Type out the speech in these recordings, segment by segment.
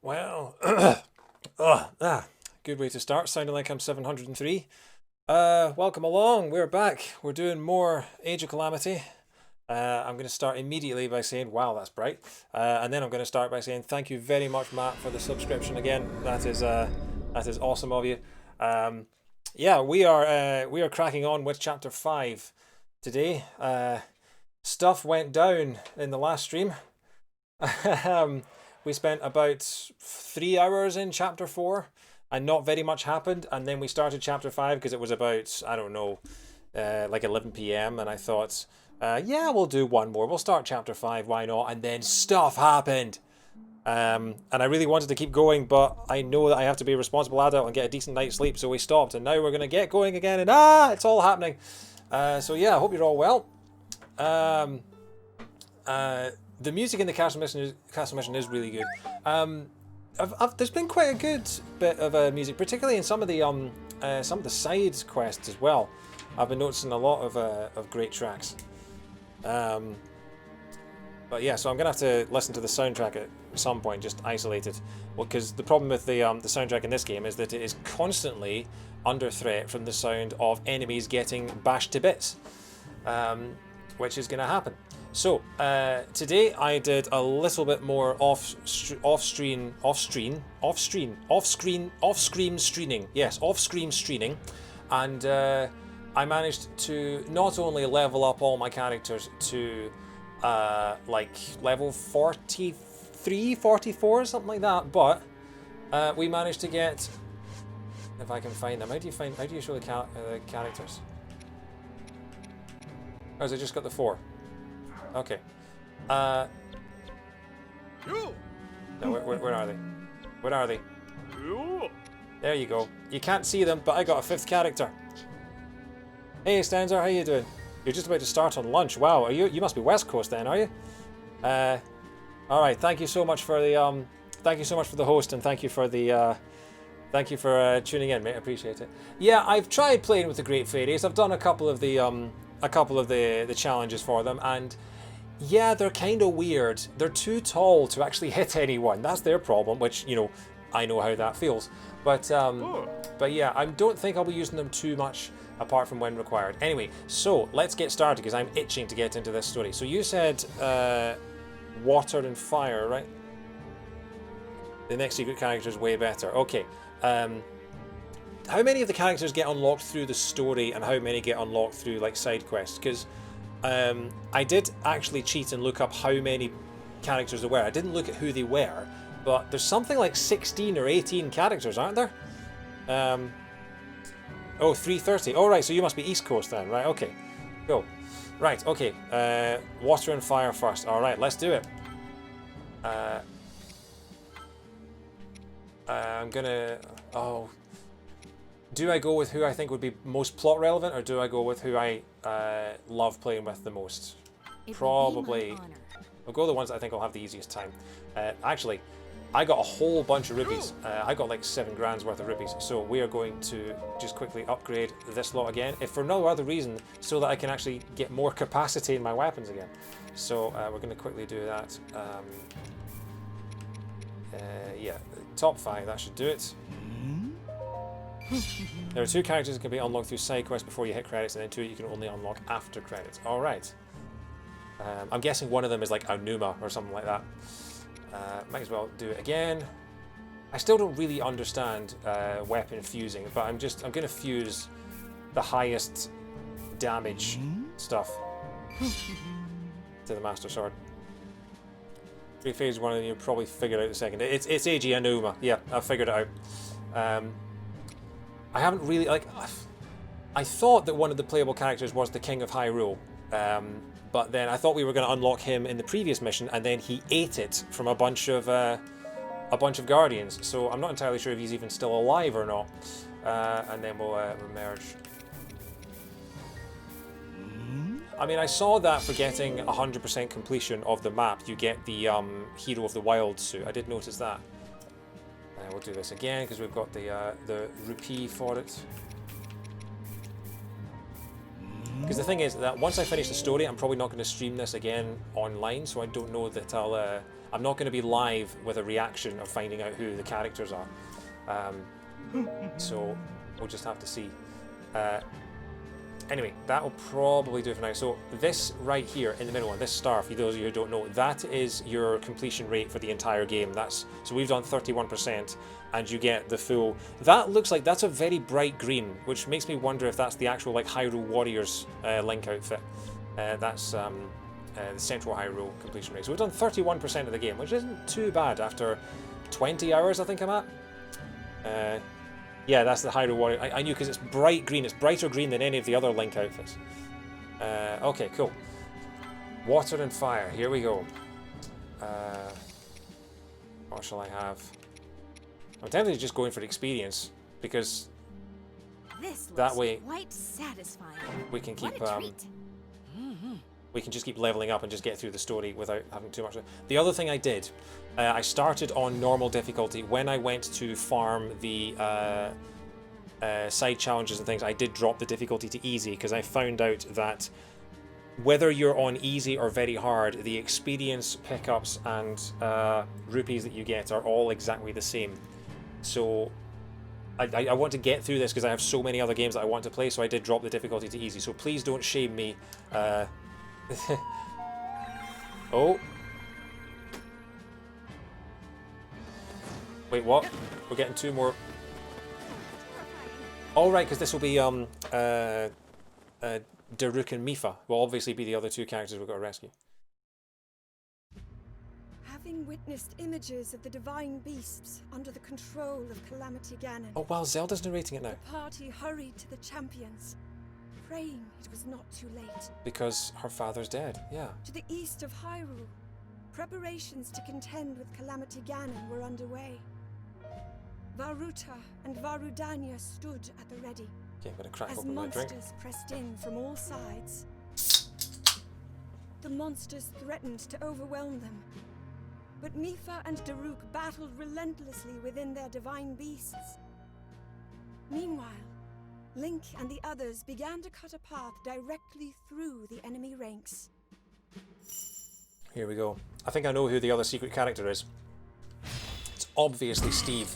Well, good way to start, sounding like I'm 703. Welcome along, we're back. We're doing more Age of Calamity. I'm going to start immediately by saying, wow, that's bright. And then I'm going to start by saying, thank you very much, Matt, for the subscription again. That is awesome of you. Yeah, we are cracking on with Chapter 5 today. Stuff went down in the last stream. We spent about 3 hours in Chapter 4 and not very much happened, and then we started Chapter 5 because it was about, I don't know, like 11 p.m. and I thought, yeah, we'll do one more. We'll start Chapter 5, why not? And then stuff happened. And I really wanted to keep going, but I know that I have to be a responsible adult and get a decent night's sleep, so we stopped, and now we're going to get going again, and it's all happening. So yeah, I hope you're all well. The music in the castle mission is really good. There's been quite a good bit of music, particularly in some of the side quests as well. I've been noticing a lot of great tracks. But yeah, so I'm gonna have to listen to the soundtrack at some point, just isolated. Well, because the problem with the soundtrack in this game is that it is constantly under threat from the sound of enemies getting bashed to bits, which is gonna happen. So today I did a little bit more off-screen streaming. Yes, off-screen streaming, and I managed to not only level up all my characters to like level 43, 44, something like that, but we managed to get, if I can find them. How do you show the characters? Or has it just got the 4? Okay. No, where are they? Where are they? There you go. You can't see them, but I got a 5th character. Hey, Stanzer, how you doing? You're just about to start on lunch. Wow, you must be West Coast then, are you? All right. Thank you so much for the host, and thank you for tuning in, mate. I appreciate it. Yeah, I've tried playing with the Great Fairies. I've done a couple of the challenges for them, and yeah, they're kind of weird. They're too tall to actually hit anyone. That's their problem, which, you know, I know how that feels. But yeah, I don't think I'll be using them too much apart from when required. Anyway, so let's get started because I'm itching to get into this story. So you said water and fire, right? The next secret character is way better. Okay. How many of the characters get unlocked through the story and how many get unlocked through like side quests? Because I did actually cheat and look up how many characters there were. I didn't look at who they were, but there's something like 16 or 18 characters, aren't there? Oh, 330. Oh, right, so you must be East Coast then, right? Okay, go. Right, okay. Water and fire first. All right, let's do it. I'm gonna... Oh... Do I go with who I think would be most plot relevant, or do I go with who I love playing with the most? Probably. I'll go with the ones that I think will have the easiest time. Actually, I got a whole bunch of rupees. I got like 7 grand's worth of rupees, so we are going to just quickly upgrade this lot again, if for no other reason, so that I can actually get more capacity in my weapons again. So we're going to quickly do that. Yeah, top 5, that should do it. There are 2 characters that can be unlocked through side quests before you hit credits, and then 2 you can only unlock after credits. Alright. I'm guessing one of them is like a Numa or something like that. Might as well do it again. I still don't really understand weapon fusing, but I'm going to fuse the highest damage stuff to the Master Sword. 3 phases, one of them you'll probably figure out in a second. It's AG Anuma. Yeah, I've figured it out. I haven't really, like, I thought that one of the playable characters was the King of Hyrule, but then I thought we were going to unlock him in the previous mission, and then he ate it from a bunch of Guardians, so I'm not entirely sure if he's even still alive or not, and then we'll merge. I mean, I saw that for getting 100% completion of the map, you get the Hero of the Wild suit. I did notice that. We'll do this again because we've got the rupee for it. Because the thing is that once I finish the story, I'm probably not going to stream this again online, so I don't know that I'll I'm not going to be live with a reaction of finding out who the characters are. So we'll just have to see. Anyway, that will probably do it for now. So this right here in the middle one, this star, for those of you who don't know, that is your completion rate for the entire game. So we've done 31%, and you get the full. That looks like that's a very bright green, which makes me wonder if that's the actual like Hyrule Warriors Link outfit. That's the Central Hyrule completion rate. So we've done 31% of the game, which isn't too bad after 20 hours, I think I'm at. Yeah, that's the Hyrule Warrior. I knew because it's bright green. It's brighter green than any of the other Link outfits. Okay, cool. Water and fire. Here we go. What shall I have? I'm tempted to just go in for experience because that way quite satisfying. we can keep. What a treat. We can just keep leveling up and just get through the story without having too much. The other thing I did, I started on normal difficulty. When I went to farm the side challenges and things, I did drop the difficulty to easy because I found out that whether you're on easy or very hard, the experience pickups and rupees that you get are all exactly the same. So I want to get through this because I have so many other games that I want to play, so I did drop the difficulty to easy. So please don't shame me. Oh. Wait, what? We're getting two more. All right, because this will be Daruk and Mifa will obviously be the other two characters we've got to rescue. Having witnessed images of the divine beasts under the control of Calamity Ganon, Oh wow, Zelda's narrating it now. the party hurried to the champions, praying it was not too late. Because her father's dead, yeah. To the east of Hyrule, preparations to contend with Calamity Ganon were underway. Varuta and Varudanya stood at the ready, Okay, I'm gonna crack as open my drink. monsters pressed in from all sides. The monsters threatened to overwhelm them, but Mifa and Daruk battled relentlessly within their divine beasts. Meanwhile, Link and the others began to cut a path directly through the enemy ranks. Here we go. I think I know who the other secret character is. It's obviously Steve.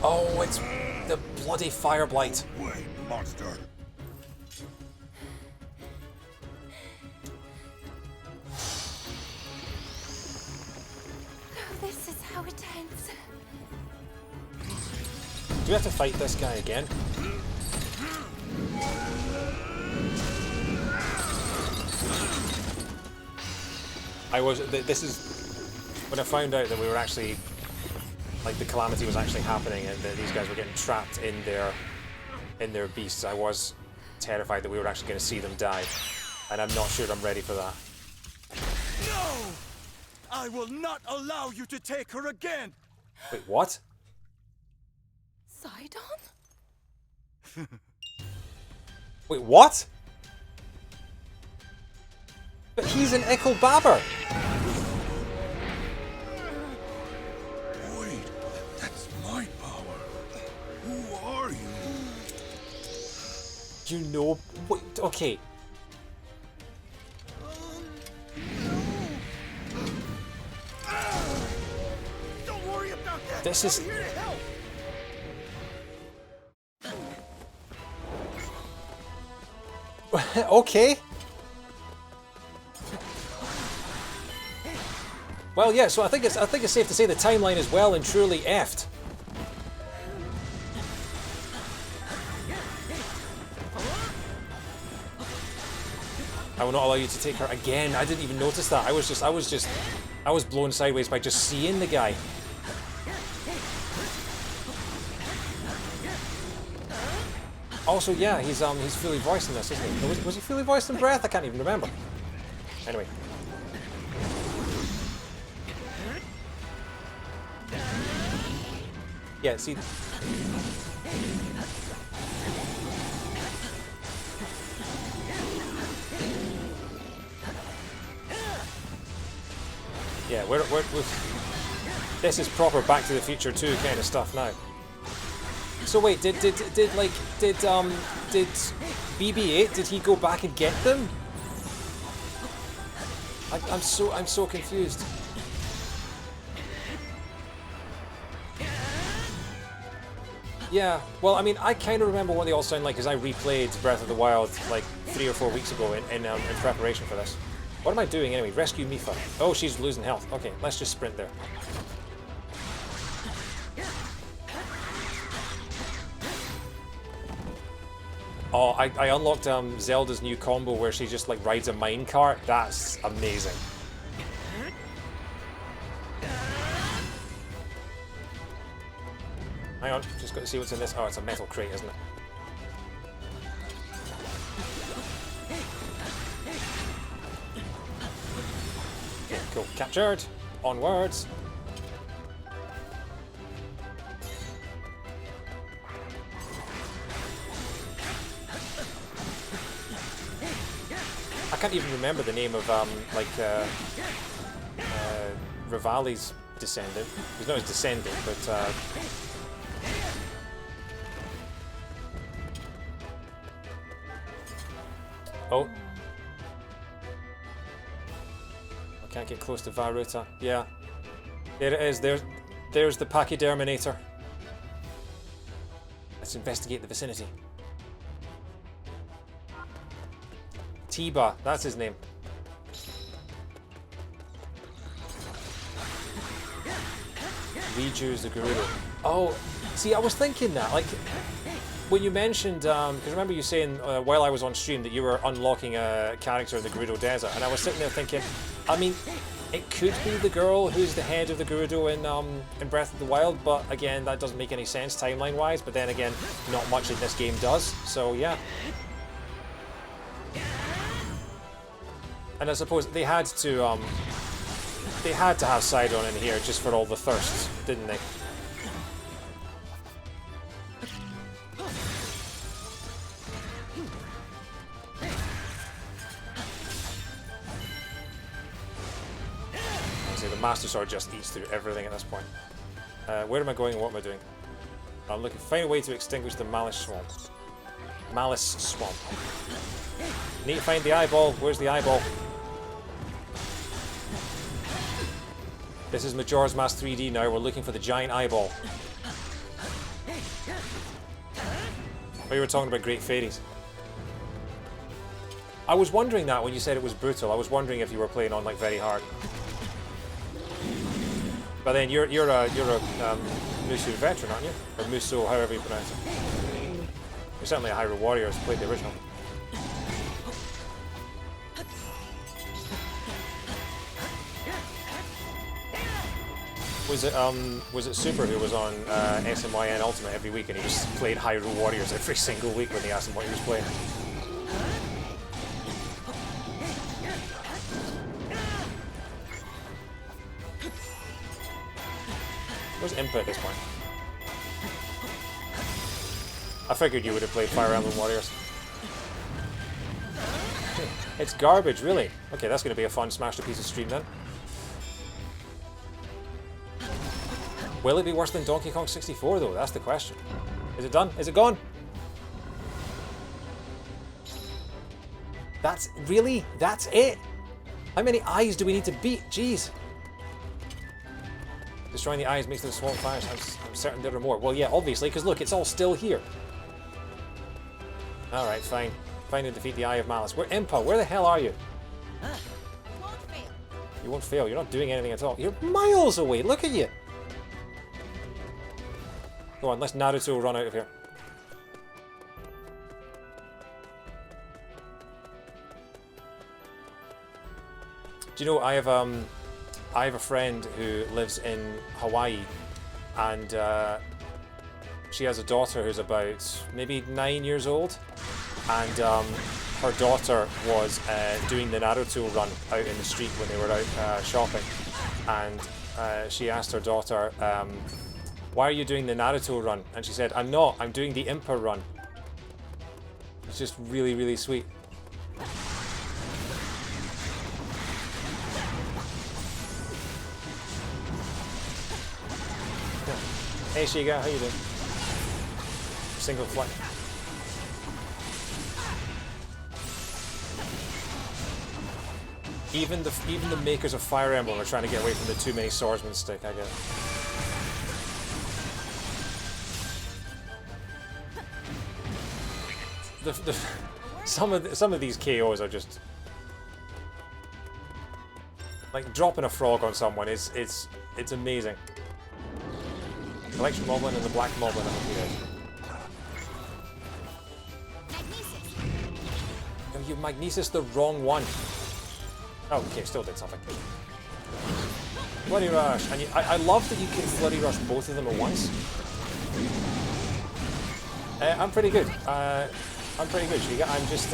Oh, it's the bloody Fire Blight. Wait, monster. This is how it ends. Do we have to fight this guy again? This is when I found out that we were actually, like, the Calamity was actually happening and that these guys were getting trapped in their beasts. I was terrified that we were actually going to see them die, and I'm not sure I'm ready for that. No! I will not allow you to take her again! Wait, what? Sidon? Wait, what? But he's an Ickle Babber! Wait, that's my power. Who are you? You know... Wait, okay. Don't worry about that! This is... I'm here to help! Okay. Well, yeah. So I think it's safe to say the timeline is well and truly effed. I will not allow you to take her again. I didn't even notice that. I was blown sideways by just seeing the guy. Also, yeah, he's fully voiced in this, isn't he? Or was he fully voiced in Breath? I can't even remember. Anyway. Yeah, see. Yeah, we're this is proper Back to the Future 2 kind of stuff now. So wait, did BB-8, did he go back and get them? I'm so confused. Yeah, well, I mean, I kind of remember what they all sound like because I replayed Breath of the Wild like 3 or 4 weeks ago in preparation for this. What am I doing anyway? Rescue Mipha. Oh, she's losing health. Okay, let's just sprint there. Oh, I unlocked Zelda's new combo where she just like rides a minecart. That's amazing. Hang on, just got to see what's in this. Oh, it's a metal crate, isn't it? Okay, cool. Captured. Onwards. I can't even remember the name of Rivali's descendant. He's not his descendant, but oh. I can't get close to Varuta. Yeah. There it is. There's the Pachyderminator. Let's investigate the vicinity. Tiba, that's his name. Riju's the Gerudo. Oh, see, I was thinking that, like, when you mentioned, because remember you saying while I was on stream that you were unlocking a character in the Gerudo Desert, and I was sitting there thinking, I mean, it could be the girl who's the head of the Gerudo in Breath of the Wild, but again, that doesn't make any sense timeline-wise, but then again, not much in this game does, so yeah. And I suppose they had to have Sidon in here just for all the thirst, didn't they? See, the Master Sword just eats through everything at this point. Where am I going and what am I doing? I'm looking to find a way to extinguish the Malice Swamp. Malice Swamp. Need to find the eyeball. Where's the eyeball? This is Majora's Mask 3D now. We're looking for the giant eyeball. Oh, you were talking about Great Fairies. I was wondering that when you said it was brutal. I was wondering if you were playing on like very hard. But then you're a Musou veteran, aren't you? Or Musou, however you pronounce it. You're certainly a Hyrule Warriors. Played the original. Was it Super who was on SMYN Ultimate every week and he just played Hyrule Warriors every single week when they asked him what he was playing? Where's Impa at this point? I figured you would have played Fire Emblem Warriors. It's garbage, really. Okay, that's going to be a fun Smash to Pieces stream then. Will it be worse than Donkey Kong 64 though? That's the question. Is it done? Is it gone? That's really? That's it? How many eyes do we need to beat? Jeez. Destroying the eyes makes the swamp fires. I'm certain there are more. Well, yeah, obviously, because look, it's all still here. Alright, fine. Find and defeat the Eye of Malice. Where Impa? Where the hell are you? Won't fail. You won't fail. You're not doing anything at all. You're miles away. Look at you. Go on, let's Naruto run out of here. Do you know, I have a friend who lives in Hawaii, and she has a daughter who's about maybe 9 years old, and her daughter was doing the Naruto run out in the street when they were out shopping, and she asked her daughter, why are you doing the Naruto run? And she said, I'm not, I'm doing the Impa run. It's just really, really sweet. Hey Shiga, how you doing? Single flight. Even the makers of Fire Emblem are trying to get away from the too many swordsman stick, I guess. Some of these KOs are just like dropping a frog on someone. It's amazing. Collection Moblin and the Black Moblin have appeared. Oh, you Magnesis the wrong one. Oh, okay, still did something. Flurry Rush, and I love that you can Flurry Rush both of them at once. I'm pretty good. I'm pretty good. I'm just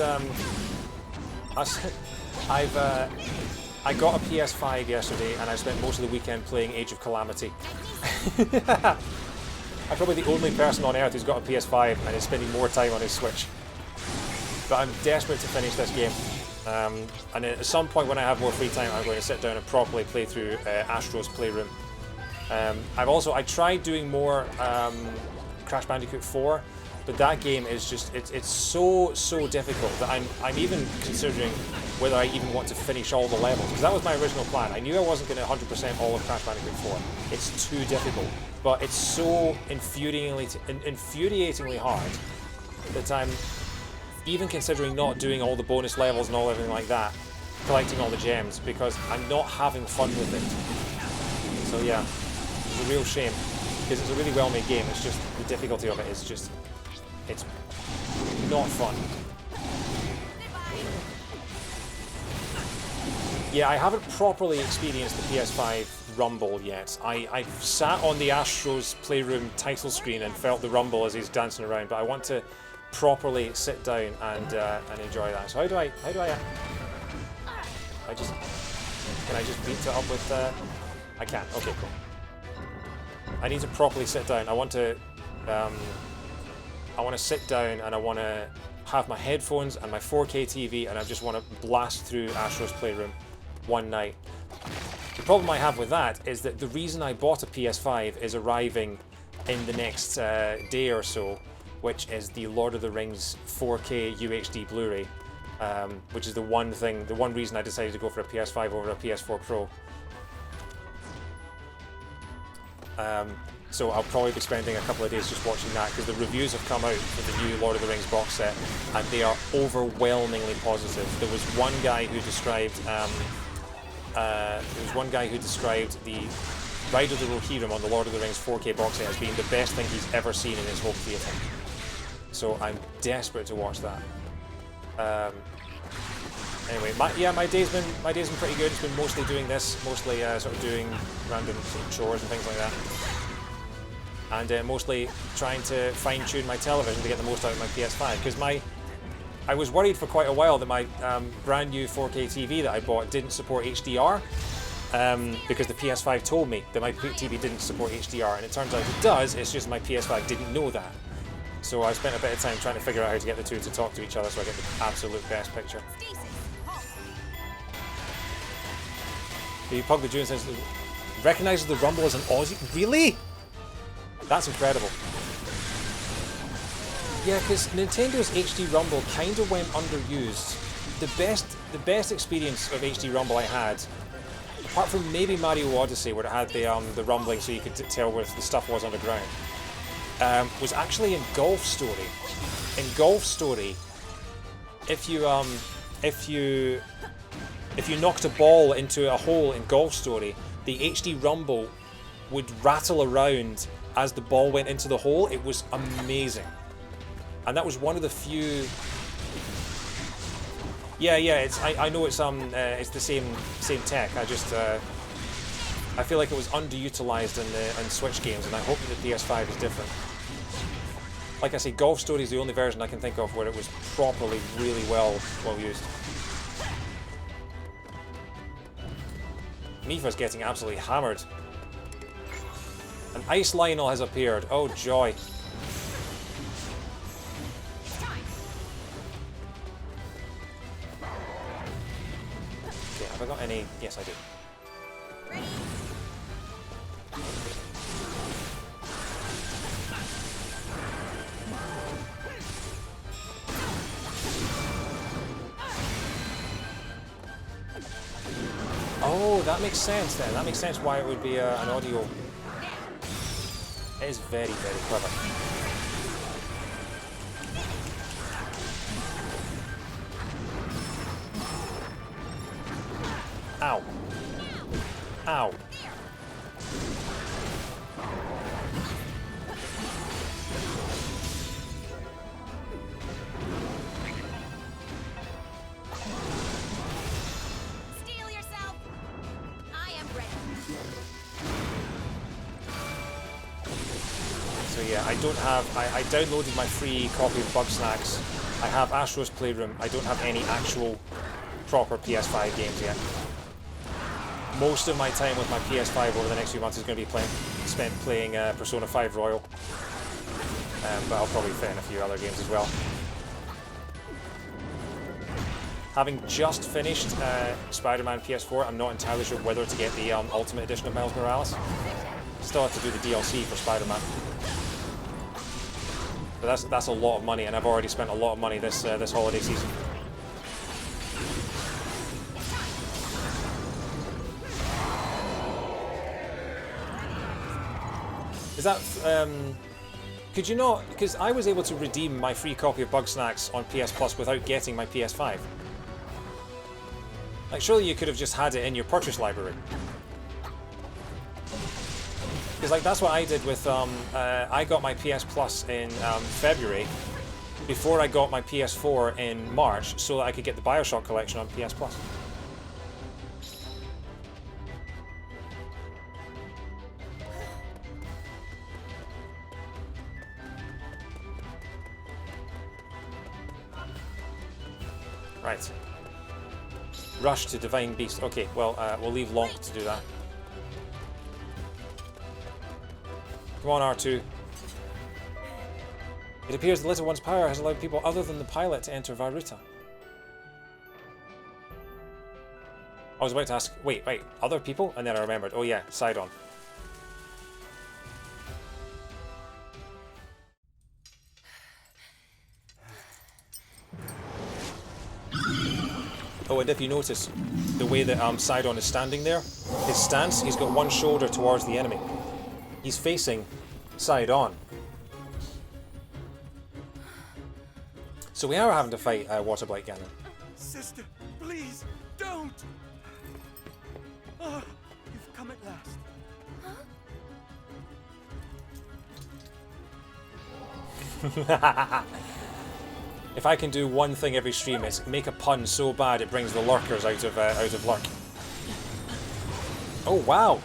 I got a PS5 yesterday, and I spent most of the weekend playing Age of Calamity. I'm probably the only person on earth who's got a PS5 and is spending more time on his Switch. But I'm desperate to finish this game. And at some point when I have more free time, I'm going to sit down and properly play through Astro's Playroom. I tried doing more Crash Bandicoot 4, but that game is just it's so difficult that I'm even considering whether I even want to finish all the levels, because that was my original plan. I knew I wasn't going to 100% all of Crash Bandicoot 4. It's too difficult, but it's so infuriatingly hard that I'm even considering not doing all the bonus levels and all everything like that, collecting all the gems, because I'm not having fun with it. So yeah, it's a real shame, because it's a really well-made game. It's just the difficulty of it is just, it's not fun. Yeah, I haven't properly experienced the PS5 rumble yet. I've sat on the Astro's Playroom title screen and felt the rumble as he's dancing around, but I want to properly sit down and enjoy that. So how do I can I just beat it up with I can. Okay, cool. I need to properly sit down. I want to sit down, and I want to have my headphones and my 4K TV, and I just want to blast through Astro's Playroom one night. The problem I have with that is that the reason I bought a PS5 is arriving in the next day or so, which is the Lord of the Rings 4K UHD Blu-ray, which is the one reason I decided to go for a PS5 over a PS4 Pro. So I'll probably be spending a couple of days just watching that, because the reviews have come out for the new Lord of the Rings box set, and they are overwhelmingly positive. There was one guy who described the Ride of the Rohirrim on the Lord of the Rings 4K box set as being the best thing he's ever seen in his home theatre. So I'm desperate to watch that. Anyway, my day's been pretty good. It's been mostly doing this, mostly sort of doing random chores and things like that, and mostly trying to fine-tune my television to get the most out of my PS5. Because I was worried for quite a while that my brand new 4K TV that I bought didn't support HDR, because the PS5 told me that my TV didn't support HDR, and it turns out it does. It's just my PS5 didn't know that. So I spent a bit of time trying to figure out how to get the two to talk to each other so I get the absolute best picture. The Pug the June says, recognises the rumble as an Aussie? Really? That's incredible. Yeah, because Nintendo's HD Rumble kind of went underused. The best experience of HD Rumble I had, apart from maybe Mario Odyssey, where it had the rumbling so you could tell where the stuff was underground, was actually in Golf Story. In Golf Story, if you knocked a ball into a hole in Golf Story, the HD Rumble would rattle around as the ball went into the hole. It was amazing. And that was one of the few... Yeah, I know it's the same tech. I just I feel like it was underutilized in Switch games, and I hope that the PS5 is different. Like I say, Golf Story is the only version I can think of where it was properly, really well used. Mifa's getting absolutely hammered. An Ice Lionel has appeared. Oh joy. Okay, have I got any? Yes, I do. Ready? Oh, that makes sense then. That makes sense why it would be an audio. It is very, very clever. Ow. Ow. Steel yourself. I am ready. So yeah, I don't have, I downloaded my free copy of Bugsnax. I have Astro's Playroom. I don't have any actual proper PS5 games yet. Most of my time with my PS5 over the next few months is going to be spent playing Persona 5 Royal. But I'll probably fit in a few other games as well. Having just finished Spider-Man PS4, I'm not entirely sure whether to get the Ultimate Edition of Miles Morales. Still have to do the DLC for Spider-Man. But that's a lot of money, and I've already spent a lot of money this holiday season. Is that could you not? Because I was able to redeem my free copy of Bugsnax on PS Plus without getting my PS5. Like, surely you could have just had it in your purchase library. Because like that's what I did with I got my PS Plus in February before I got my PS4 in March, so that I could get the BioShock collection on PS Plus. Right. Rush to Divine Beast. Okay, well, we'll leave Lonk to do that. Come on, R2. It appears the Little One's power has allowed people other than the pilot to enter Varuta. I was about to ask, wait, other people? And then I remembered, oh yeah, Sidon. Oh, and if you notice, the way that Sidon is standing there, his stance, he's got one shoulder towards the enemy. He's facing Sidon. So we are having to fight Waterblight Ganon. Sister, please, don't! Oh, you've come at last. If I can do one thing every stream, it's make a pun so bad it brings the lurkers out of lurk. Oh wow,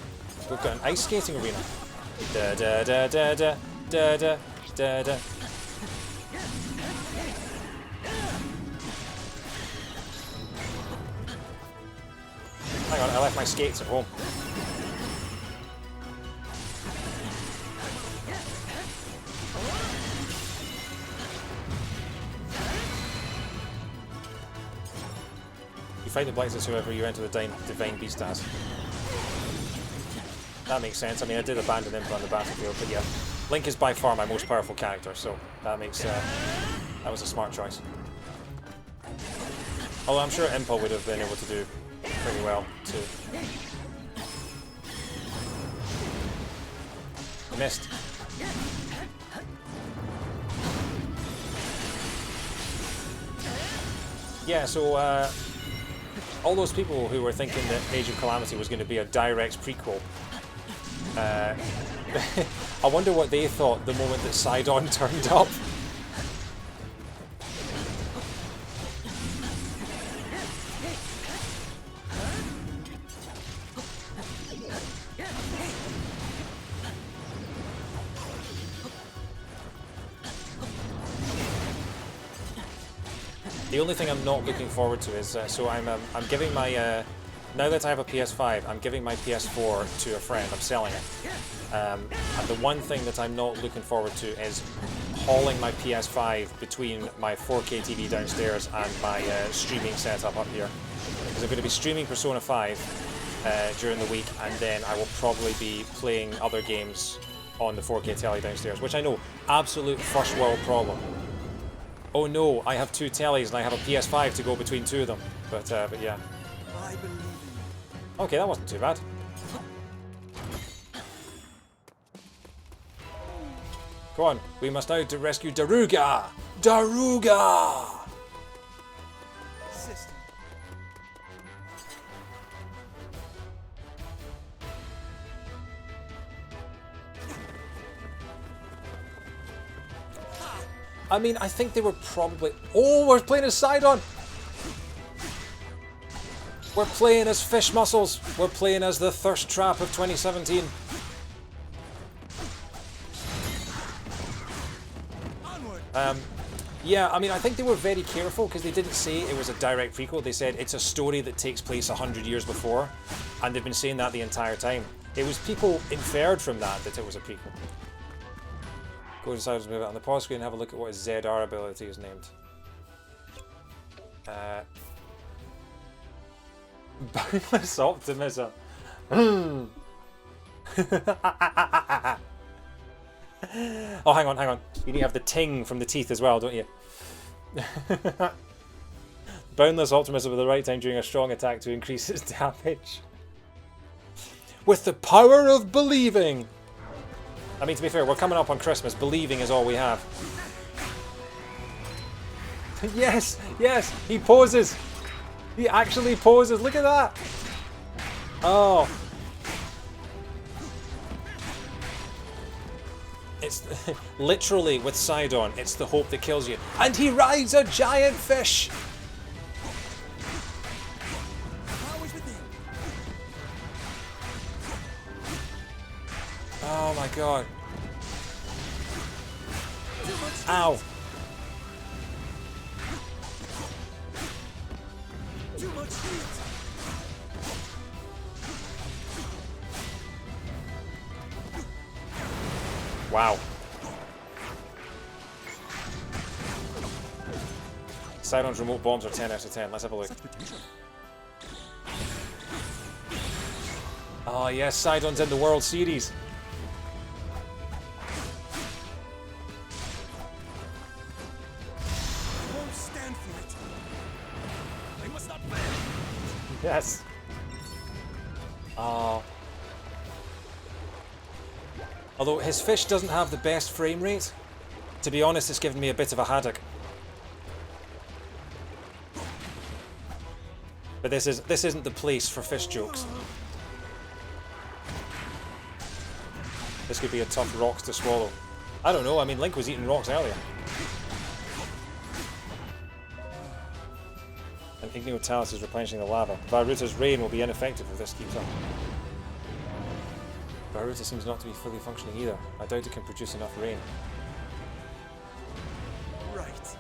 we've got an ice skating arena. Da da da da da da da da da. Hang on, I left my skates at home. Fight the Blights whoever you enter the Divine Beast as. That makes sense. I mean, I did abandon Impa on the battlefield, but yeah. Link is by far my most powerful character, so that makes that was a smart choice. Although I'm sure Impa would have been able to do pretty well too. Missed. Yeah, so all those people who were thinking that Age of Calamity was going to be a direct prequel, I wonder what they thought the moment that Sidon turned up. The only thing I'm not looking forward to is, so I'm giving my, now that I have a PS5, I'm giving my PS4 to a friend, I'm selling it. And the one thing that I'm not looking forward to is hauling my PS5 between my 4K TV downstairs and my streaming setup up here. Because I'm going to be streaming Persona 5 during the week, and then I will probably be playing other games on the 4K telly downstairs, which I know, absolute first world problem. Oh no, I have two tellies and I have a PS5 to go between two of them. But yeah. I believe in you. Okay, that wasn't too bad. Go on, we must now to rescue Daruga! Daruga! System. I mean, I think they were probably... Oh, we're playing as Sidon! We're playing as Fish Muscles. We're playing as the Thirst Trap of 2017. Yeah, I mean, I think they were very careful because they didn't say it was a direct prequel. They said it's a story that takes place 100 years before, and they've been saying that the entire time. It was people inferred from that it was a prequel. Go to Sidon's move it on the pause screen and have a look at what his ZR ability is named. Boundless optimism. Oh, hang on. You need to have the ting from the teeth as well, don't you? Boundless optimism at the right time during a strong attack to increase its damage. With the power of believing. I mean, to be fair, we're coming up on Christmas. Believing is all we have. Yes, he poses. He actually poses. Look at that. Oh. It's literally with Sidon, it's the hope that kills you. And he rides a giant fish. Oh my god. Ow. Too much heat. Wow. Sidon's remote bombs are 10 out of 10. Let's have a look. Oh yes, Sidon's in the World Series. I won't stand for it. I must not fail. Yes. Oh. Although his fish doesn't have the best frame rate, to be honest, it's given me a bit of a headache. But this isn't the place for fish jokes. This could be a tough rock to swallow. I don't know, I mean Link was eating rocks earlier. And Igneo Talus is replenishing the lava. Varuta's rain will be ineffective if this keeps up. Varuta seems not to be fully functioning either. I doubt it can produce enough rain. Right.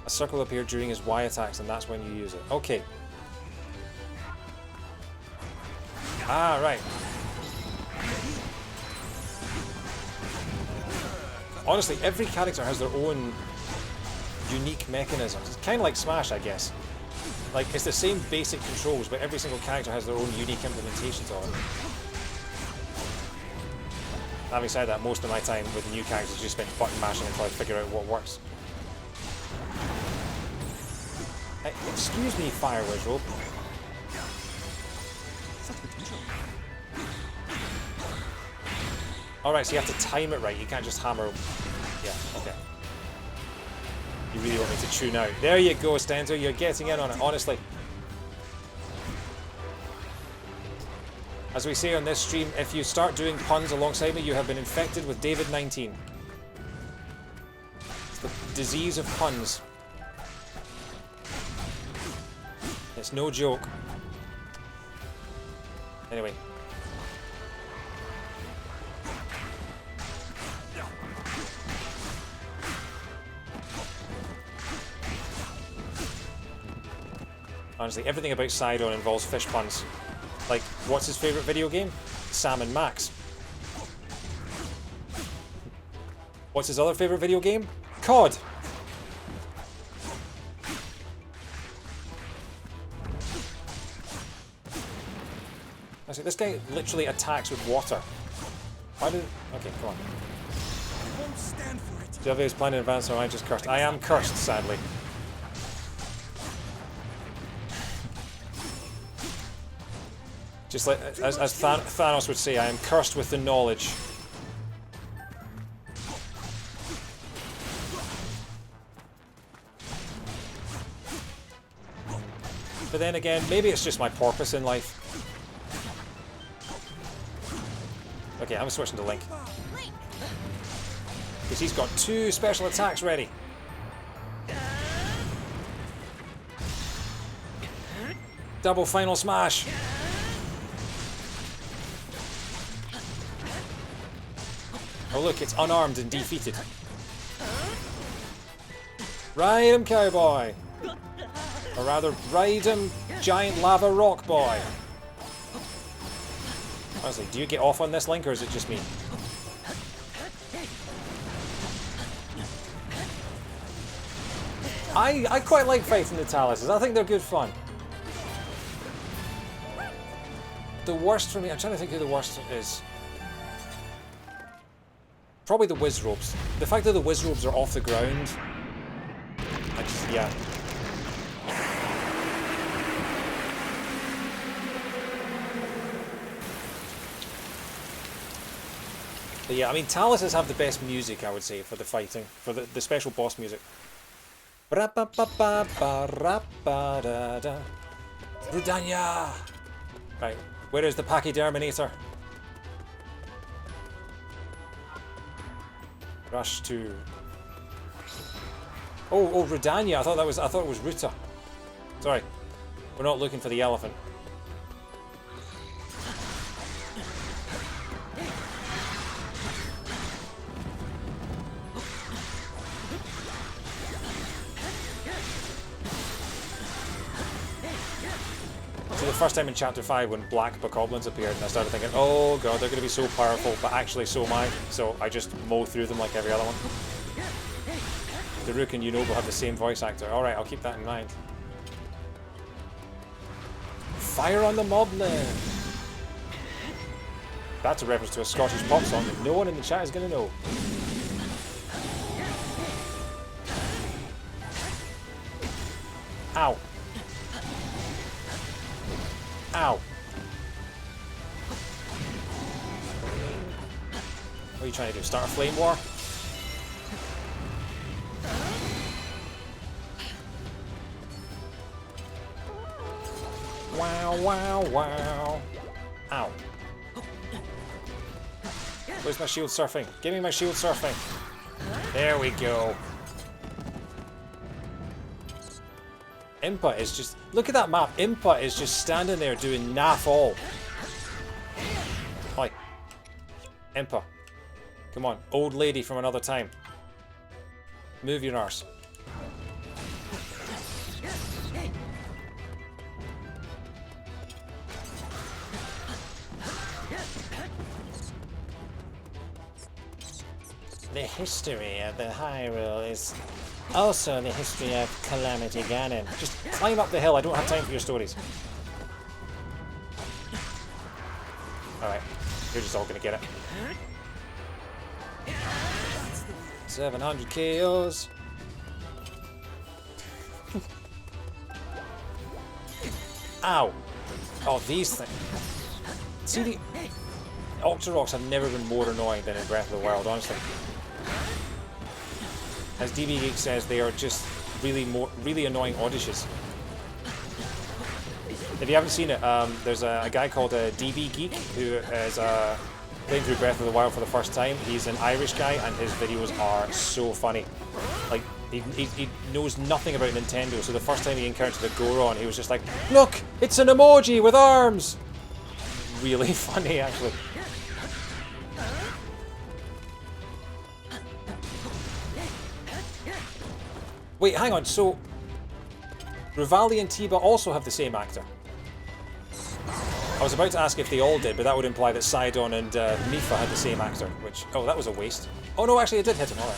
A circle appeared during his Y attacks and that's when you use it. Okay. Ah, right. Honestly, every character has their own unique mechanisms. It's kind of like Smash, I guess. Like, it's the same basic controls, but every single character has their own unique implementations of it. Having said that, most of my time with new characters is just spent button mashing until I figure out what works. Excuse me, Fire Wizard. Alright, so you have to time it right, you can't just hammer... Yeah, okay. You really want me to tune out. There you go, Stento, you're getting in on it, honestly. As we say on this stream, if you start doing puns alongside me, you have been infected with David-19. It's the disease of puns. It's no joke. Anyway. Honestly, everything about Sidon involves fish puns. Like, what's his favourite video game? Sam and Max. What's his other favourite video game? COD. Honestly, this guy literally attacks with water. Why did... Okay, come on. I won't stand for it. Jelly is playing in advance, or am I just cursed? I am cursed, sadly. Just like as Thanos would say, I am cursed with the knowledge. But then again, maybe it's just my purpose in life. Okay, I'm switching to Link. Because he's got 2 special attacks ready. Double final smash. Oh look, it's unarmed and defeated. Ride him, cowboy. Or rather, ride him, giant lava rock boy. Honestly, do you get off on this, Link, or is it just me? I quite like fighting the Taluses. I think they're good fun. The worst for me, I'm trying to think who the worst is. Probably the Wizrobes. The fact that the Wizrobes are off the ground, I just, yeah. But yeah, I mean, Taluses have the best music, I would say, for the fighting, for the special boss music. Rudanya! Right, where is the Pachyderminator? Rush to. Oh, Rudanya! I thought it was Ruta. Sorry, we're not looking for the elephant. The first time in Chapter 5 when black bokoblins appeared, and I started thinking, oh god, they're going to be so powerful, but actually so am I, so I just mow through them like every other one. Daruk and Yunobo have the same voice actor. Alright, I'll keep that in mind. Fire on the Moblin! That's a reference to a Scottish pop song that no one in the chat is going to know. Ow. Ow. What are you trying to do? Start a flame war? Wow, wow, wow. Ow. Where's my shield surfing? Give me my shield surfing. There we go. Impa is just... Look at that map. Impa is just standing there doing naff all. Hi. Impa. Come on. Old lady from another time. Move your arse. The history of the Hyrule is also the history of Calamity Ganon. Just climb up the hill, I don't have time for your stories. Alright, you're just all gonna get it. 700 KOs. Ow! Oh, these things. See, the Octoroks have never been more annoying than in Breath of the Wild, honestly. As DB Geek says, they are just really annoying odyshes. If you haven't seen it, there's a guy called DB Geek who is playing through Breath of the Wild for the first time. He's an Irish guy, and his videos are so funny. Like, he knows nothing about Nintendo, so the first time he encountered the Goron, he was just like, "Look, it's an emoji with arms!" Really funny, actually. Wait, hang on, so Revali and Tiba also have the same actor? I was about to ask if they all did, but that would imply that Sidon and Mipha had the same actor, which... Oh, that was a waste. Oh no, actually it did hit him, alright.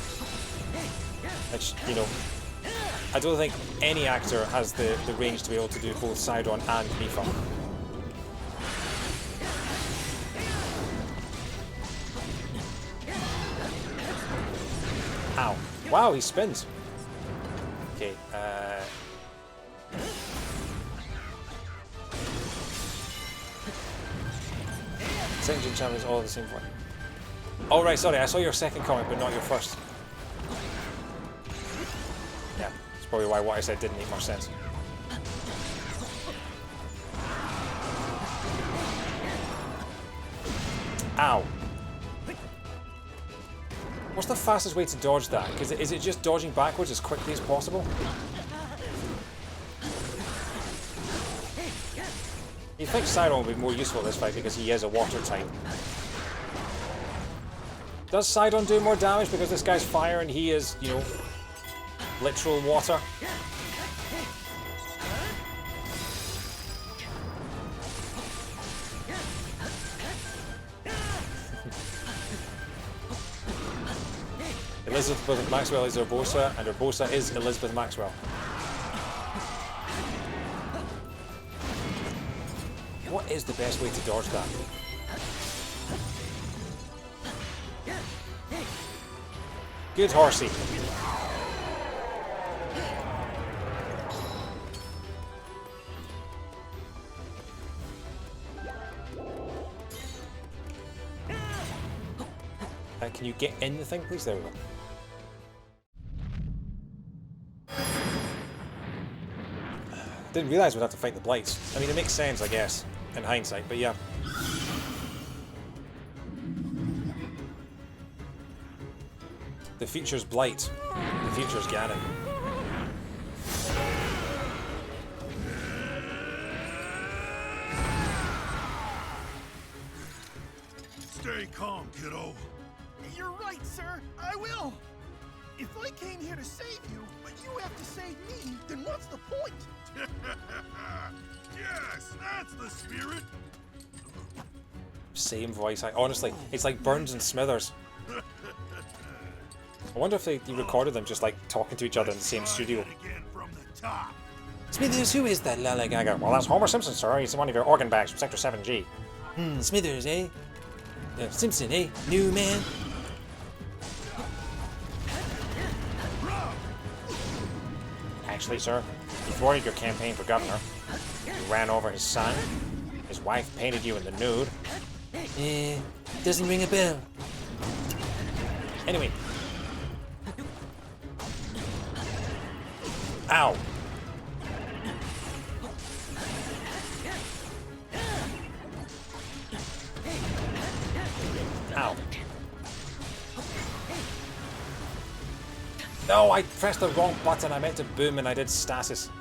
Which, you know, I don't think any actor has the range to be able to do both Sidon and Mipha. Ow. Wow, he spins. Okay, Second gen champions all the same point. Oh right, sorry, I saw your second comment, but not your first. Yeah, that's probably why what I said didn't make much sense. Ow. What's the fastest way to dodge that? Because is it just dodging backwards as quickly as possible? You think Sidon would be more useful in this fight because he is a water type. Does Sidon do more damage because this guy's fire and he is, you know, literal water? Elizabeth Maxwell is Urbosa, and Urbosa is Elizabeth Maxwell. What is the best way to dodge that? Good horsey. Can you get in the thing, please? There we go. Didn't realise we'd have to fight the Blights. I mean, it makes sense, I guess, in hindsight, but yeah. The future's Blight. The future's Ganon. Stay calm, kiddo. You're right, sir. I will. If I came here to save you, but you have to save me, then what's the point? Yes, that's the spirit. Same voice. Honestly, it's like Burns and Smithers. I wonder if they recorded them just like talking to each other in the same studio. Again from the top. Smithers, who is that lollygaga? Well, that's Homer Simpson, sir. He's one of your organ bags from Sector 7G. Smithers, eh? Simpson, eh? New man? Actually, sir, you thwarted your campaign for governor. You ran over his son. His wife painted you in the nude. Doesn't ring a bell. Anyway. Ow. Ow. No, I pressed the wrong button. I meant to boom and I did stasis.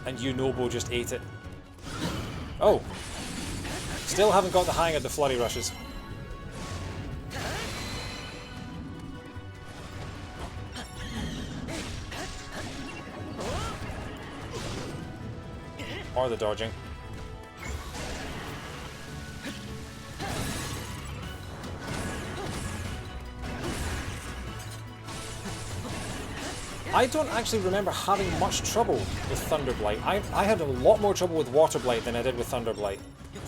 And Unobo just ate it. Oh. Still haven't got the hang of the flurry rushes. Or the dodging. I don't actually remember having much trouble with Thunderblight. I had a lot more trouble with Waterblight than I did with Thunderblight.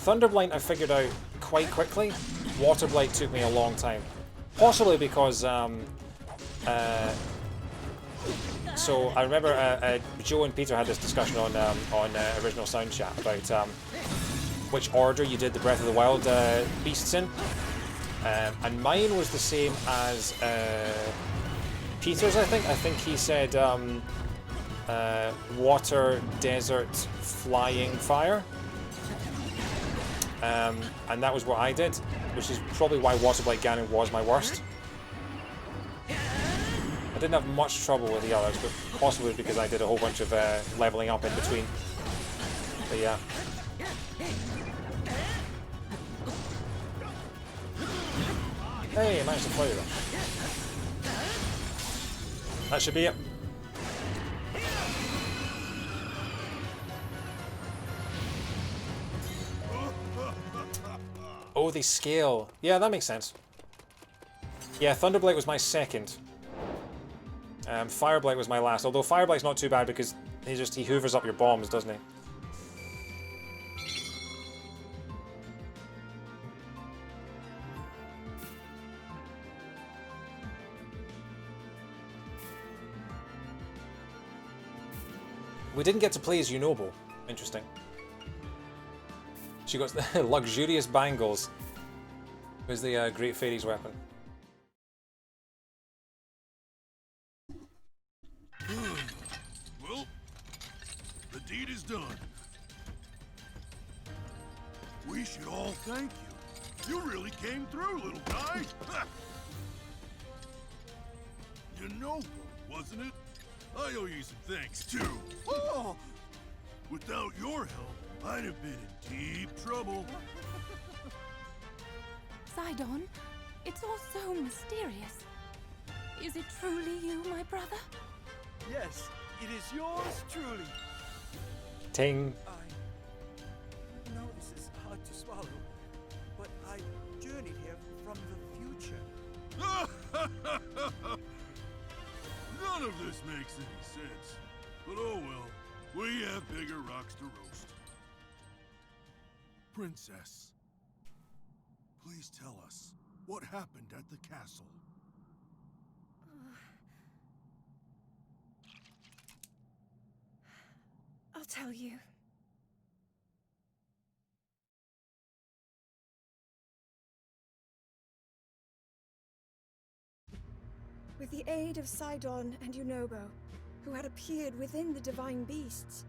Thunderblight I figured out quite quickly. Waterblight took me a long time. Possibly because, so I remember Joe and Peter had this discussion on Original Sound Chat about which order you did the Breath of the Wild beasts in. And mine was the same as Peter's, I think. I think he said water, desert, flying, fire. And that was what I did, which is probably why Waterblight Ganon was my worst. I didn't have much trouble with the others, but possibly because I did a whole bunch of leveling up in between. But yeah. Hey, I managed to play them. That should be it. Oh, they scale. Yeah, that makes sense. Yeah, Thunderblight was my second. Fireblight was my last, although Fireblight's not too bad because he hoovers up your bombs, doesn't he? We didn't get to play as Unobo. Interesting. She got the luxurious bangles. Was the Great Fairy's weapon. Well, the deed is done. We should all thank you. You really came through, little guy. You know, wasn't it? I owe you some thanks, too. Oh! Without your help, I'd have been in deep trouble. Sidon, it's all so mysterious. Is it truly you, my brother? Yes, it is yours truly. Ting. I know this is hard to swallow, but I journeyed here from the future. None of this makes any sense. But oh well, we have bigger rocks to roast. Princess, please tell us what happened at the castle. I'll tell you. With the aid of Sidon and Yunobo, who had appeared within the divine beasts,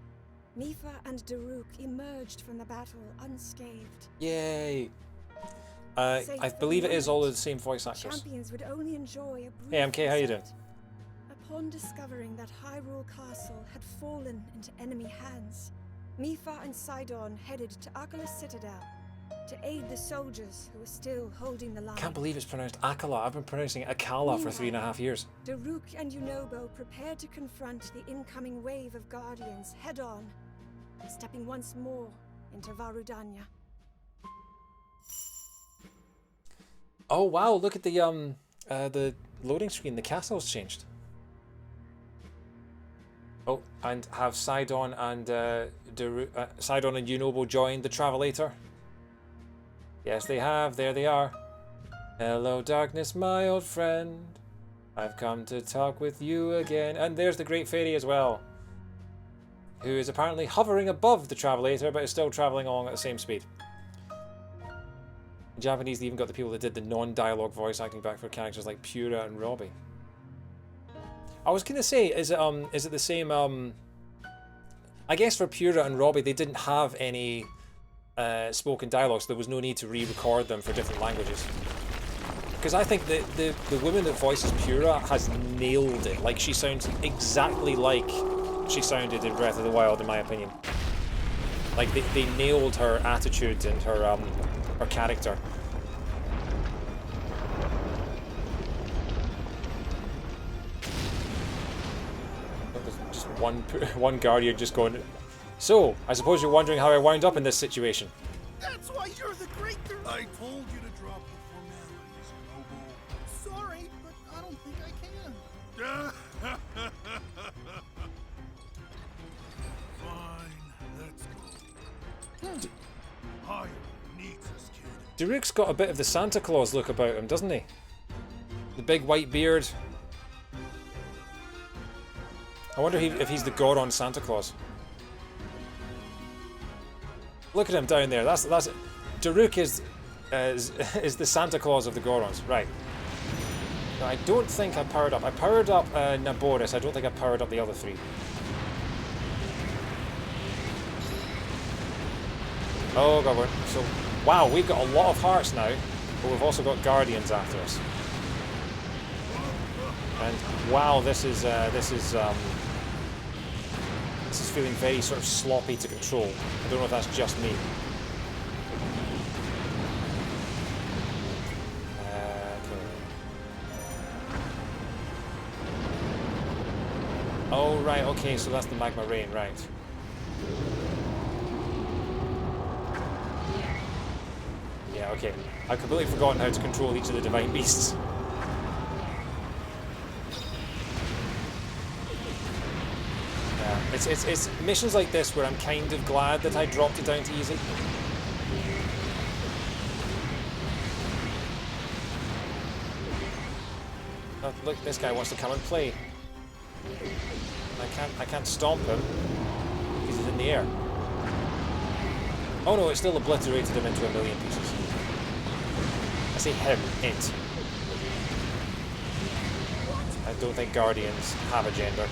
Mipha and Daruk emerged from the battle unscathed. Yay! I believe it is all of the same voice actors. Champions would only enjoy a brief Hey, MK, how you doing? reset. Upon discovering that Hyrule Castle had fallen into enemy hands, Mipha and Sidon headed to Akala's Citadel to aid the soldiers who were still holding the line. Can't believe it's pronounced Akala. I've been pronouncing it Akala for 3.5 years. Daruk and Yunobo prepared to confront the incoming wave of guardians head-on, stepping once more into Varudanya. Oh wow! Look at the loading screen. The castle's changed. Oh, and have Sidon and Sidon and Yunobo joined the Travelator? Yes, they have. There they are. Hello, darkness, my old friend. I've come to talk with you again. And there's the Great Fairy as well, who is apparently hovering above the Travelator, but is still traveling along at the same speed. In Japanese, they even got the people that did the non-dialogue voice acting back for characters like Pura and Robbie. I was gonna say, is it the same? I guess for Pura and Robbie, they didn't have any spoken dialogue, so there was no need to re-record them for different languages. Because I think the woman that voices Pura has nailed it. Like, she sounds exactly like she sounded in Breath of the Wild, in my opinion. Like, they nailed her attitude and her character. Just one guardian just going, so, I suppose you're wondering how I wound up in this situation. That's why you're the great. I told you to drop the formalities, Noble. Sorry, but I don't think I can. Fine, let's go. Hyrule needs us, kid. Daruk's got a bit of the Santa Claus look about him, doesn't he? The big white beard. I wonder if he's the Goron Santa Claus. Look at him down there. That's Daruk is the Santa Claus of the Gorons, right? Now, I don't think I powered up. I powered up Naboris. I don't think I powered up the other three. Oh god, so wow, we've got a lot of hearts now, but we've also got guardians after us. And wow, this is feeling very sort of sloppy to control. I don't know if that's just me. Okay. Oh right, okay, so that's the magma rain, right? Yeah, okay. I've completely forgotten how to control each of the divine beasts. It's missions like this where I'm kind of glad that I dropped it down to easy. Oh, look, this guy wants to come and play. I can't stomp him because he's in the air. Oh no, it still obliterated him into a million pieces. say him, it. I don't think Guardians have a gender.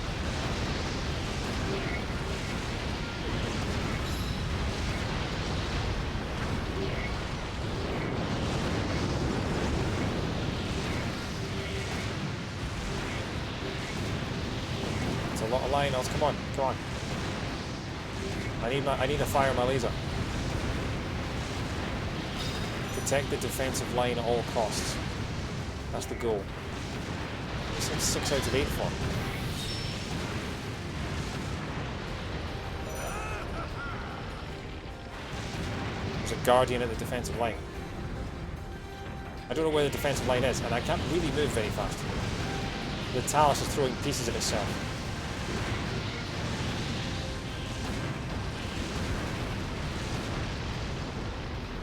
It's a lot of Lionels. Come on, come on. I need to fire my laser. Protect the defensive line at all costs. That's the goal. This is 6 out of 8 for. There's a Guardian at the defensive line. I don't know where the defensive line is, and I can't really move very fast. The Talus is throwing pieces of itself.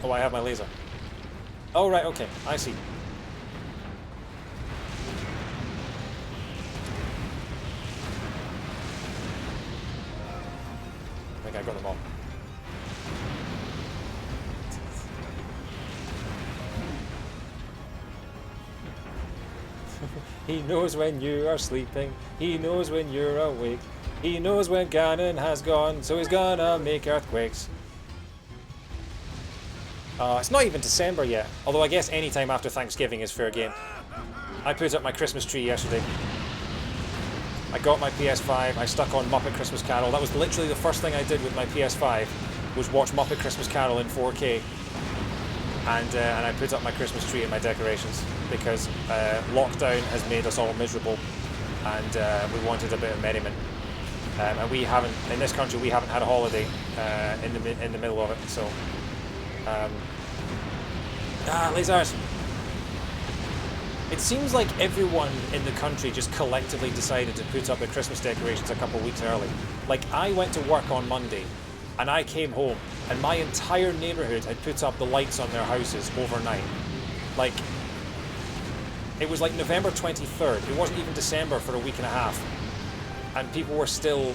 Oh, I have my laser. Oh, right, okay, I see. I think I got them all. He knows when you are sleeping. He knows when you're awake. He knows when Ganon has gone, so he's gonna make earthquakes. It's not even December yet, although I guess any time after Thanksgiving is fair game. I put up my Christmas tree yesterday. I got my PS5, I stuck on Muppet Christmas Carol. That was literally the first thing I did with my PS5, was watch Muppet Christmas Carol in 4K. And I put up my Christmas tree and my decorations, because lockdown has made us all miserable, and we wanted a bit of merriment. And we haven't, in this country, we haven't had a holiday in the middle of it, so... lasers! It seems like everyone in the country just collectively decided to put up their Christmas decorations a couple of weeks early. Like, I went to work on Monday, and I came home, and my entire neighbourhood had put up the lights on their houses overnight. Like, it was like November 23rd. It wasn't even December for a week and a half. And people had still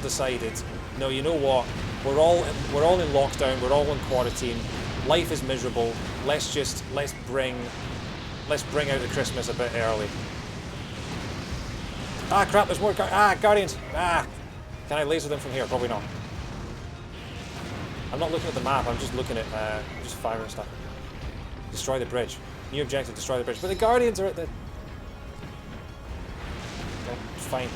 decided, no, you know what? We're all in lockdown. We're all in quarantine. Life is miserable. Let's bring out the Christmas a bit early. Ah, crap! There's more Guardians. Ah, can I laser them from here? Probably not. I'm not looking at the map. I'm just looking at just firing stuff. Destroy the bridge. New objective: destroy the bridge. But the Guardians are at the. Okay, it's fine.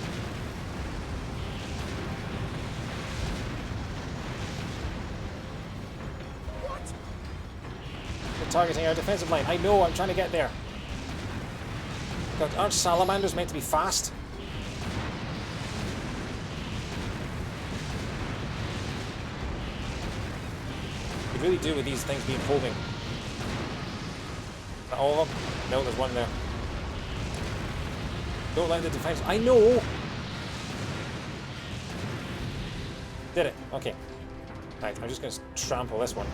Targeting our defensive line. I know, I'm trying to get there. God, aren't salamanders meant to be fast? You really do with these things being folding. Is that all of them? No, there's one there. Don't let the defense. I know! Did it. Okay. Right, I'm just going to trample this one.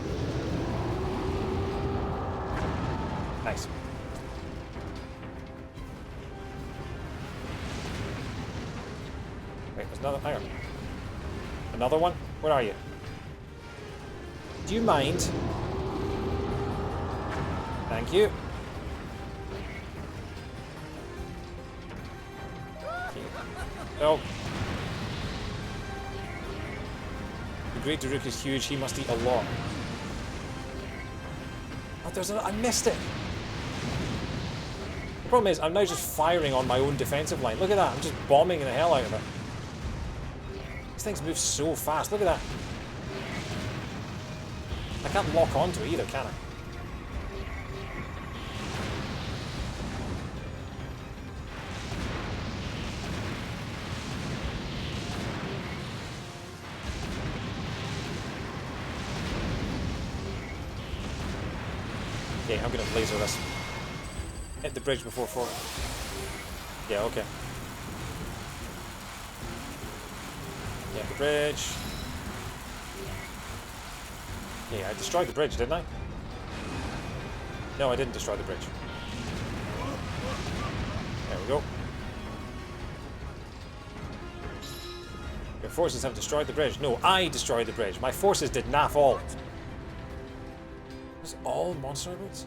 Nice. Wait, there's another. Hang on. Another one? Where are you? Do you mind? Thank you. Oh. The Great Daruk is huge. He must eat a lot. Oh, there's I missed it. The problem is, I'm now just firing on my own defensive line. Look at that, I'm just bombing the hell out of it. These things move so fast, look at that. I can't lock onto it either, can I? Okay, I'm gonna laser this. Hit the bridge before forward. Yeah, okay. Yeah, the bridge. Yeah, I destroyed the bridge, didn't I? No, I didn't destroy the bridge. There we go. Your forces have destroyed the bridge. No, I destroyed the bridge. My forces did naff all. Is all monster boots?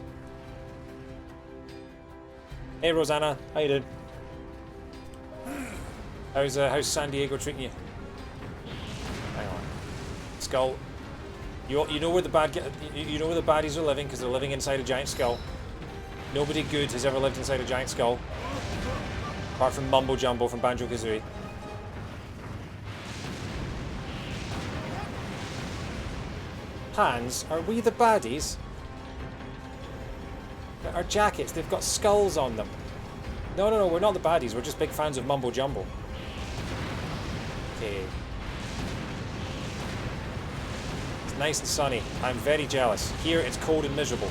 Hey Rosanna, how you doing? How's San Diego treating you? Hang on. Skull. You know where the you know where the baddies are living because they're living inside a giant skull. Nobody good has ever lived inside a giant skull, apart from Mumbo Jumbo from Banjo-Kazooie. Hans, are we the baddies? Our jackets, they've got skulls on them. No, we're not the baddies. We're just big fans of Mumbo Jumbo. Okay. It's nice and sunny. I'm very jealous. Here it's cold and miserable.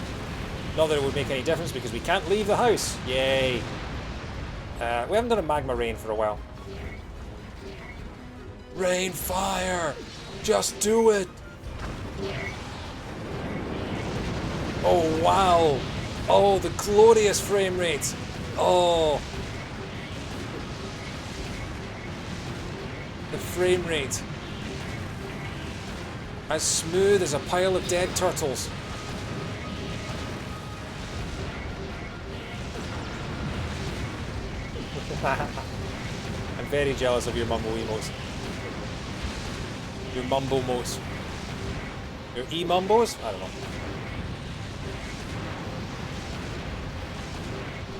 Not that it would make any difference because we can't leave the house. Yay. We haven't done a magma rain for a while. Rain fire! Just do it! Oh wow! Oh, the glorious frame rate! Oh! The frame rate. As smooth as a pile of dead turtles. I'm very jealous of your mumbo emotes. Your mumbo motes. Your e-mumbos? I don't know.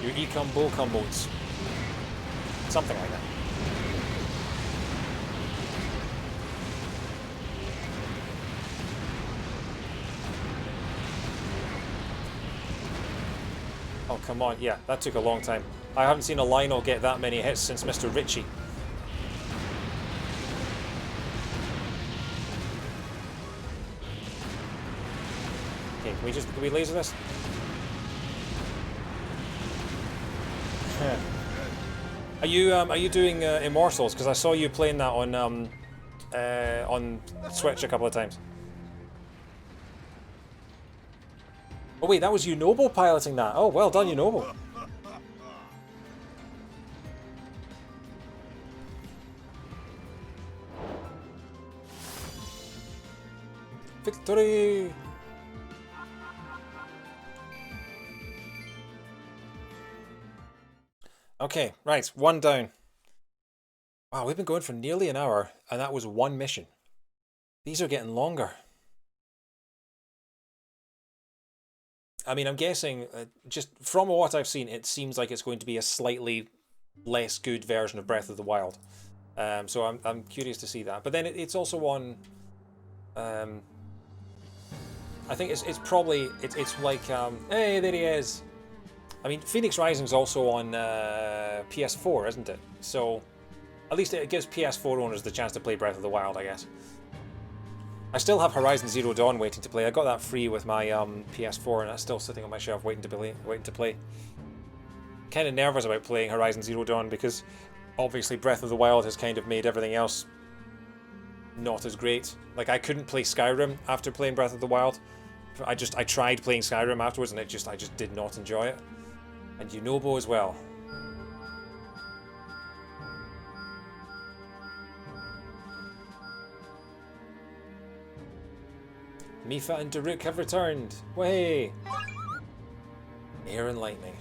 Your e-combo combos. Something like that. Oh, come on. Yeah, that took a long time. I haven't seen a Lionel get that many hits since Mr. Ritchie. Okay, can we laser this? Are you doing Immortals? Because I saw you playing that on Switch a couple of times. Oh wait, that was Unobo piloting that. Oh, well done, Unobo. Victory! Okay, right, one down. Wow, we've been going for nearly an hour, and that was one mission. These are getting longer. I mean, I'm guessing, just from what I've seen, it seems like it's going to be a slightly less good version of Breath of the Wild. So I'm curious to see that. But then it's also on... I think it's probably... It's like... hey, there he is! I mean, Phoenix Rising's also on PS4, isn't it? So, at least it gives PS4 owners the chance to play Breath of the Wild, I guess. I still have Horizon Zero Dawn waiting to play. I got that free with my PS4, and that's still sitting on my shelf waiting to play. Kind of nervous about playing Horizon Zero Dawn because obviously Breath of the Wild has kind of made everything else not as great. Like, I couldn't play Skyrim after playing Breath of the Wild. I tried playing Skyrim afterwards, and I just did not enjoy it. And Unobo as well. Mipha and Daruk have returned. Way! Air and lightning.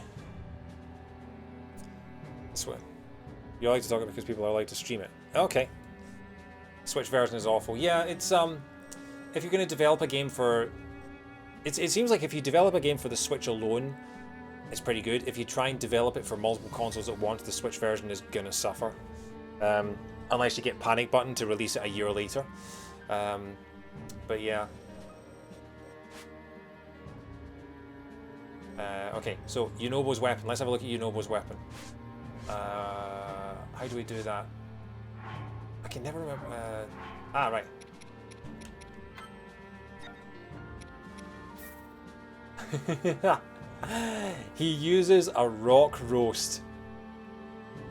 This way. You like to talk about it because people are allowed to stream it. Okay. Switch version is awful. Yeah, it's if you're going to develop a game for... It seems like if you develop a game for the Switch alone, it's pretty good. If you try and develop it for multiple consoles at once, the Switch version is going to suffer. Unless you get Panic Button to release it a year later. But yeah. Okay, so Unobo's weapon. Let's have a look at Unobo's weapon. How do we do that? I can never remember. Right. He uses a rock roast.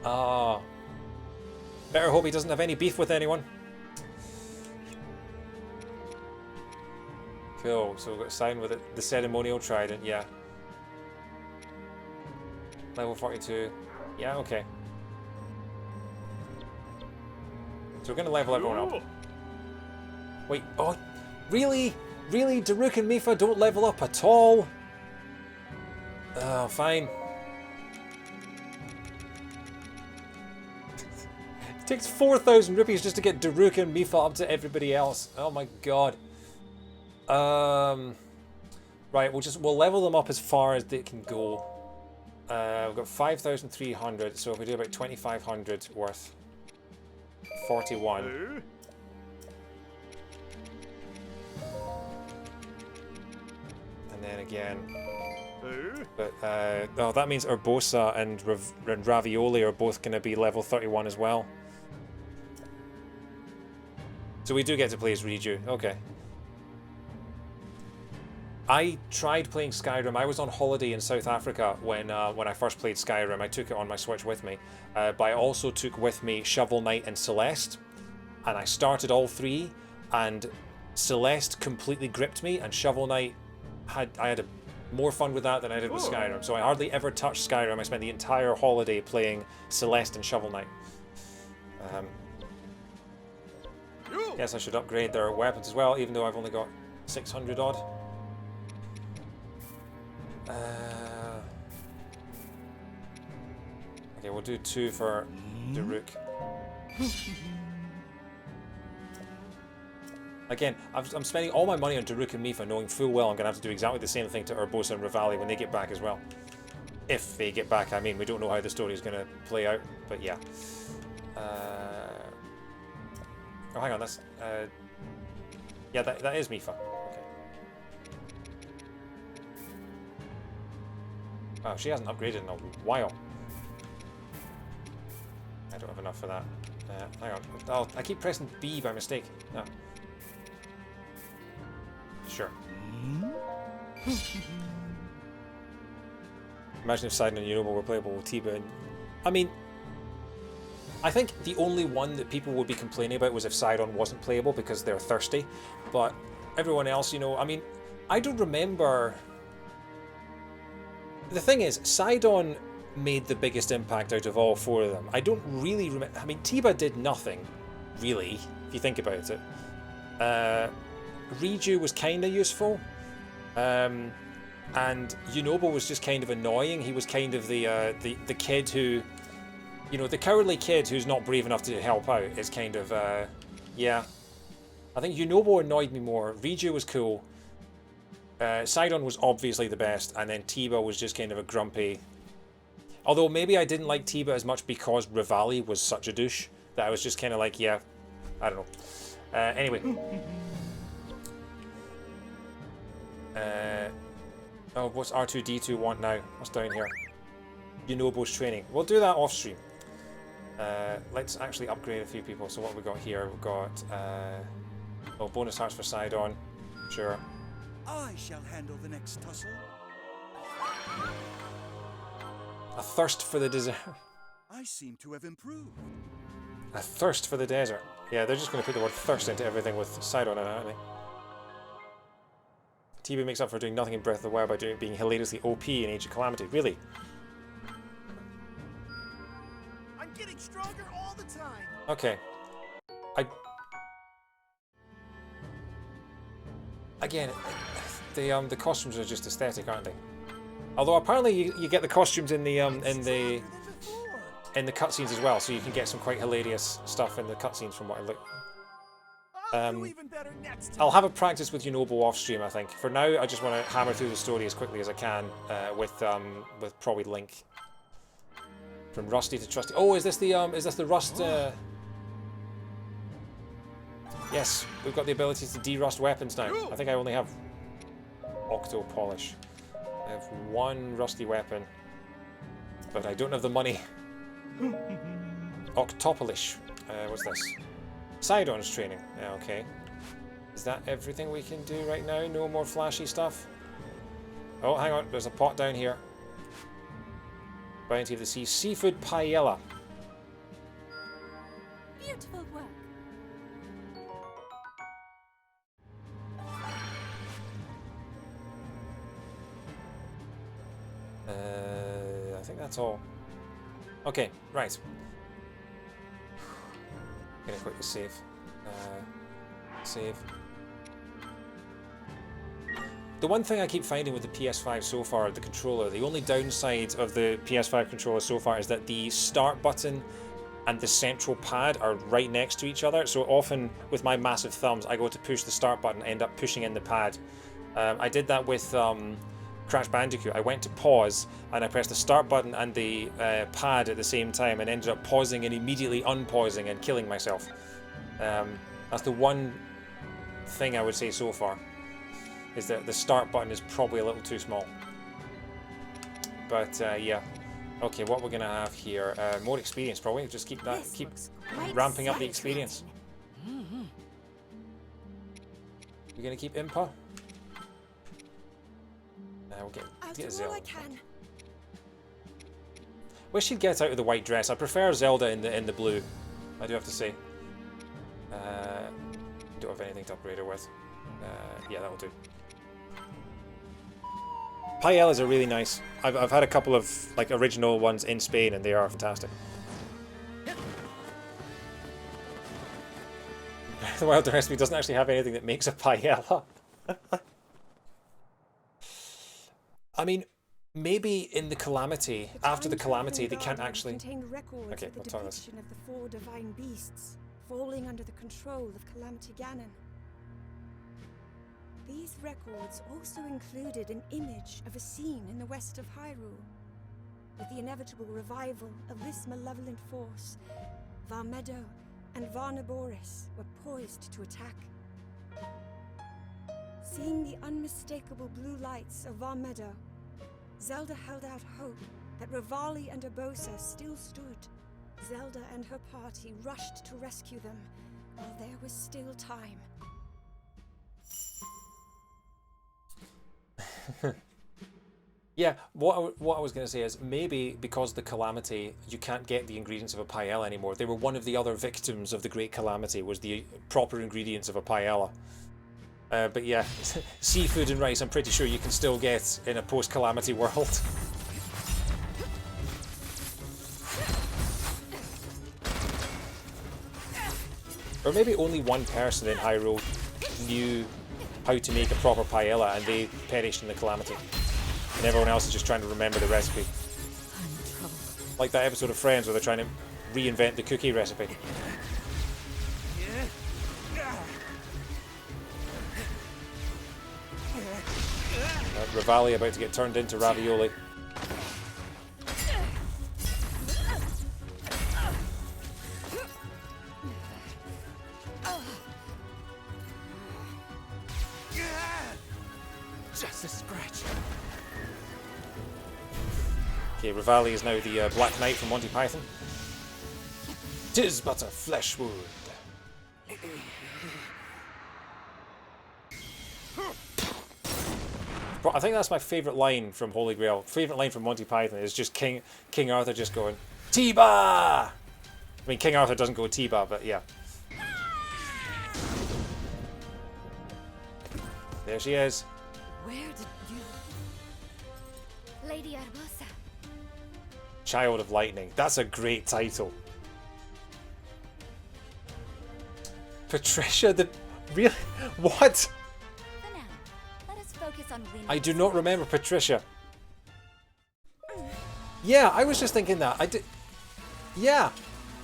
Better hope he doesn't have any beef with anyone. Cool, so we've got a sign with it. The ceremonial trident, yeah. Level 42. Yeah, okay. So we're going to level everyone up. Wait, oh, really? Really? Daruk and Mipha don't level up at all? Oh, fine. takes 4,000 rupees just to get Daruk and Mipha up to everybody else. Oh my god. Right, we'll level them up as far as they can go. We've got 5,300, so if we do about 2,500 worth. 41. And then again. But oh, that means Urbosa and Ravioli are both going to be level 31 as well. So we do get to play as Riju. Okay. I tried playing Skyrim. I was on holiday in South Africa when I first played Skyrim. I took it on my Switch with me. But I also took with me Shovel Knight and Celeste. And I started all three. And Celeste completely gripped me. And Shovel Knight, I had more fun with that than I did with Skyrim. So I hardly ever touched Skyrim. I spent the entire holiday playing Celeste and Shovel Knight. Yes, I should upgrade their weapons as well, even though I've only got 600 odd. Okay, we'll do 2 for Daruk. Again, I'm spending all my money on Daruk and Mipha, knowing full well I'm going to have to do exactly the same thing to Urbosa and Rivali when they get back as well. If they get back, I mean, we don't know how the story is going to play out, but yeah. Oh, hang on, that's... yeah, that is Mipha. Okay. Oh, she hasn't upgraded in a while. I don't have enough for that. Hang on. Oh, I keep pressing B by mistake. No. Sure. Imagine if Sidon and Yunobo were playable with Tiba and... I mean... I think the only one that people would be complaining about was if Sidon wasn't playable because they're thirsty. But everyone else, you know, I mean, I don't remember... The thing is, Sidon made the biggest impact out of all 4 of them. I don't really remember... I mean, Tiba did nothing, really, if you think about it. Riju was kind of useful. And Yunobo was just kind of annoying. He was kind of the kid who... You know, the cowardly kid who's not brave enough to help out is kind of, yeah. I think Yunobo annoyed me more. Riju was cool. Sidon was obviously the best, and then Tiba was just kind of a grumpy... Although maybe I didn't like Tiba as much because Rivali was such a douche, that I was just kind of like, yeah, I don't know. Anyway. Oh, what's R2-D2 want now? What's down here? Yunobo's training. We'll do that off stream. Let's actually upgrade a few people. So what have we got here? We've got oh, bonus hearts for Sidon. Sure. I shall handle the next tussle. A thirst for the desert. I seem to have improved. A thirst for the desert. Yeah, they're just going to put the word thirst into everything with Sidon in it, aren't they? Tiba makes up for doing nothing in Breath of the Wild by being hilariously OP in Age of Calamity. Really? I'm getting stronger all the time. Okay. Again, the costumes are just aesthetic, aren't they? Although apparently you get the costumes in the cutscenes as well, so you can get some quite hilarious stuff in the cutscenes from what I look. I'll have a practice with Yunobo off stream, I think. For now, I just want to hammer through the story as quickly as I can with probably Link. From Rusty to Trusty. Oh, is this the Rust? Yes, we've got the ability to de-rust weapons now. I think I only have Octo Polish. I have 1 rusty weapon, but I don't have the money. Octopolish. What's this? Sidon's training. Yeah, okay. Is that everything we can do right now? No more flashy stuff? Oh, hang on. There's a pot down here. Bounty of the Sea. Seafood paella. Beautiful work. I think that's all. Okay, right. Gonna quickly save. Save. The one thing I keep finding with the PS5 so far, the controller, the only downside of the PS5 controller so far is that the start button and the central pad are right next to each other. So often with my massive thumbs, I go to push the start button, end up pushing in the pad. I did that with Crash Bandicoot. I went to pause and I pressed the start button and the pad at the same time and ended up pausing and immediately unpausing and killing myself. That's the one thing I would say so far, is that the start button is probably a little too small. But yeah. Okay, what we're gonna have here? More experience, probably. Just keep that, keep ramping up the experience. We're gonna keep Impa. We'll get Zelda. Wish she'd get out of the white dress. I prefer Zelda in the blue. I do have to say. Don't have anything to upgrade her with. Yeah, that'll do. Paellas are really nice. I've had a couple of like original ones in Spain, and they are fantastic. The Wild recipe doesn't actually have anything that makes a paella. I mean, maybe in the Calamity, after the Calamity, they can't actually. Okay, we'll talk this. Of the 4 divine beasts falling under the control of Calamity Ganon. These records also included an image of a scene in the west of Hyrule. With the inevitable revival of this malevolent force, Varmedo and Varnaboris were poised to attack. Seeing the unmistakable blue lights of Varmedo, Zelda held out hope that Revali and Urbosa still stood. Zelda and her party rushed to rescue them while there was still time. Yeah, what I was going to say is maybe because the Calamity, you can't get the ingredients of a paella anymore. They were one of the other victims of the Great Calamity, was the proper ingredients of a paella. But yeah, seafood and rice I'm pretty sure you can still get in a post-Calamity world. Or maybe only one person in Hyrule knew how to make a proper paella and they perished in the Calamity. And everyone else is just trying to remember the recipe. Like that episode of Friends where they're trying to reinvent the cookie recipe. Revali about to get turned into ravioli. Just a scratch. Okay, Revali is now the Black Knight from Monty Python. 'Tis but a flesh wound. I think that's my favourite line from Holy Grail. Favourite line from Monty Python is just King Arthur just going, Tiba! I mean, King Arthur doesn't go Tiba, but yeah. There she is. Where did you... Lady Urbosa. Child of Lightning. That's a great title. Patricia the... Really? What? For now, let us focus on winning. I do not remember Patricia. Yeah, I was just thinking that. I did... Yeah.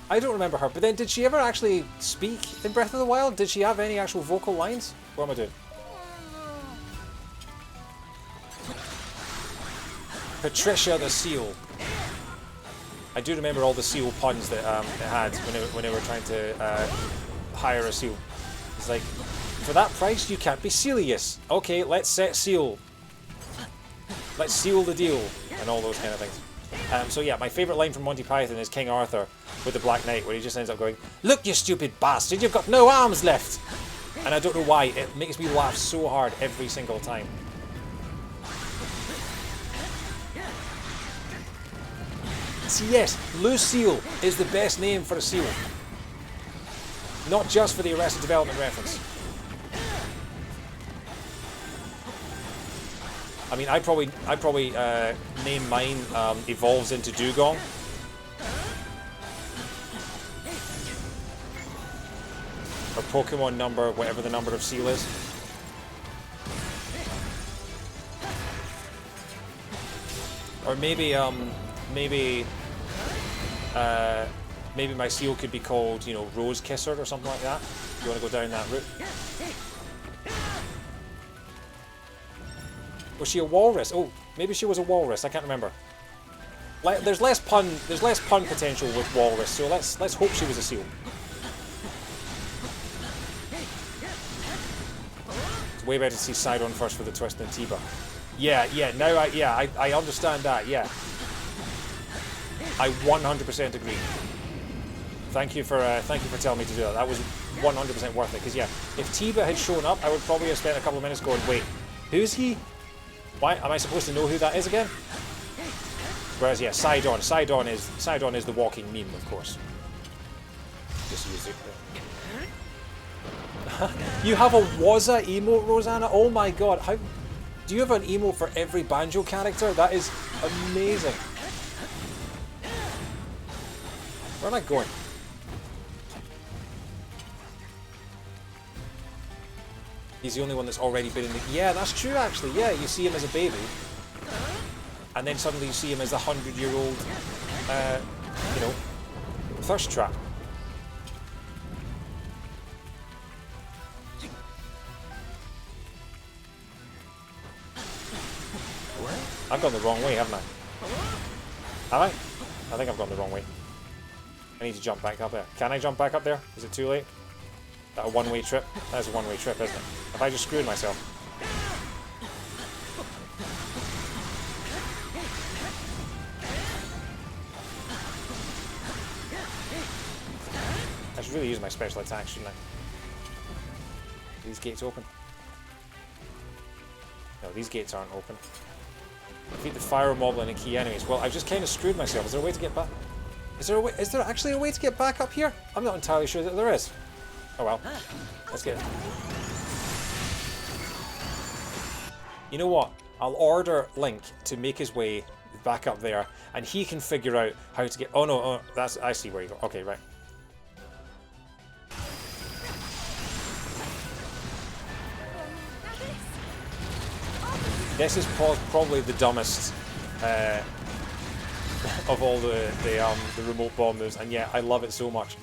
I don't remember her. But then did she ever actually speak in Breath of the Wild? Did she have any actual vocal lines? What am I doing? Patricia the Seal. I do remember all the seal puns that it had when they were trying to hire a seal. It's like, for that price you can't be serious. Okay, let's set seal. Let's seal the deal. And all those kind of things. So yeah, my favourite line from Monty Python is King Arthur with the Black Knight, where he just ends up going, "Look, you stupid bastard, you've got no arms left!" And I don't know why, it makes me laugh so hard every single time. See, yes, Lucille is the best name for a seal. Not just for the Arrested Development reference. I mean, I'd probably name mine evolves into Dugong. Or Pokemon number, whatever the number of seal is. Or maybe maybe my seal could be called, you know, Rose Kisser or something like that. You want to go down that route? Was she a walrus? Oh, maybe she was a walrus. I can't remember. There's less pun potential with walrus, so let's hope she was a seal. It's way better to see Sidon first for the twist than Tiba. Yeah, now I understand that. Yeah, I 100% agree. Thank you for telling me to do that. That was 100% worth it. Because yeah, if Tiba had shown up, I would probably have spent a couple of minutes going, wait, who's he? Why am I supposed to know who that is again? Whereas yeah, Sidon is the walking meme, of course. Just use it. You have a Waza emote, Rosanna? Oh my god! How do you have an emote for every Banjo character? That is amazing. Where am I going? He's the only one that's already been in the... Yeah, that's true, actually. Yeah, you see him as a baby. And then suddenly you see him as a 100-year-old, you know, thirst trap. I've gone the wrong way, haven't I? Have I? I think I've gone the wrong way. I need to jump back up there. Can I jump back up there? Is it too late? Is that a one-way trip? That is a one-way trip, isn't it? Have I just screwed myself? I should really use my special attack, shouldn't I? Are these gates open? No, these gates aren't open. Defeat the fire moblin and key enemies. Well, I've just kind of screwed myself. Is there a way to get back? Is there actually a way to get back up here? I'm not entirely sure that there is. Oh well. Let's get it. You know what? I'll order Link to make his way back up there, and he can figure out how to get... Oh no, oh, that's... I see where you go. Okay, right. This is probably the dumbest of all the remote bomb moves, and yeah, I love it so much.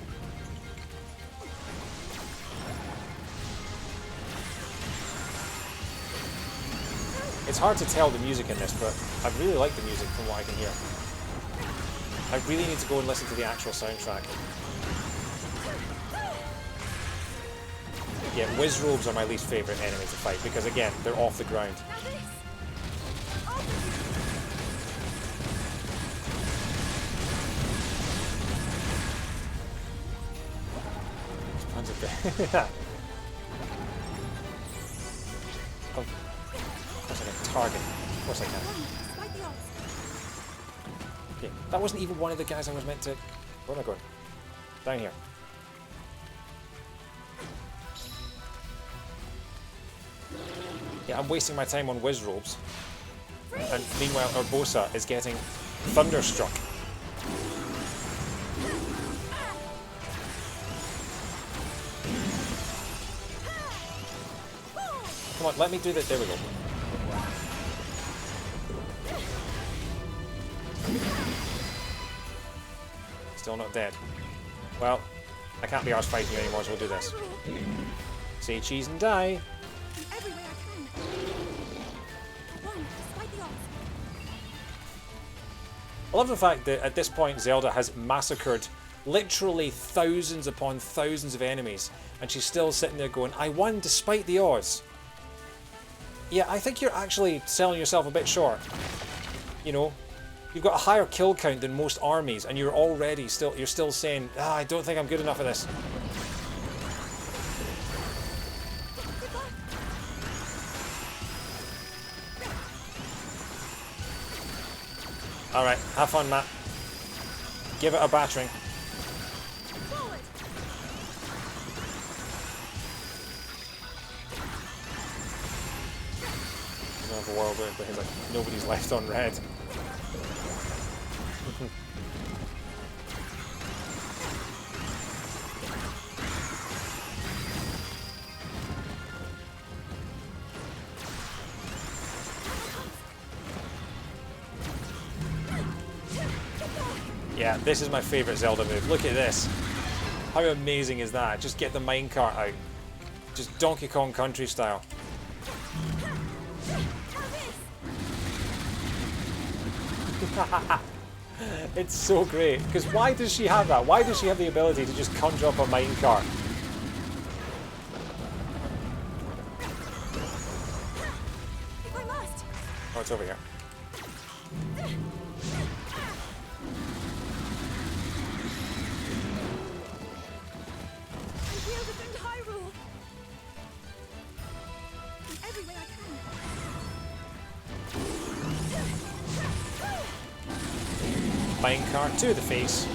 It's hard to tell the music in this, but I really like the music from what I can hear. I really need to go and listen to the actual soundtrack. Yeah, Wizrobes are my least favourite enemy to fight because, again, they're off the ground. Of course I can target. Of course I can. Okay, that wasn't even one of the guys I was meant to... Where am I going? Down here. Yeah, I'm wasting my time on Wizrobes. And meanwhile, Urbosa is getting thunderstruck. Come on, let me do that. There we go. Still not dead. Well, I can't be arsed fighting you anymore, so we'll do this. Say cheese and die. I love the fact that at this point Zelda has massacred literally thousands upon thousands of enemies, and she's still sitting there going, I won despite the odds. Yeah, I think you're actually selling yourself a bit short. You know, you've got a higher kill count than most armies, and you're still saying, I don't think I'm good enough at this. Alright, have fun, Matt. Give it a battering. There's another world where it's like nobody's left on red. Yeah, this is my favourite Zelda move. Look at this. How amazing is that? Just get the minecart out. Just Donkey Kong Country style. It's so great. Because why does she have that? Why does she have the ability to just conjure up a minecart? If I must. Oh, it's over here. I will defend Hyrule. In every way I can. Minecart to the face.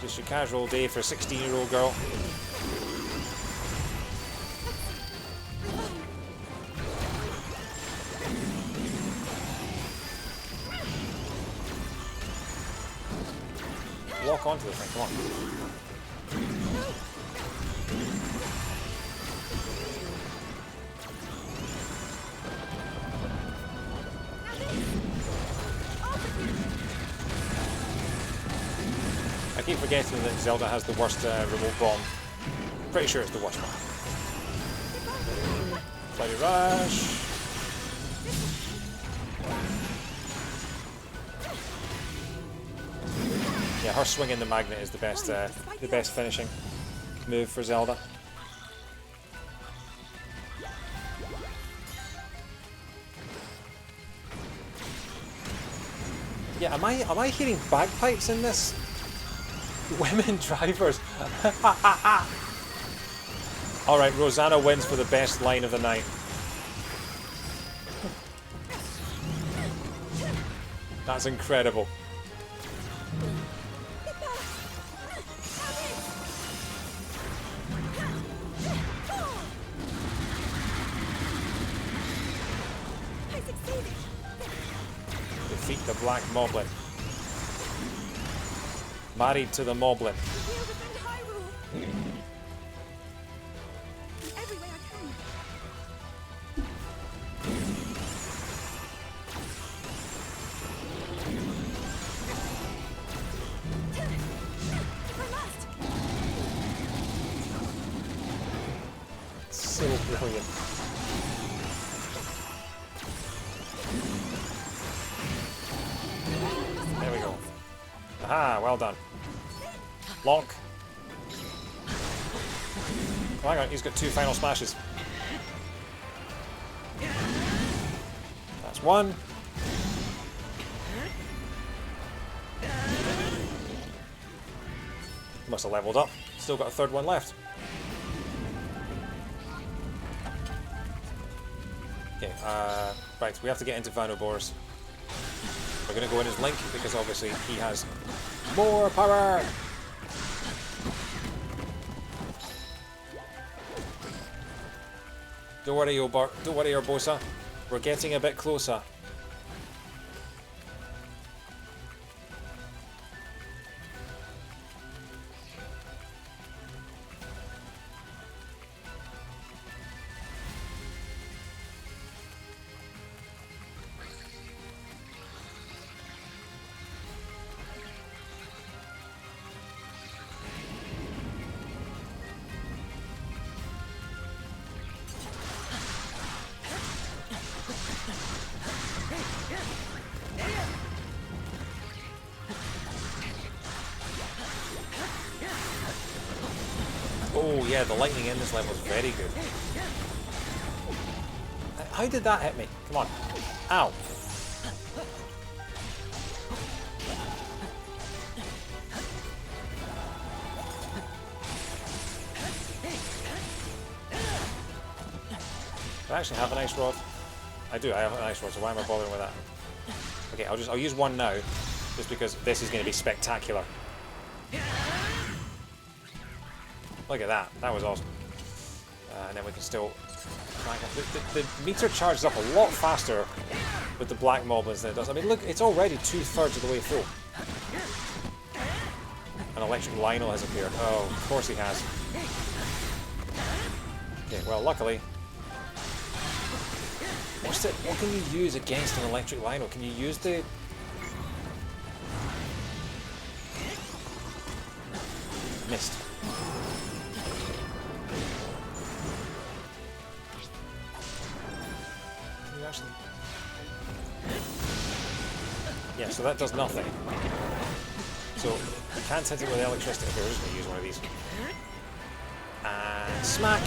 Just your casual day for a 16-year-old girl. Walk onto the thing, come on. I keep forgetting that Zelda has the worst remote bomb. Pretty sure it's the worst one. Flighty Rush. Yeah, her swinging the magnet is the best finishing move for Zelda. Yeah, am I hearing bagpipes in this? Women drivers. Alright, Rosanna wins for the best line of the night. That's incredible. I succeeded. Defeat the Black Moblin. Married to the Moblin. I will defend Hyrule. In every way I can. If I must. So brilliant. There we go. Aha, well done. Lock. Oh, hang on, he's got 2 final smashes. That's 1. Must have leveled up. Still got a 3rd one left. Okay, right, we have to get into Vanobor's. We're going to go in as Link because obviously he has more power. Don't worry, Urbosa. We're getting a bit closer. Oh yeah, the lightning in this level is very good. How did that hit me? Come on. Ow. Do I actually have an ice rod? I do, I have an ice rod, so why am I bothering with that? Okay, I'll use one now, just because this is going to be spectacular. Look at that, that was awesome. And then we can still... The meter charges up a lot faster with the Black Moblins than it does. I mean, look, it's already 2/3 of the way through. An electric Lionel has appeared. Oh, of course he has. Okay, well, luckily... What can you use against an electric Lionel? Can you use the... missed. Can you actually... Yeah, so that does nothing. So, you can't hit it with electricity. Okay, we're just going to use one of these. And smack!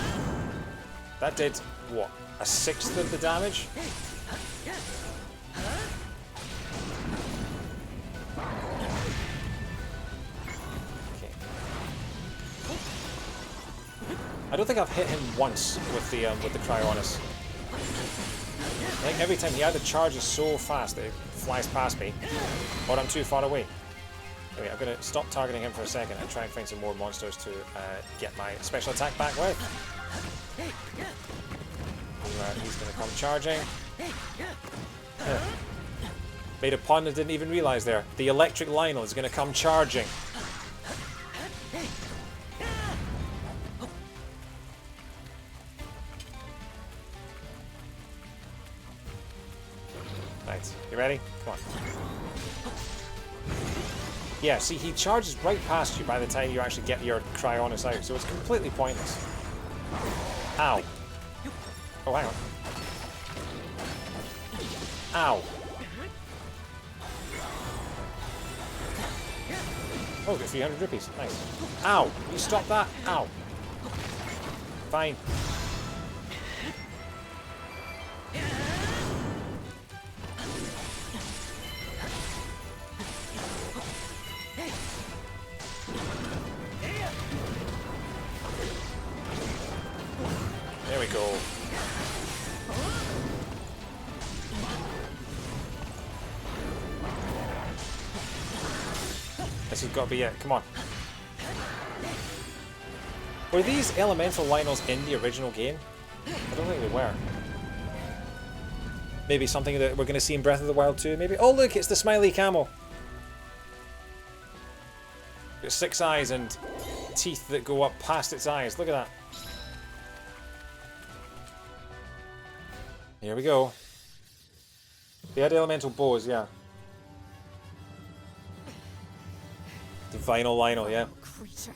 That did, what, a sixth of the damage? Okay. I don't think I've hit him once with the Cryonis. I think every time he either charges so fast that it flies past me, or I'm too far away. Anyway, I'm going to stop targeting him for a second and try and find some more monsters to get my special attack back with. He's going to come charging. Made a pun I didn't even realise there. The electric Lionel is going to come charging. Right, you ready? Come on. Yeah, see, he charges right past you by the time you actually get your Cryonis out, so it's completely pointless. Ow. Oh, hang on. Ow. Oh, got 300 rupees. Nice. Ow. You stop that? Ow. Fine. There we go. This has got to be it. Come on. Were these elemental Lionels in the original game? I don't think they were. Maybe something that we're going to see in Breath of the Wild 2, maybe? Oh look, it's the smiley camel. Got 6 eyes and teeth that go up past its eyes. Look at that. Here we go. They had elemental bows, yeah. The vinyl Lionel, yeah. Creature.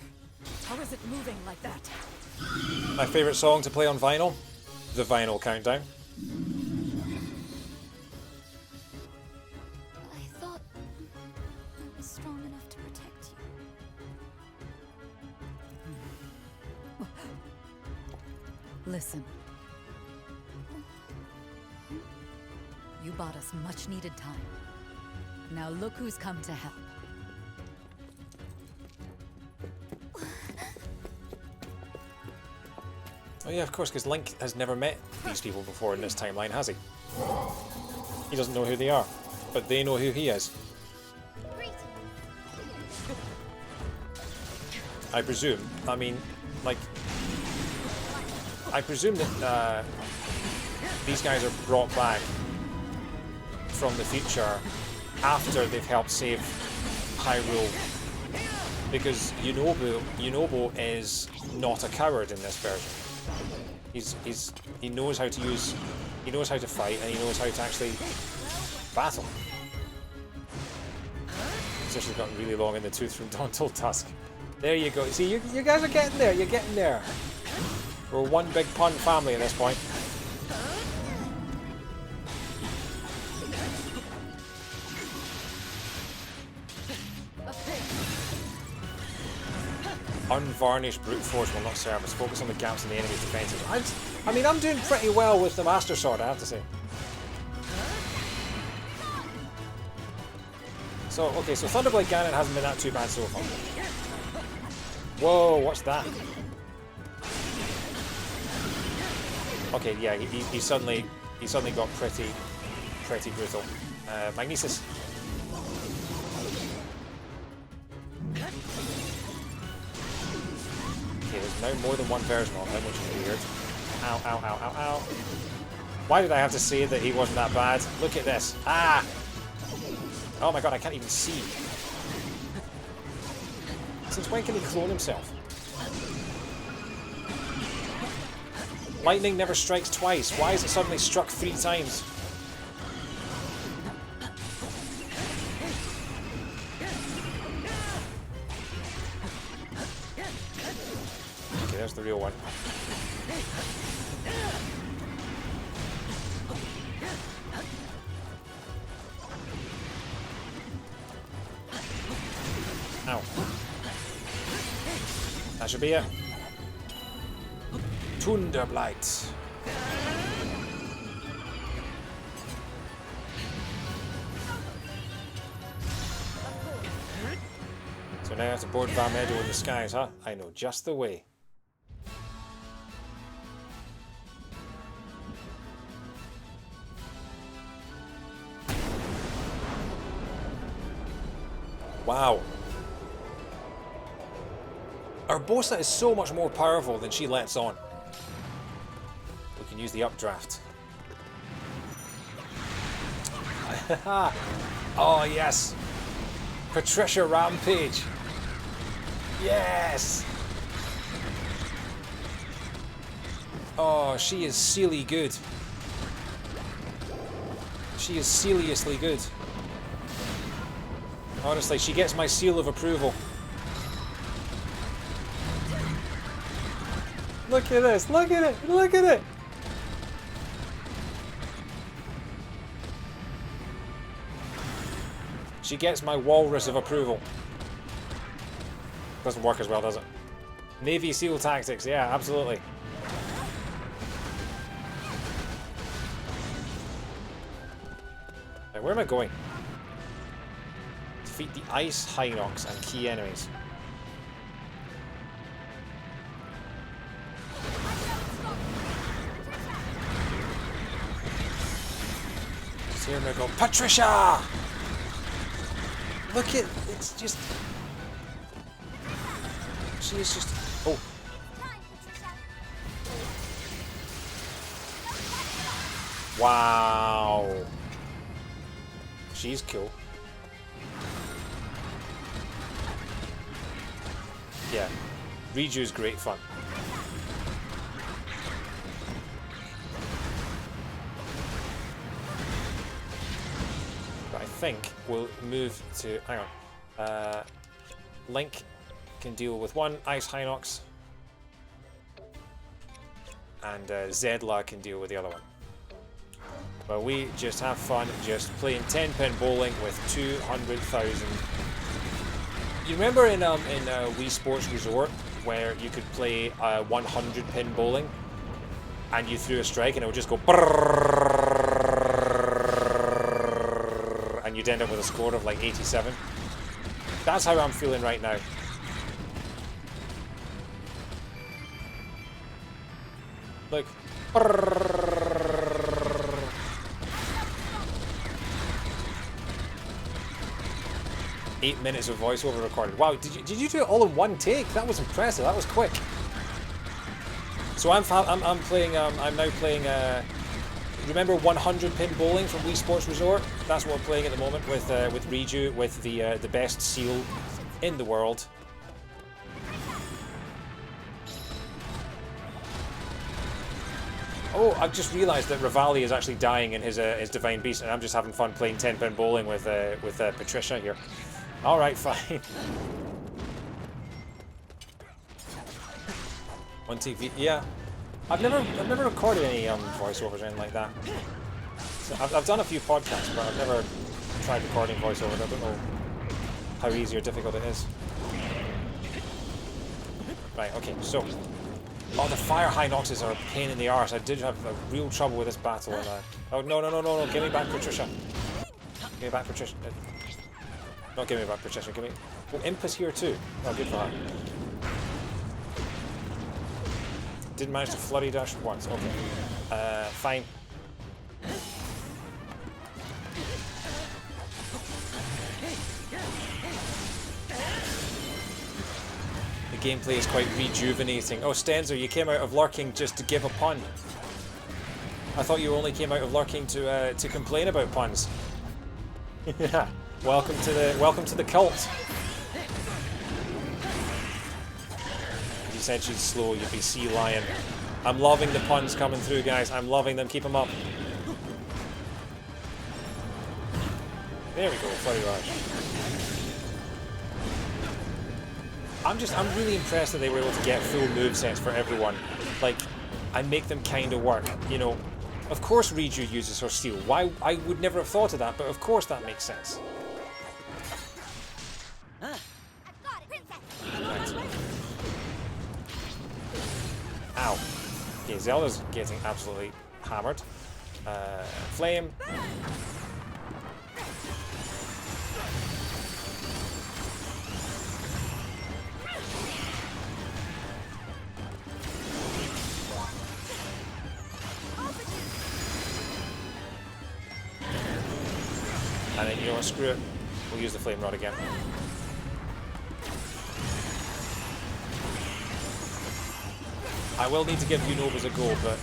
How is it moving like that? My favourite song to play on vinyl? The Vinyl Countdown. I thought I was strong enough to protect you. Listen. You bought us much needed time. Now look who's come to help. Oh yeah, of course, because Link has never met these people before in this timeline, has he? He doesn't know who they are, but they know who he is. I presume. I mean, like... I presume that these guys are brought back from the future after they've helped save Hyrule. Because Yunobo is not a coward in this version. He knows how to use, he knows how to fight, and he knows how to actually battle. It's just gotten really long in the tooth from dawn till dusk. There you go. See, you guys are getting there. You're getting there. We're one big pun family at this point. Unvarnished brute force will not serve us. Focus on the gaps in the enemy's defenses. I mean, I'm doing pretty well with the Master Sword, I have to say. So, okay, so Thunderblade Ganon hasn't been that too bad so far. Whoa, what's that? Okay, yeah, he suddenly got pretty brutal. Magnesis. Okay, there's now more than one version of him, which is weird. Ow, ow, ow, ow, ow. Why did I have to say that he wasn't that bad? Look at this. Ah! Oh my god, I can't even see. Since when can he clone himself? Lightning never strikes twice. Why is it suddenly struck 3 times? Ow. That should be it. Thunderblight. So now I have to board Van Meadow in the skies, huh? I know just the way. Wow. Urbosa is so much more powerful than she lets on. We can use the updraft. Oh yes! Patricia Rampage! Yes! Oh, she is silly good. She is seriously good. Honestly, she gets my seal of approval. Look at this, look at it, look at it! She gets my walrus of approval. Doesn't work as well, does it? Navy SEAL tactics, yeah, absolutely. Now, where am I going? Defeat the Ice Hinox and key enemies. Just hear me go, Patricia! Look at, it's just... She is just... Oh. Wow. She's cool. Yeah. Riju's great fun. But I think we'll move to... Hang on. Link can deal with one Ice Hinox. And Zedla can deal with the other one. Well, we just have fun just playing 10-pin bowling with 200,000. You remember in Wii Sports Resort where you could play 100-pin bowling and you threw a strike and it would just go brrrr, and you'd end up with a score of like 87? That's how I'm feeling right now. Look. 8 minutes of voiceover recorded. Wow, did you do it all in one take? That was impressive. That was quick. So I'm now playing. Remember 100-pin bowling from Wii Sports Resort? That's what we're playing at the moment with Riju, with the best seal in the world. Oh, I've just realised that Rivali is actually dying in his Divine Beast, and I'm just having fun playing 10-pin bowling with Patricia here. All right, fine. One TV, yeah. I've never recorded any voiceovers or anything like that. So I've done a few podcasts, but I've never tried recording voiceovers. I don't know how easy or difficult it is. Right. Okay. So, oh, the Fire Hinoxes are a pain in the arse. I did have real trouble with this battle. And oh no! Give me back Patricia. Give me back Patricia. Not give me back Patricia. Give me. Oh, Imp is here too. Oh, good for her. Didn't manage to flurry dash once. Okay. Fine. The gameplay is quite rejuvenating. Oh, Stenzer, you came out of lurking just to give a pun. I thought you only came out of lurking to complain about puns. Yeah. Welcome to the cult. You said she's slow, you'd be sea lion. I'm loving the puns coming through, guys. I'm loving them. Keep them up. There we go. Flurry Rush. I'm really impressed that they were able to get full movesets for everyone, like, and make them kind of work. You know, of course Riju uses her steel. Why? I would never have thought of that, but of course that makes sense. Right. Ow. Okay, Zelda's getting absolutely hammered. Flame. And then, you know what, screw it. We'll use the flame rod again. I will need to give Unobas a go, but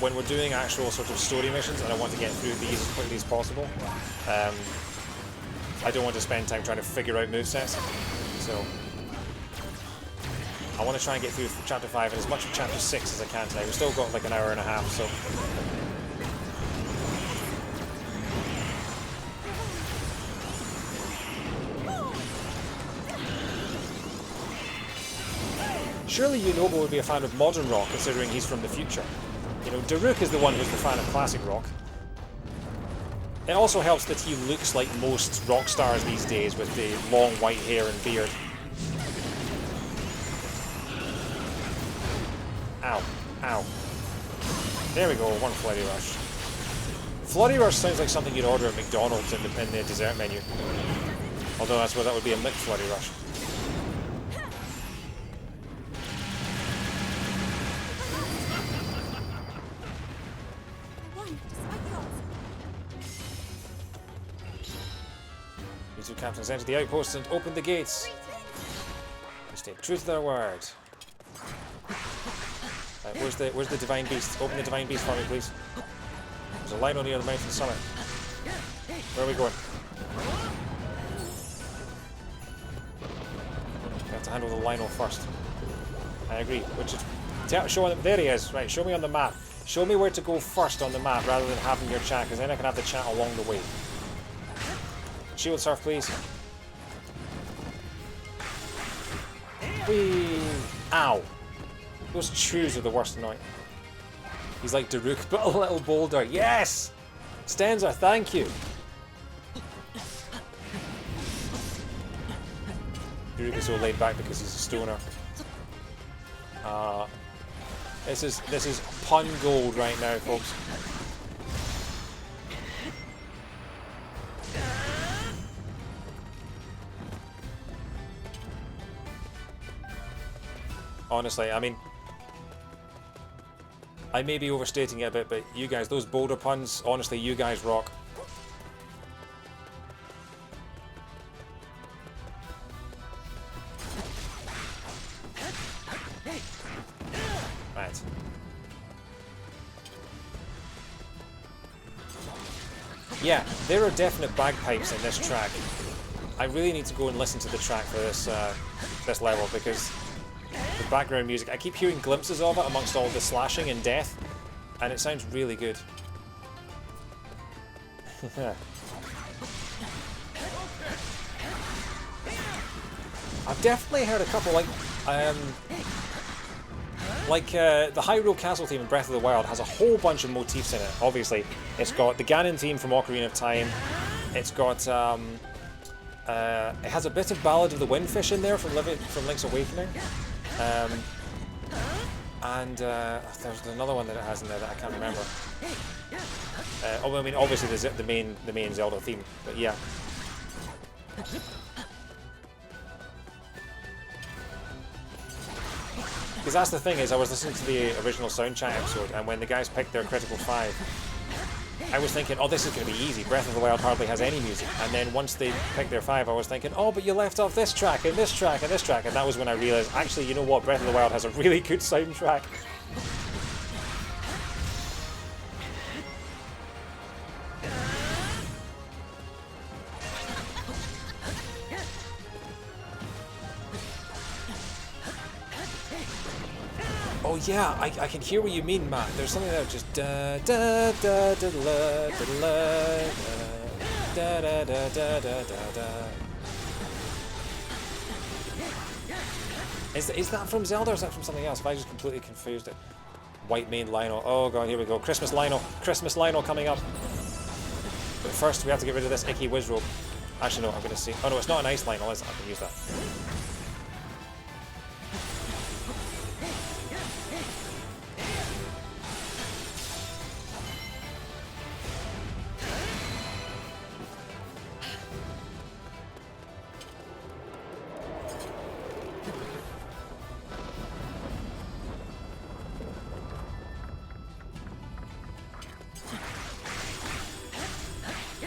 when we're doing actual sort of story missions and I want to get through these as quickly as possible, I don't want to spend time trying to figure out movesets. So I want to try and get through Chapter 5 and as much of Chapter 6 as I can today. We've still got like an hour and a half, so... Surely Unobo would be a fan of modern rock, considering he's from the future. You know, Daruk is the one who's the fan of classic rock. It also helps that he looks like most rock stars these days with the long white hair and beard. Ow. Ow. There we go, one Flurry Rush. Flurry Rush sounds like something you'd order at McDonald's in the dessert menu. Although that's where that would be a McFlurry Rush. The two captains entered the outpost and opened the gates. They stayed true to their word. Right, where's the divine beast? Open the divine beast for me, please. There's a lino near the mountain summit. Where are we going? We have to handle the lino first. I agree. Which is show them. There he is. Right, show me on the map. Show me where to go first on the map rather than having your chat, because then I can have the chat along the way. Shield surf, please. Whee! Ow! Those chews are the worst annoying. He's like Daruk, but a little bolder. Yes! Stenza, thank you! Daruk is so laid back because he's a stoner. This is pun gold right now, folks. Honestly, I mean, I may be overstating it a bit, but you guys, those boulder puns, honestly, you guys rock. Right. Yeah, there are definite bagpipes in this track. I really need to go and listen to the track for this this level, because the background music, I keep hearing glimpses of it amongst all the slashing and death, and it sounds really good. I've definitely heard a couple, like the Hyrule Castle theme in Breath of the Wild has a whole bunch of motifs in it. Obviously, it's got the Ganon theme from Ocarina of Time. It's got it has a bit of Ballad of the Windfish in there from Link's Awakening. There's another one that it has in there that I can't remember. I mean, obviously there's the main Zelda theme, but yeah. Because that's the thing, is I was listening to the original soundtrack episode, and when the guys picked their critical 5, I was thinking, oh, this is going to be easy. Breath of the Wild hardly has any music. And then once they picked their 5, I was thinking, oh, but you left off this track, and this track, and this track. And that was when I realised, actually, you know what? Breath of the Wild has a really good soundtrack. Oh yeah, I can hear what you mean, Matt. There's something that just da da da da da da da da da da da da. Is that from Zelda or is that from something else? Have I just completely confused it? White mane Lionel. Oh god, here we go. Christmas Lionel. Christmas Lionel coming up. But first we have to get rid of this icky Wizrobe. Actually no, I'm going to see. Oh no, it's not an ice Lionel, is it? I can use that.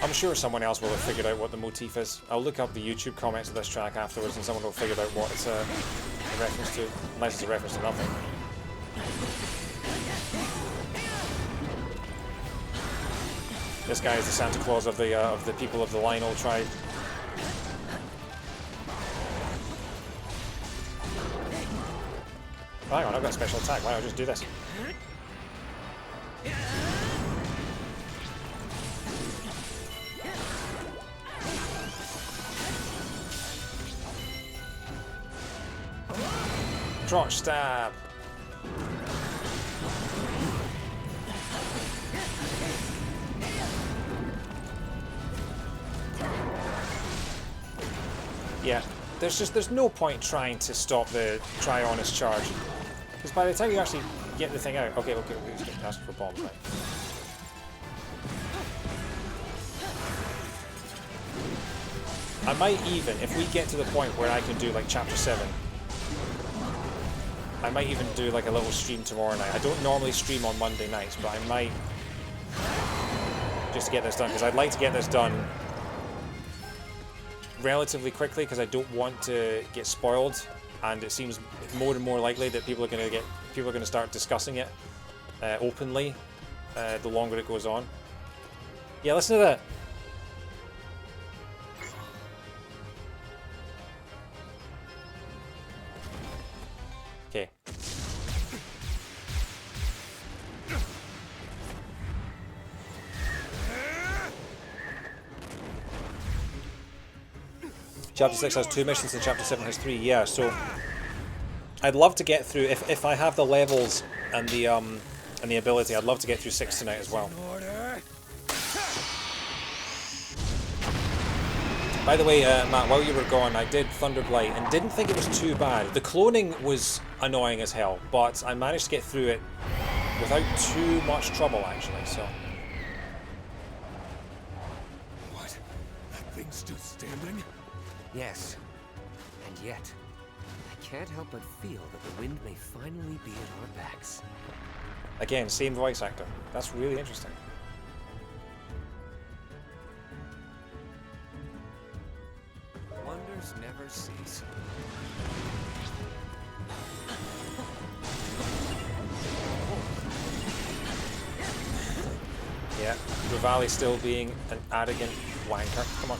I'm sure someone else will have figured out what the motif is. I'll look up the YouTube comments of this track afterwards and someone will figure out what it's a reference to, unless it's a reference to nothing. This guy is the Santa Claus of the people of the Lionel tribe. Oh, hang on, I've got a special attack. Why don't I just do this? Crotch stab. Yeah, there's no point trying to stop the Trionis charge. Because by the time you actually get the thing out, okay, just ask for bombs, right? I might even, if we get to the point where I can do like chapter 7, I might even do like a little stream tomorrow night. I don't normally stream on Monday nights, but I might just to get this done, because I'd like to get this done relatively quickly, because I don't want to get spoiled, and it seems more and more likely that people are going to start discussing it openly the longer it goes on. Yeah, listen to that. Okay. Chapter 6 has 2 missions and Chapter 7 has 3, yeah, so I'd love to get through, if I have the levels and the ability, I'd love to get through 6 tonight as well. By the way, Matt, while you were gone, I did Thunderblight and didn't think it was too bad. The cloning was annoying as hell, but I managed to get through it without too much trouble, actually, so... What? That thing's still standing? Yes. And yet, I can't help but feel that the wind may finally be at our backs. Again, same voice actor. That's really interesting. Wonders never cease. Yeah, Rivali still being an arrogant wanker. Come on.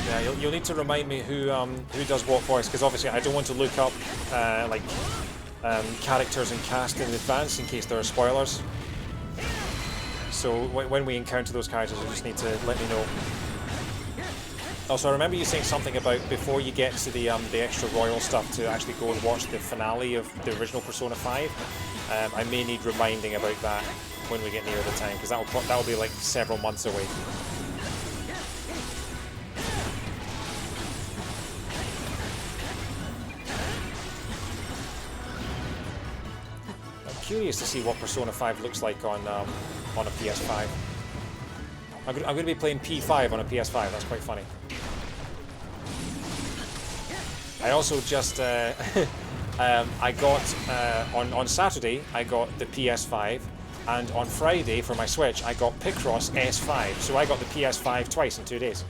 Yeah, you'll need to remind me who does what voice, because obviously I don't want to look up characters and cast in advance in case there are spoilers. So when we encounter those characters, you just need to let me know. Also, I remember you saying something about before you get to the extra royal stuff to actually go and watch the finale of the original Persona 5. I may need reminding about that when we get near the time, because that'll be like several months away. I'm curious to see what Persona 5 looks like on a PS5. I'm going to be playing P5 on a PS5. That's quite funny. I also just I got on Saturday I got the PS5, and on Friday for my Switch I got Picross S5. So I got the PS5 twice in 2 days.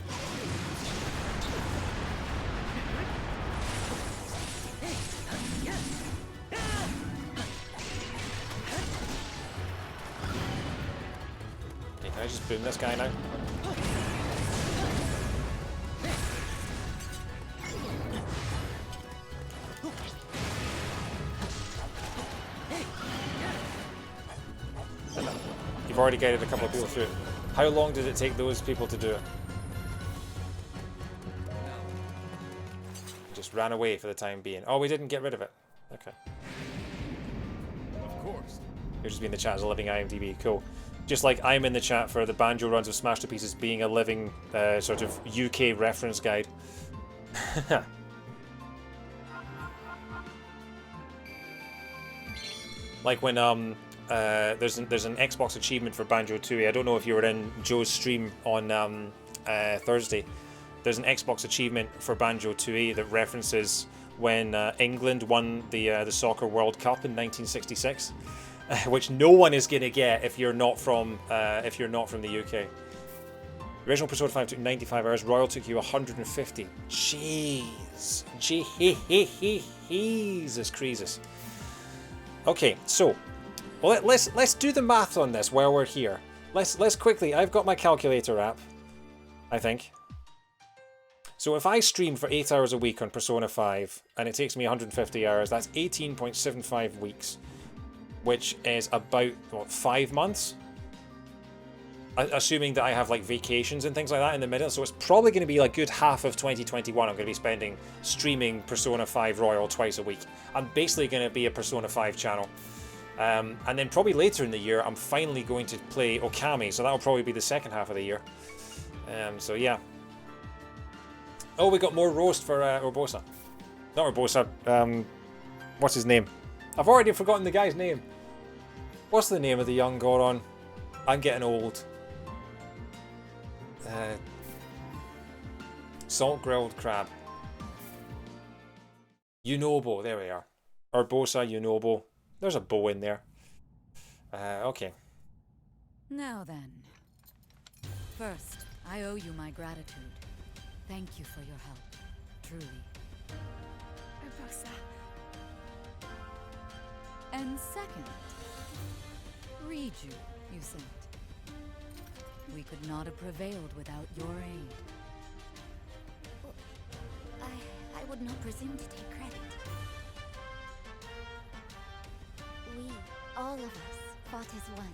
Okay, can I just boom this guy now? You've already guided a couple of people through it. How long did it take those people to do it? Just ran away for the time being. Oh, we didn't get rid of it. Okay. Of course. You're just being the chat as a living IMDb. Cool. Just like I'm in the chat for the Banjo runs of Smash to Pieces being a living sort of UK reference guide. Like when there's an Xbox achievement for Banjo Tooie. I don't know if you were in Joe's stream on Thursday. There's an Xbox achievement for Banjo Tooie that references when England won the Soccer World Cup in 1966, which no one is gonna get if you're not from the UK. Original Persona 5 took 95 hours. Royal took you 150. Jeez, Jesus Christus. Okay, so well, let's do the math on this while we're here. Let's quickly. I've got my calculator app, I think. So if I stream for 8 hours a week on Persona 5 and it takes me 150 hours, that's 18.75 weeks, which is about what, 5 months? Assuming that I have like vacations and things like that in the middle, so it's probably going to be like good half of 2021 I'm going to be spending streaming Persona 5 Royal twice a week. I'm basically going to be a Persona 5 channel. And then probably later in the year I'm finally going to play Okami, so that'll probably be the second half of the year. So yeah. Oh, we got more roast for Urbosa. Not Urbosa, what's his name? I've already forgotten the guy's name. What's the name of the young Goron? I'm getting old. Salt grilled crab. Yunobo, there we are. Urbosa, Yunobo. There's a bow in there. Okay. Now then. First, I owe you my gratitude. Thank you for your help. Truly. Urbosa. And second, Riju, you sent. We could not have prevailed without your aid. I would not presume to take credit. We, all of us, fought as one.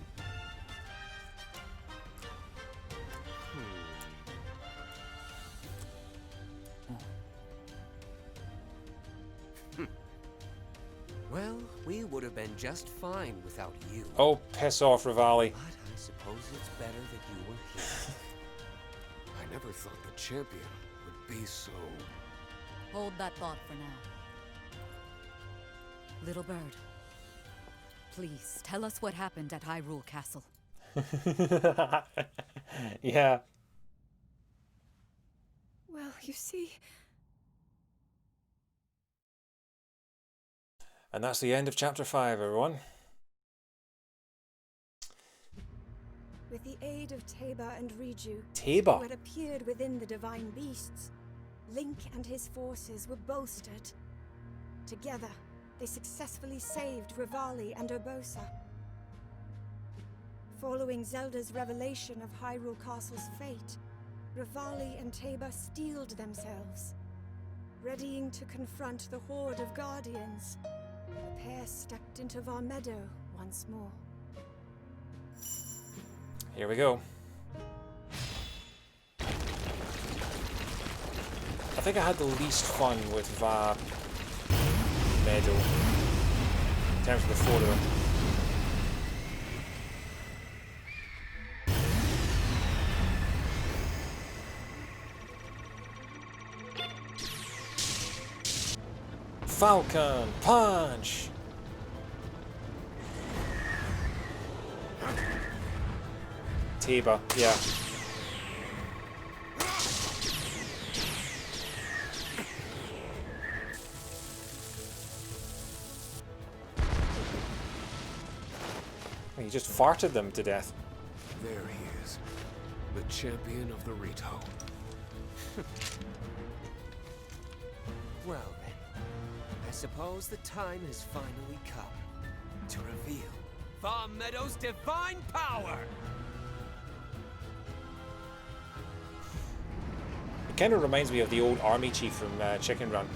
Well, we would have been just fine without you. Oh, piss off, Rivali. But I suppose it's better that you were here. I never thought the champion would be so... Hold that thought for now. Little bird, please tell us what happened at Hyrule Castle. Yeah. Well, you see... And that's the end of chapter 5, everyone. With the aid of Teba and Riju, Teba? who had appeared within the divine beasts, Link and his forces were bolstered. Together, they successfully saved Rivali and Urbosa. Following Zelda's revelation of Hyrule Castle's fate, Rivali and Teba steeled themselves, readying to confront the horde of guardians. The pair stepped into Varmeadow once more. Here we go. I think I had the least fun with Meadow in terms of the four of them. Falcon punch. Teba, yeah. He just farted them to death. There he is. The champion of the Rito. Well then, I suppose the time has finally come to reveal Varmeadow's divine power! It kind of reminds me of the old army chief from Chicken Run.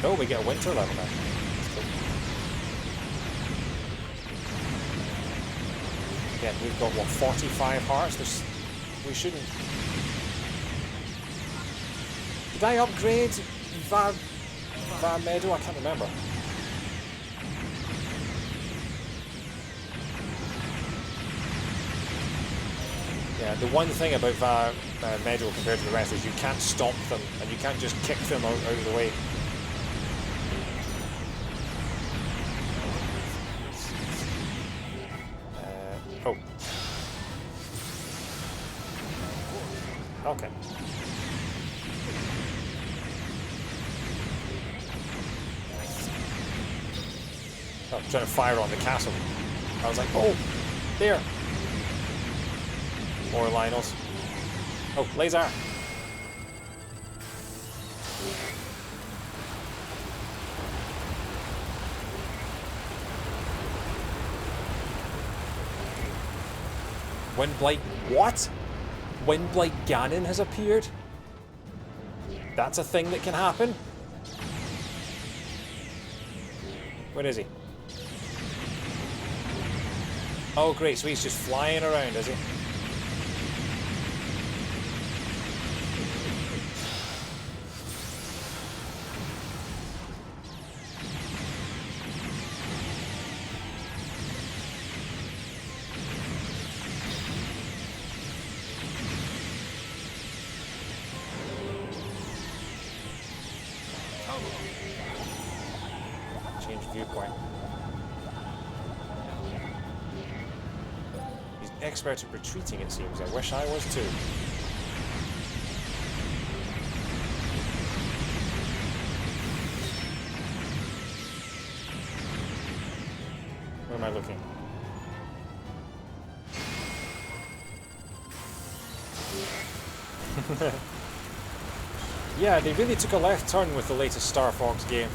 Oh, we get a winter level now. That's cool. Again, we've got, what, 45 hearts? We shouldn't... Did I upgrade Va Meadow? I can't remember. Yeah, the one thing about Va Meadow compared to the rest is you can't stop them, and you can't just kick them out of the way. Oh. Okay. Oh, I'm trying to fire on the castle. I was like, oh, there. More Lionels. Oh, laser. Windblight. What? Windblight Ganon has appeared? That's a thing that can happen? Where is he? Oh great, so he's just flying around, is he? Change viewpoint. He's expert at retreating, it seems. I wish I was too. Where am I looking? Yeah, they really took a left turn with the latest Star Fox game.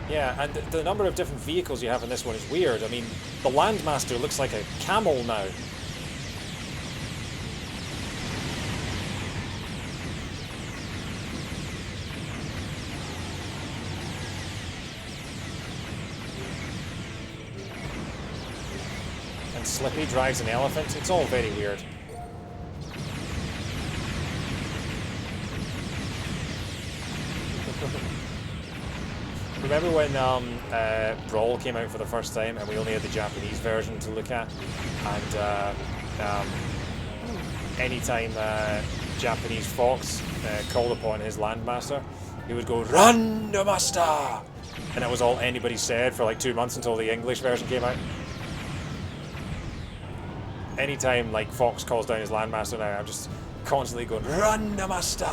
Yeah, and the number of different vehicles you have in this one is weird. I mean, the Landmaster looks like a camel now. And Slippy drives an elephant. It's all very weird. Remember when Brawl came out for the first time and we only had the Japanese version to look at? And anytime Japanese Fox called upon his Landmaster, he would go, "Run, the master!" And that was all anybody said for like 2 months until the English version came out. Anytime like Fox calls down his Landmaster now, I'm just constantly going, "Run, the master!"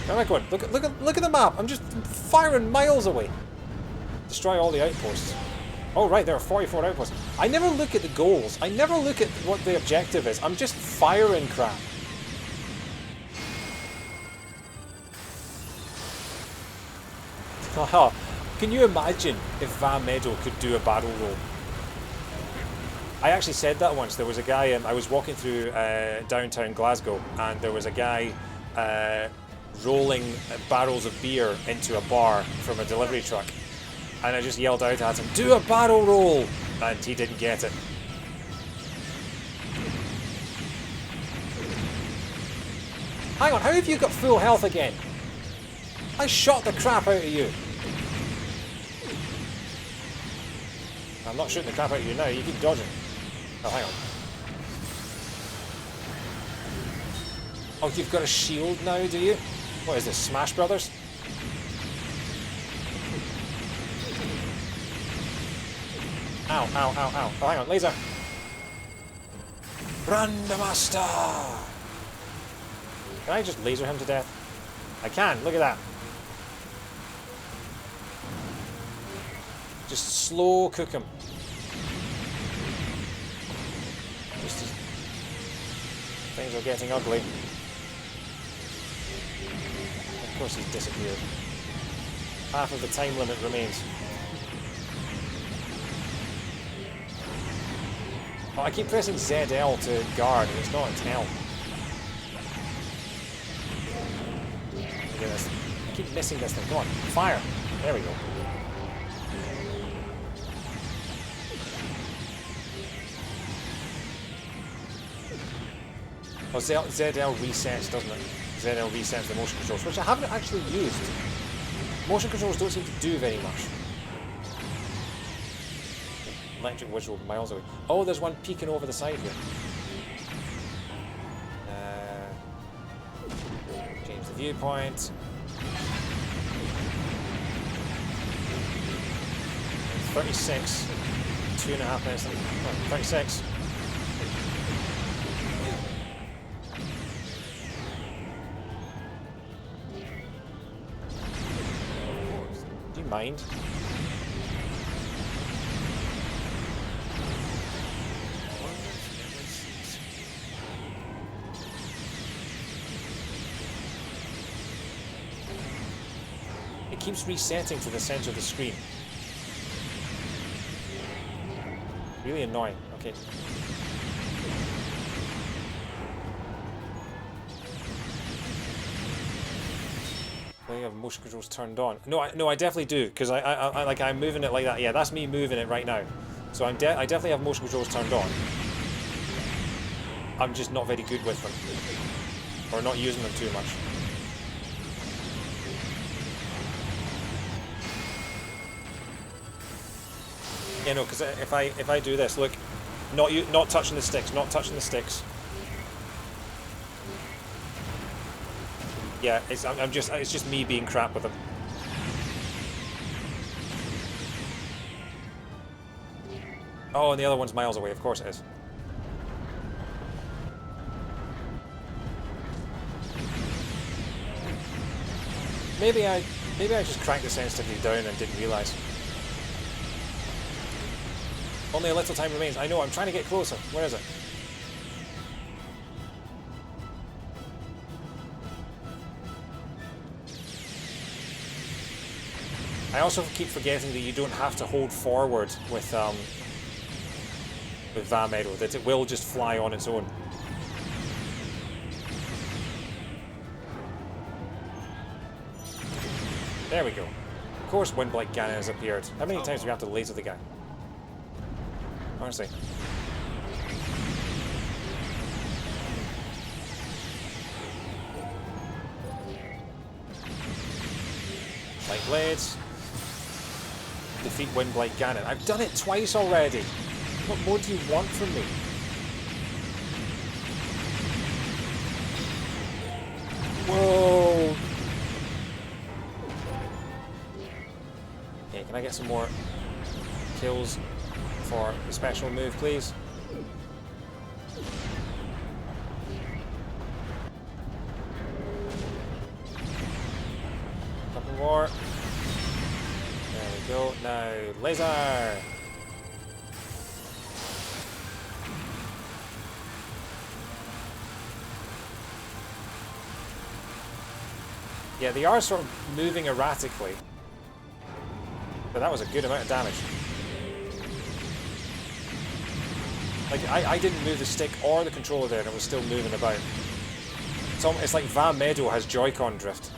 Where am I going? Look at the map. I'm just firing miles away. Destroy all the outposts. Oh right, there are 44 outposts. I never look at the goals. I never look at what the objective is. I'm just firing crap. Haha. Can you imagine if Va Meadow could do a barrel roll? I actually said that once. There was a guy, I was walking through downtown Glasgow, and there was a guy rolling barrels of beer into a bar from a delivery truck. And I just yelled out at him, "Do a barrel roll!" And he didn't get it. Hang on, how have you got full health again? I shot the crap out of you. I'm not shooting the crap out of you now, you keep dodging. Oh, hang on. Oh, you've got a shield now, do you? What is this, Smash Brothers? Ow, ow, ow, ow. Oh, hang on, laser. Run, the master! Can I just laser him to death? I can, look at that. Just slow cook him. Just as things are getting ugly. Of course he's disappeared. Half of the time limit remains. Oh, I keep pressing ZL to guard, and it's not its L. Look at this. I keep missing this thing. Come on, fire! There we go. Oh, ZL resets, doesn't it? ZL resets the motion controls, which I haven't actually used. Motion controls don't seem to do very much. Electric visual miles away. Oh, there's one peeking over the side here. Change the viewpoint. 36. 2.5 minutes. Oh, 36. Do you mind? It keeps resetting to the center of the screen. Really annoying. Okay. Do I have motion controls turned on? No, I definitely do, because I'm moving it like that. Yeah, that's me moving it right now. So I definitely have motion controls turned on. I'm just not very good with them, or not using them too much. Yeah, no, because if I do this, look, not touching the sticks, not touching the sticks. Yeah, it's just me being crap with them. Oh, and the other one's miles away. Of course it is. Maybe I just cranked the sensitivity down and didn't realise. Only a little time remains. I know, I'm trying to get closer. Where is it? I also keep forgetting that you don't have to hold forward with Vamedo, that it will just fly on its own. There we go. Of course Windblight Ganon has appeared. How many times do we have to laser the guy? Honestly. Light Blades. Defeat Windblight Ganon. I've done it twice already. What more do you want from me? Whoa! Okay, can I get some more kills for the special move, please? Couple more. There we go. Now, laser! Yeah, they are sort of moving erratically. But that was a good amount of damage. Like, I didn't move the stick or the controller there and it was still moving about. It's like Vamedo has Joy-Con drift.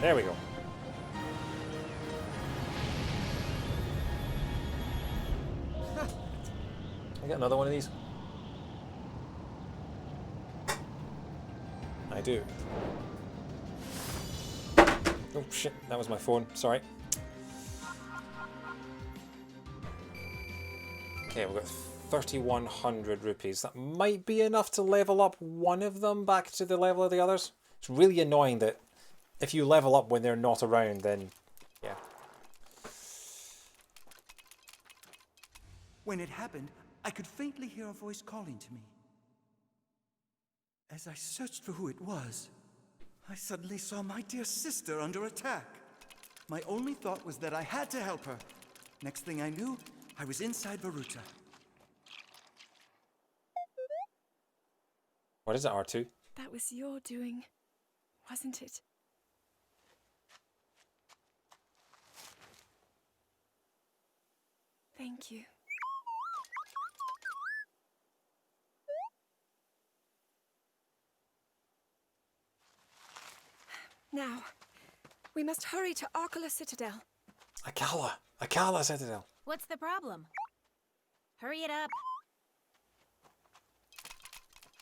There we go. I get another one of these? I do. Oh shit, that was my phone, sorry. Okay, we've got 3,100 rupees. That might be enough to level up one of them back to the level of the others. It's really annoying that if you level up when they're not around, then yeah. When it happened, I could faintly hear a voice calling to me. As I searched for who it was, I suddenly saw my dear sister under attack. My only thought was that I had to help her. Next thing I knew, I was inside Varuta. What is it, R2? That was your doing, wasn't it? Thank you. Now, we must hurry to Arkala Citadel. Akala Citadel. What's the problem? Hurry it up.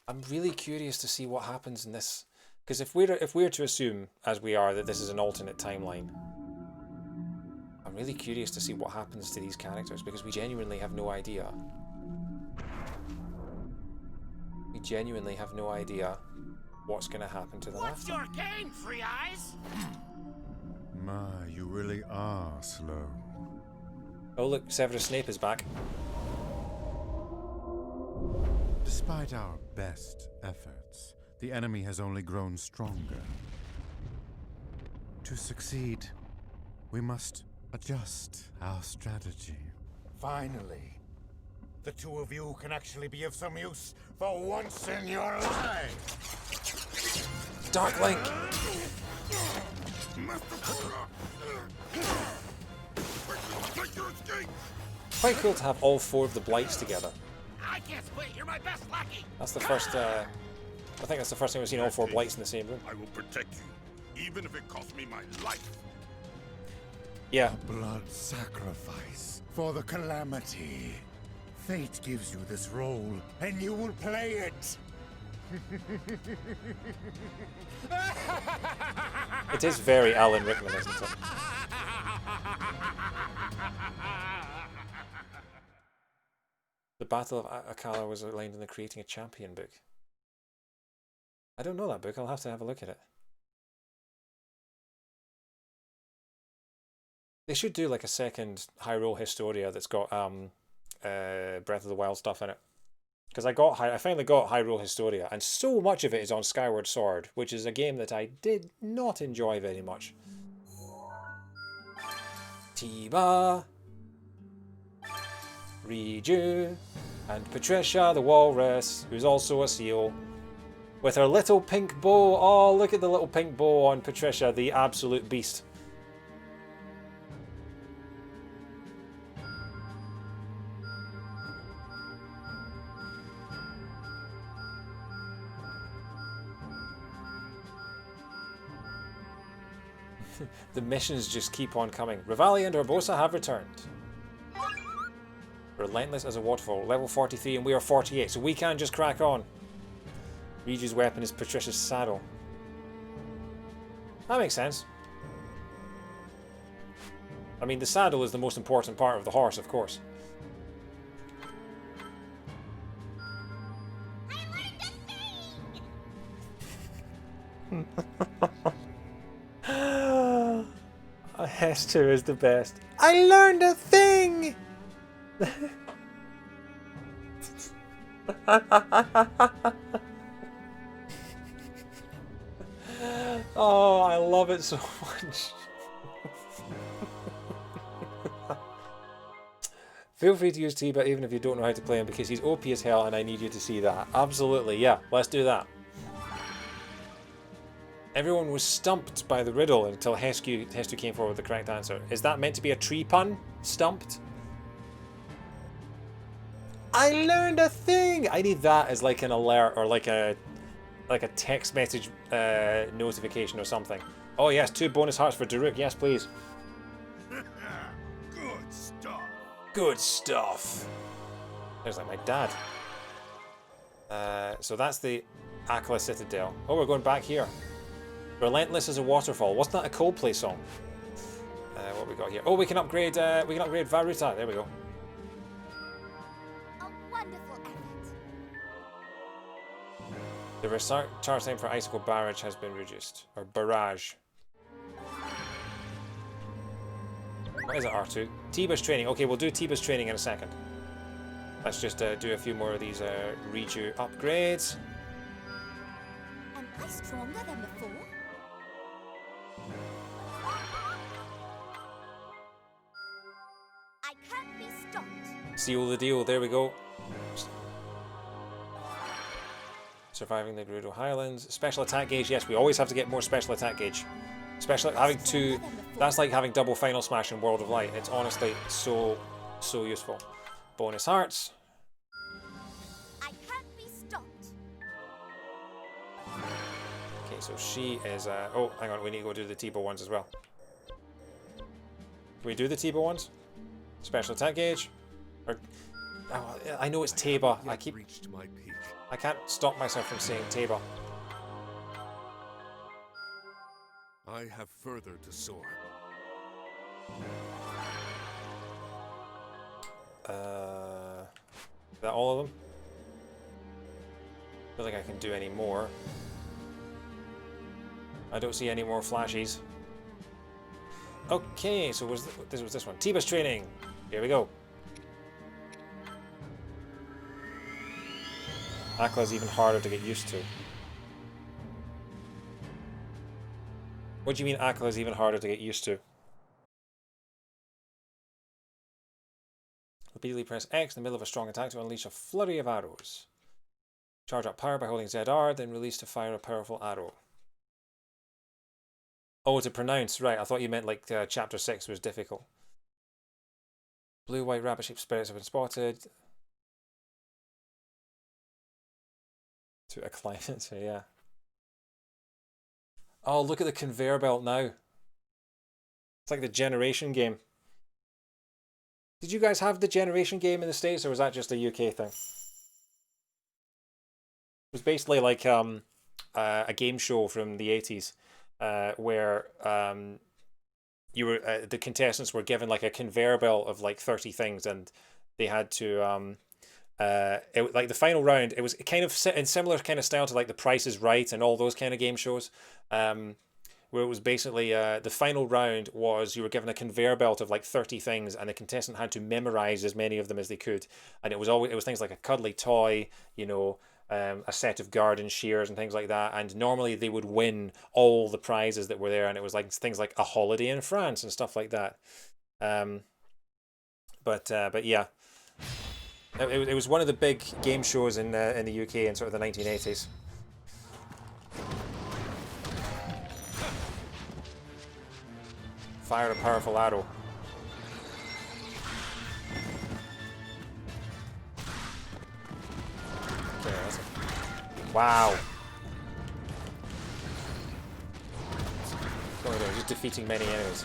I'm really curious to see what happens in this, because if we're to assume, as we are, that this is an alternate timeline, I'm really curious to see what happens to these characters, because we genuinely have no idea. We genuinely have no idea what's going to happen to them. What's your game, Free Eyes? My, you really are slow. Oh look, Severus Snape is back. Despite our best efforts, the enemy has only grown stronger. To succeed, we must adjust our strategy. Finally, the two of you can actually be of some use for once in your lives. Dark Link! Quite cool to have all four of the Blights together. I can't split. You're my best lackey. That's the first, I think that's the first time we've seen all four Blights in the same room. I will protect you, even if it costs me my life. Yeah. Blood sacrifice for the Calamity. Fate gives you this role, and you will play it. It is very Alan Rickman, isn't it? The Battle of Akala was outlined in the Creating a Champion book. I don't know that book, I'll have to have a look at it. They should do like a second Hyrule Historia that's got Breath of the Wild stuff in it. Because I finally got Hyrule Historia, and so much of it is on Skyward Sword, which is a game that I did not enjoy very much. Tiba, Riju, and Patricia the Walrus, who's also a seal, with her little pink bow. Oh, look at the little pink bow on Patricia, the absolute beast. The missions just keep on coming. Rivali and Urbosa have returned. Relentless as a waterfall. Level 43 and we are 48, so we can just crack on. Riju's weapon is Patricia's saddle. That makes sense. I mean, the saddle is the most important part of the horse, of course. S2 is the best. I learned a thing! Oh, I love it so much. Feel free to use Tiba even if you don't know how to play him, because he's OP as hell and I need you to see that. Absolutely, yeah, let's do that. Everyone was stumped by the riddle until Hestu came forward with the correct answer. Is that meant to be a tree pun? Stumped? I learned a thing! I need that as like an alert or like a text message notification or something. Oh yes, 2 bonus hearts for Daruk. Yes, please. Good stuff. Good stuff. There's like my dad. So that's the Akala Citadel. Oh, we're going back here. Relentless as a waterfall. Wasn't that a Coldplay song? What we got here? Oh, we can upgrade Varuta. There we go. A wonderful effort. The restart charge time for Icicle Barrage has been reduced. Or Barrage. What is it, R2? Tiba's training. Okay, we'll do Tiba's training in a second. Let's just do a few more of these Riju upgrades. Am I stronger than before? I can't be stopped. Seal the deal. There we go. Surviving the Gerudo Highlands. Special attack gauge. Yes, we always have to get more special attack gauge. Especially having 2. That's like having double Final Smash in World of Light. It's honestly so useful. Bonus hearts. I can't be stopped. Okay, so she is... oh, hang on. We need to go do the T-bow ones as well. Can we do the T-bow ones? Special attack gauge? Or... Oh, I know it's Taba. I can't stop myself from saying Taba. I have further to soar. Is that all of them? I don't think I can do any more. I don't see any more flashies. Okay, so this was this one. Tiba's training. Here we go. Akla's even harder to get used to. What do you mean Akla's even harder to get used to? Repeatedly press X in the middle of a strong attack to unleash a flurry of arrows. Charge up power by holding ZR, then release to fire a powerful arrow. Oh, to pronounce, right. I thought you meant like chapter 6 was difficult. Blue, white, rabbit-shaped spirits have been spotted. To acclaim it, so yeah. Oh, look at the conveyor belt now. It's like the Generation game. Did you guys have the Generation game in the States, or was that just a UK thing? It was basically like a game show from the 80s where you were the contestants were given like a conveyor belt of like 30 things, and they had to like the final round. It was kind of in similar kind of style to like The Price is Right and all those kind of game shows, where it was basically the final round was you were given a conveyor belt of like 30 things, and the contestant had to memorize as many of them as they could. And it was things like a cuddly toy, you know, a set of garden shears and things like that. And normally they would win all the prizes that were there, and it was like things like a holiday in France and stuff like that. But yeah. It was one of the big game shows in the UK in sort of the 1980s. Fire a powerful arrow. Okay, that's it. Wow. What are we doing? Just defeating many enemies.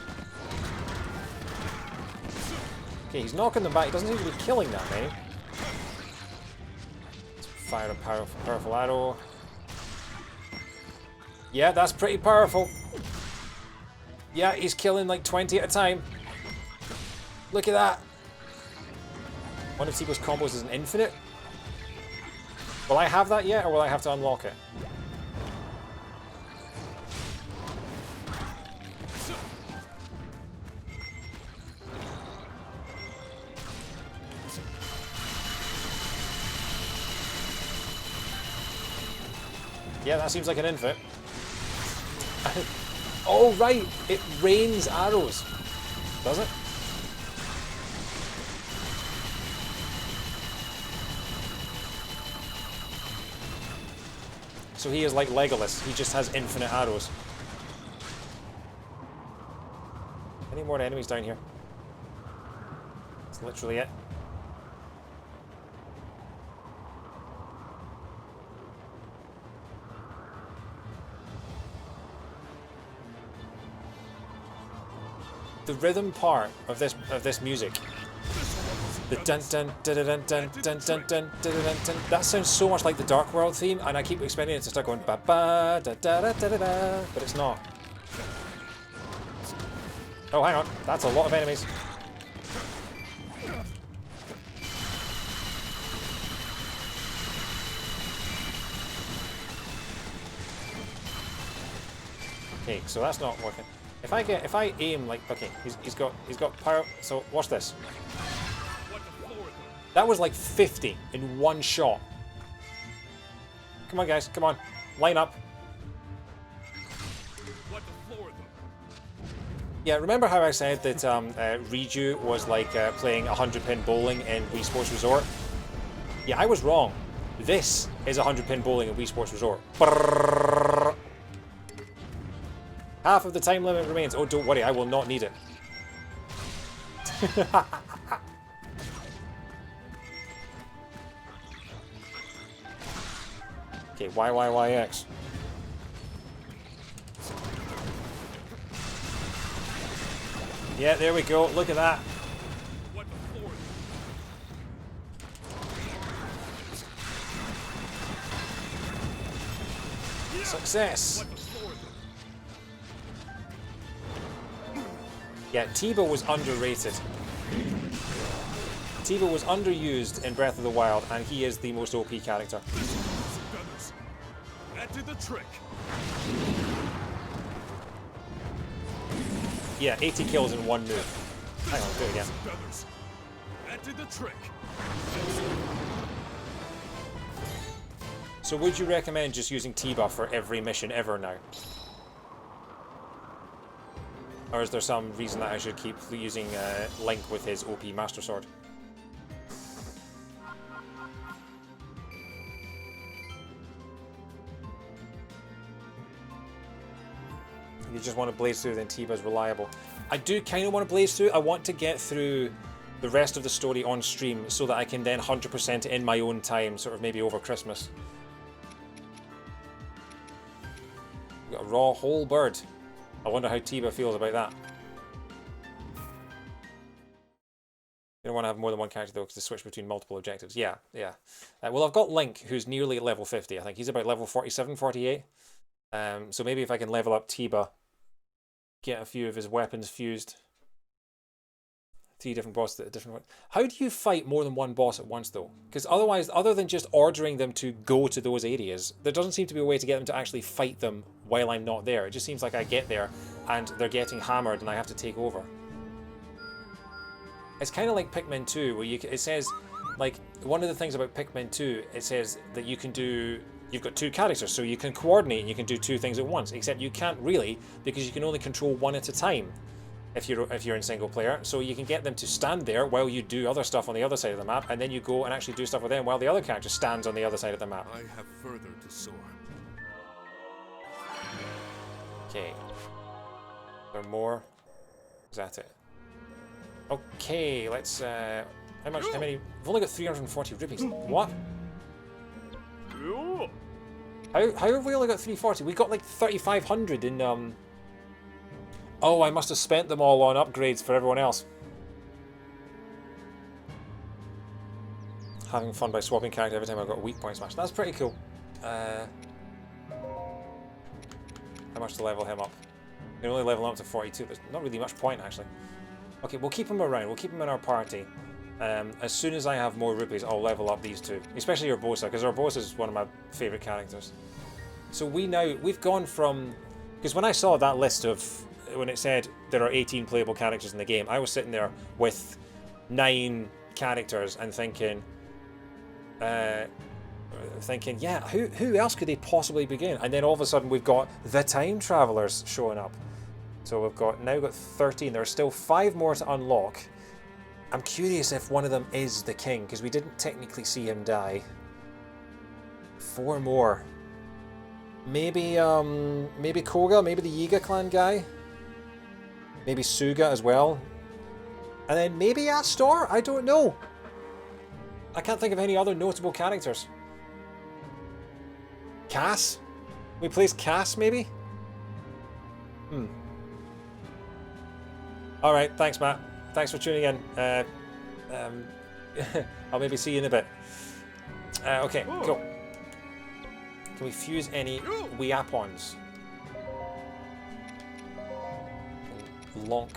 Okay, he's knocking them back. He doesn't seem to be killing that many. Fire a powerful arrow. Yeah, that's pretty powerful. Yeah, he's killing like 20 at a time. Look at that. One of Tibo's combos is an infinite. Will I have that yet, or will I have to unlock it? Yeah, that seems like an infinite. Oh, right! It rains arrows. Does it? So he is like Legolas. He just has infinite arrows. Any more enemies down here? That's literally it. The rhythm part of this music, the dun dun dun dun dun dun dun dun dun dun, that sounds so much like the Dark World theme, and I keep expecting it to start going ba ba da da da da da, but it's not. Oh, hang on, that's a lot of enemies. Okay, so that's not working. If I aim like, okay, he's got power. So watch this. That was like 50 in one shot. Come on, guys, come on, line up. Yeah, remember how I said that Riju was like playing 100-pin bowling in Wii Sports Resort? Yeah, I was wrong. This is 100-pin bowling in Wii Sports Resort. Brrr. Half of the time limit remains. Oh, don't worry, I will not need it. Okay, YYYX. Yeah, there we go. Look at that. Wipe the floor. Success. Wipe the floor. Yeah, Tiba was underrated. Tiba was underused in Breath of the Wild, and he is the most OP character. Feathers. That did the trick. Yeah, 80 kills in one move. Hang on, do it again. Feathers. That did the trick. So would you recommend just using Tiba for every mission ever now? Or is there some reason that I should keep using Link with his OP Master Sword? You just want to blaze through, then Tiba's reliable. I do kind of want to blaze through. I want to get through the rest of the story on stream so that I can then 100% in my own time, sort of maybe over Christmas. We've got a raw whole bird. I wonder how Tiba feels about that. You don't want to have more than one character though, because they switch between multiple objectives. Yeah, yeah. Well, I've got Link, who's nearly level 50. I think he's about level 47, 48. So maybe if I can level up Tiba, get a few of his weapons fused. 3 different bosses at different. How do you fight more than one boss at once though? Because otherwise, other than just ordering them to go to those areas, there doesn't seem to be a way to get them to actually fight them while I'm not there. It just seems like I get there and they're getting hammered and I have to take over. It's kind of like Pikmin 2, where it says, like, one of the things about Pikmin 2, it says that you can do, you've got 2 characters, so you can coordinate and you can do 2 things at once, except you can't really, because you can only control one at a time if you're in single player. So you can get them to stand there while you do other stuff on the other side of the map, and then you go and actually do stuff with them while the other character stands on the other side of the map. I have further to soar. Okay. There more? Is that it? Okay, let's how many? We've only got 340 rupees. What? How have we only got 340? We got like 3,500 in Oh, I must have spent them all on upgrades for everyone else. Having fun by swapping character every time I got a weak point smash. That's pretty cool. How much to level him up? You can only level him up to 42. There's not really much point actually. Okay, we'll keep him around. We'll keep him in our party. As soon as I have more rupees, I'll level up these 2. Especially Urbosa, because Urbosa is one of my favourite characters. So we've gone from... Because when I saw that list of... When it said there are 18 playable characters in the game, I was sitting there with 9 characters and thinking... yeah, who else could they possibly begin? And then all of a sudden we've got the Time Travelers showing up. So we've now got 13. There are still 5 more to unlock. I'm curious if one of them is the king, because we didn't technically see him die. 4 more. Maybe Koga, maybe the Yiga clan guy. Maybe Suga as well. And then maybe Astor? I don't know. I can't think of any other notable characters. Cass? We place Cass, maybe? Alright, thanks Matt. Thanks for tuning in. I'll maybe see you in a bit. Okay, cool. Can we fuse any weapons? Lonk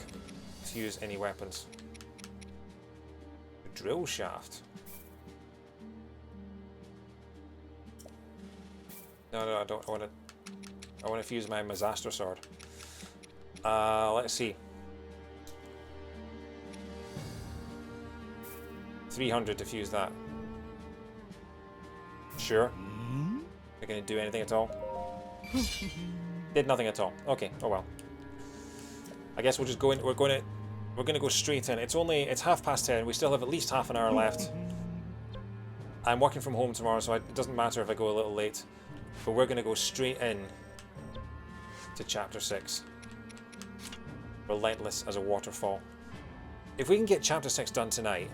fuse any weapons. Drill shaft. No, I don't. I want to fuse my Mazaster sword. Let's see. 300 to fuse that. Sure. Are gonna do anything at all? Did nothing at all. Okay. Oh well. I guess we'll just go in. We're gonna go straight in. It's 10:30. We still have at least half an hour left. I'm working from home tomorrow, so it doesn't matter if I go a little late. But we're gonna go straight in to chapter 6. Relentless as a waterfall. If we can get chapter 6 done tonight,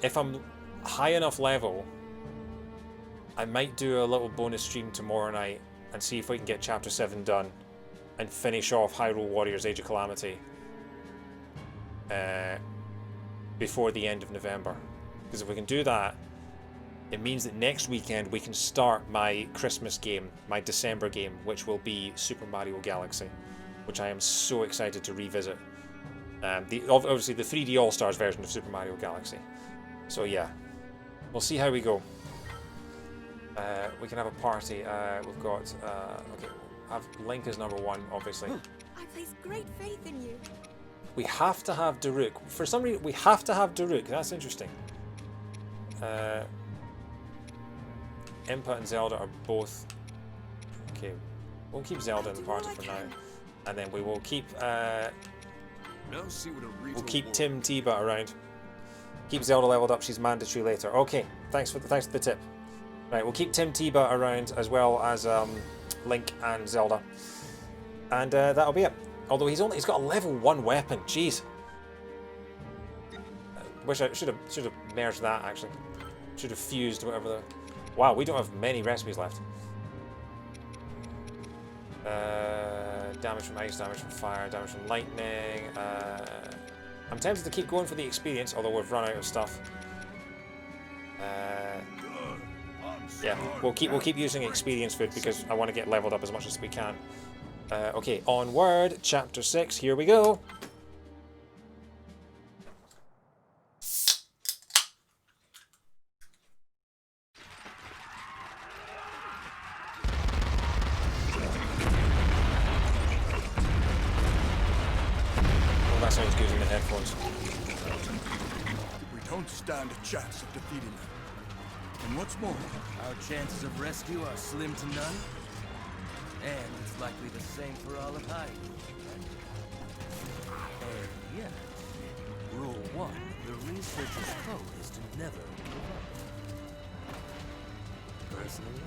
if I'm high enough level, I might do a little bonus stream tomorrow night and see if we can get chapter 7 done and finish off Hyrule Warriors Age of Calamity before the end of November. Because if we can do that, it means that next weekend we can start my Christmas game, my December game, which will be Super Mario Galaxy, which I am so excited to revisit. Obviously the 3D All-Stars version of Super Mario Galaxy. So yeah, we'll see how we go. We can have a party. We've got okay. Have Link as number 1, obviously. I place great faith in you. We have to have Daruk. For some reason, we have to have Daruk. That's interesting. Impa and Zelda are both... Okay, we'll keep Zelda in the party for now. And then we will keep... we'll keep Tim Tebow around. Keep Zelda leveled up. She's mandatory later. Okay, thanks for the tip. Right, we'll keep Tim Tebow around as well as Link and Zelda. And that'll be it. Although he's got a level 1 weapon. Jeez. Wish I should have merged that actually. Should have fused whatever the... Wow, we don't have many recipes left. Damage from ice, damage from fire, damage from lightning. I'm tempted to keep going for the experience, although we've run out of stuff. Yeah, we'll keep using experience food because I want to get leveled up as much as we can. Okay, onward, chapter 6. Here we go. That sounds good in the headphones. We don't stand a chance of defeating them. And what's more, Our chances of rescue are slim to none. And it's likely the same for all of Hyrule. And yes, Rule 1, the researcher's code is to never give up. Personally,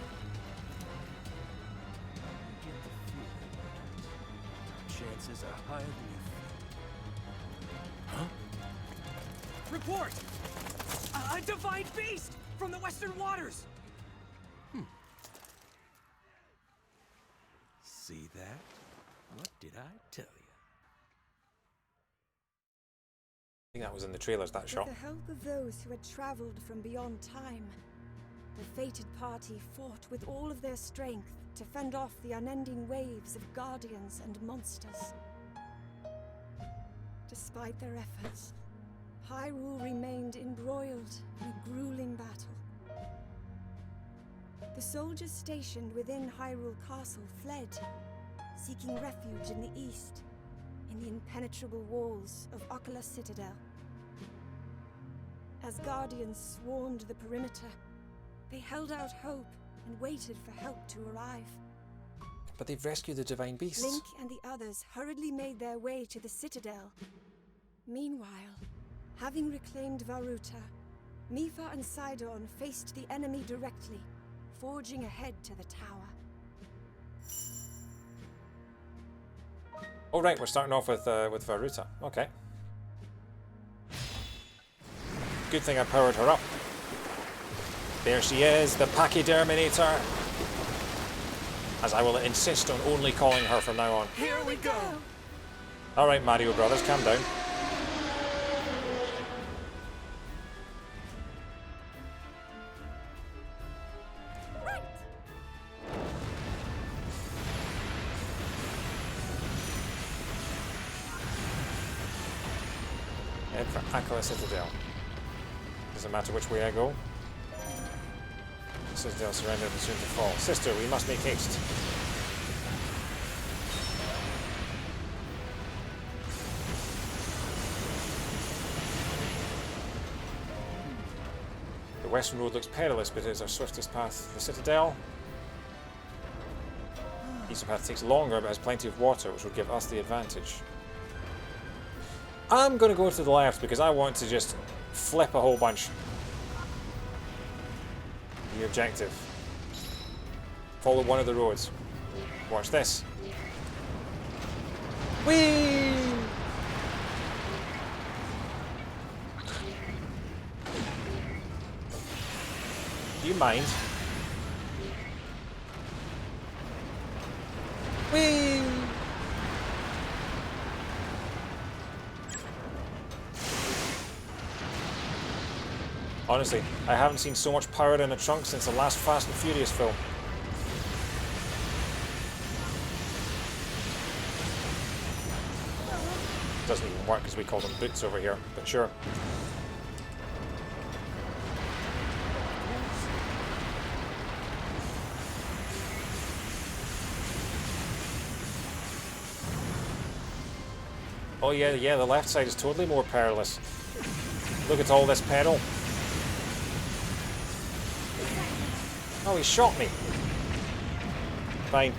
I get the feeling that chances are higher than you think. Huh? Report! A divine beast from the Western Waters! See that? What did I tell you? I think that was in the trailers, that shot. With the help of those who had traveled from beyond time, the fated party fought with all of their strength to fend off the unending waves of guardians and monsters. Despite their efforts, Hyrule remained embroiled in a grueling battle. The soldiers stationed within Hyrule Castle fled, seeking refuge in the east, in the impenetrable walls of Oculus Citadel. As guardians swarmed the perimeter, they held out hope and waited for help to arrive. But they've rescued the divine beasts. Link and the others hurriedly made their way to the Citadel. Meanwhile, having reclaimed Varuta, Mipha and Sidon faced the enemy directly, forging ahead to the tower. Oh right, we're starting off with Varuta. Okay. Good thing I powered her up. There she is, the Pachyderminator. As I will insist on only calling her from now on. Here we go! Alright, Mario Brothers, calm down. Right! Head for Aquila Citadel. Doesn't matter which way I go. Citadel surrendered and soon to fall. Sister, we must make haste. The western road looks perilous, but it is our swiftest path to the Citadel. The eastern path takes longer, but has plenty of water, which will give us the advantage. I'm going to go to the left because I want to just flip a whole bunch. The objective. Follow one of the roads. Watch this. Whee! Do you mind? Whee! Honestly, I haven't seen so much power in a trunk since the last Fast and Furious film. Doesn't even work because we call them boots over here, but sure. Oh yeah, the left side is totally more perilous. Look at all this pedal. Oh, he shot me. Fine.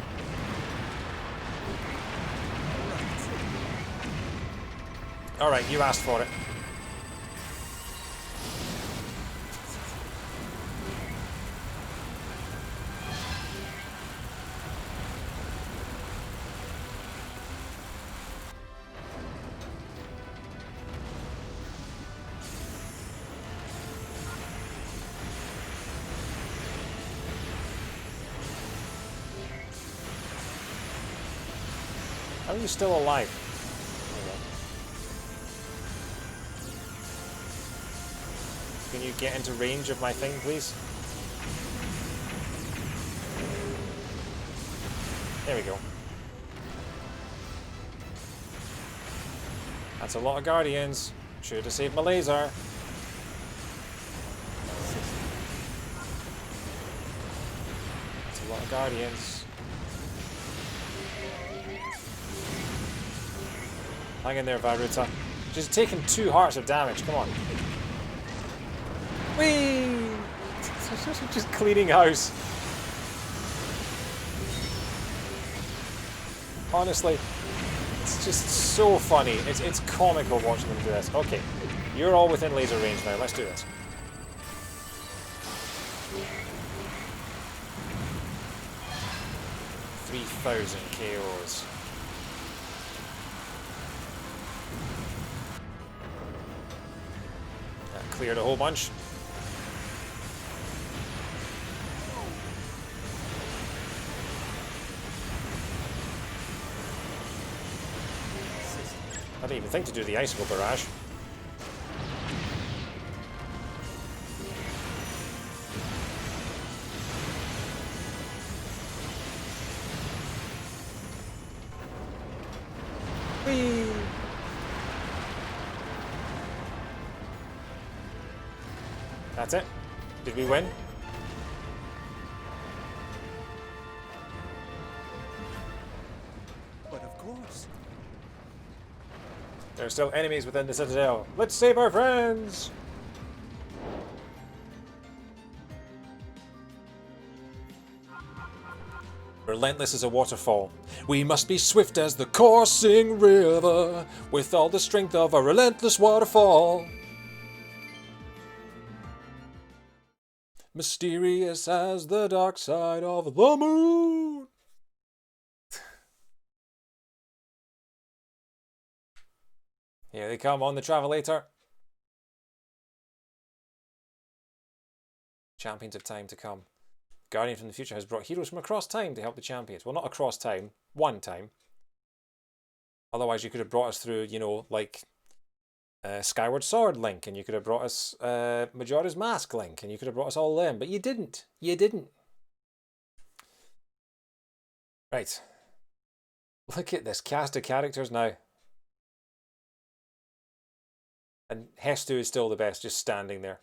Alright, you asked for it. How are you still alive? Can you get into range of my thing, please? There we go. That's a lot of guardians. Should have saved my laser. That's a lot of guardians. Hang in there, Varuta. She's taken 2 hearts of damage. Come on. Whee! Just cleaning house. Honestly, it's just so funny. It's comical watching them do this. Okay, you're all within laser range now. Let's do this. $3,000 KOs. That cleared a whole bunch. I didn't even think to do the icicle barrage. Whee! That's it. Did we win? But of course. There are still enemies within the Citadel. Let's save our friends! Relentless as a waterfall. We must be swift as the coursing river, with all the strength of a relentless waterfall. Mysterious as the dark side of the moon. Here they come on the Travelator. Champions of time to come. Guardian from the future has brought heroes from across time to help the champions. Well, not across time, one time. Otherwise, you could have brought us through, you know, like Skyward Sword Link, and you could have brought us Majora's Mask Link, and you could have brought us all them, but you didn't. You didn't. Right. Look at this cast of characters now. And Hestu is still the best, just standing there.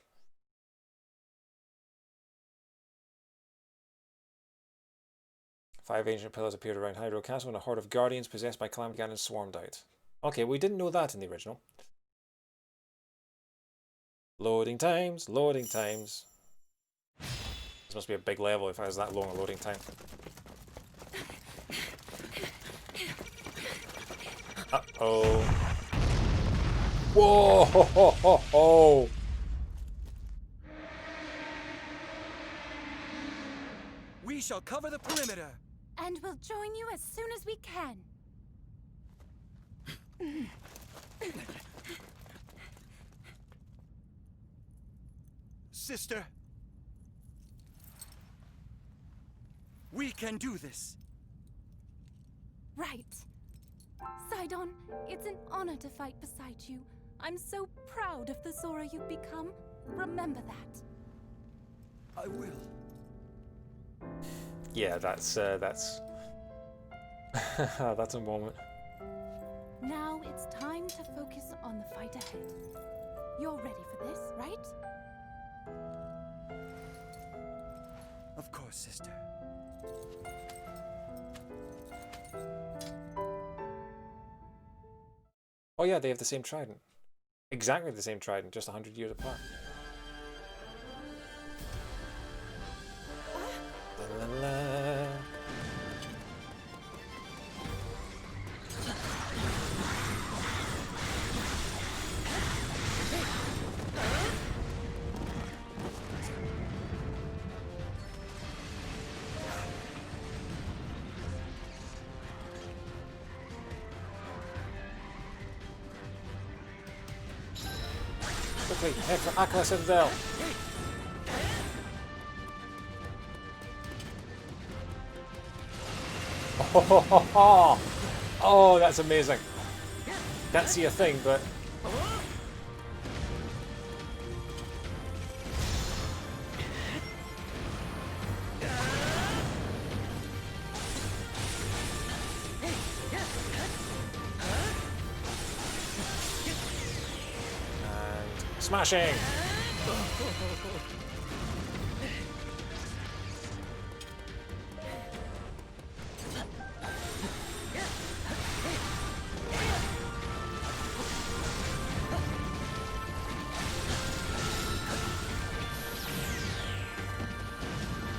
Five ancient pillars appeared around Hyrule Castle, and a horde of guardians possessed by Calamity and swarmed out. Okay, we didn't know that in the original. Loading times, loading times. This must be a big level if it has that long a loading time. Uh-oh. Whoa! Ho, ho, ho, ho. We shall cover the perimeter. And we'll join you as soon as we can. Sister. We can do this. Right. Sidon, it's an honor to fight beside you. I'm so proud of the Sora you've become. Remember that. I will. Yeah, that's that's a moment. Now it's time to focus on the fight ahead. You're ready for this, right? Of course, sister. Oh yeah, they have the same trident. Exactly the same trident, just 100 years apart. La, la, la. Quickly, head for Akala Citadel. Oh, that's amazing. Can't see a thing, but... And smashing!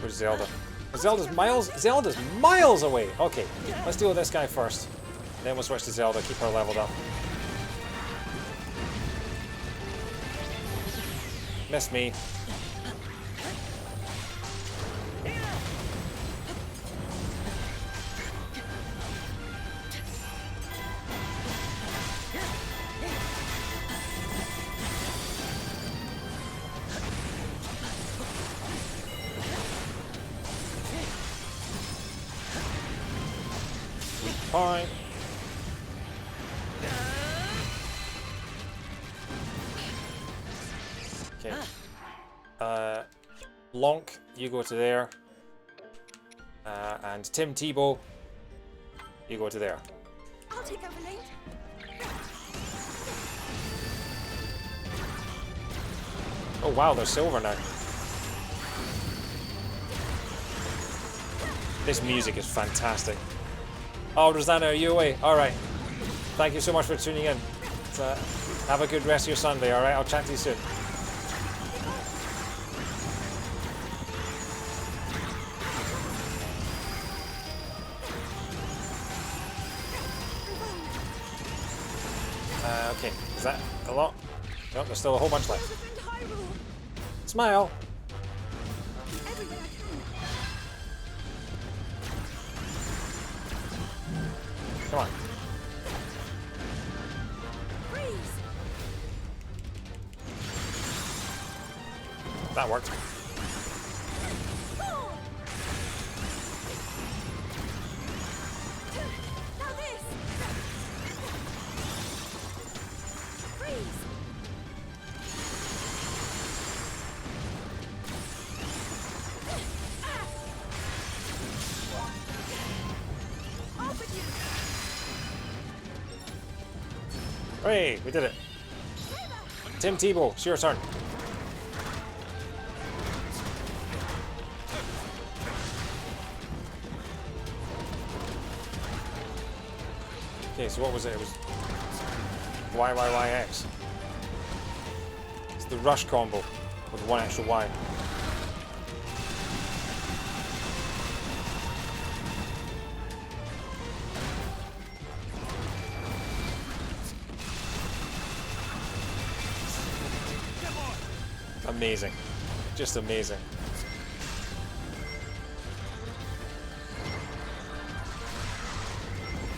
Where's Zelda? Zelda's miles away! Okay, let's deal with this guy first. Then we'll switch to Zelda, keep her leveled up. Miss me. Point. Okay. Lonk, you go to there. And Tim Tebow, you go to there. I'll take over lane. Oh wow, they're silver now. This music is fantastic. Oh, Rosanna, are you away? Alright. Thank you so much for tuning in. Have a good rest of your Sunday, alright? I'll chat to you soon. Okay, is that a lot? No, there's still a whole bunch left. Smile! Come on. That worked. Hey, we did it. Tim Tebow, it's your turn. Okay, so what was it? It was YYYX. It's the rush combo with one extra Y. Amazing. Just amazing.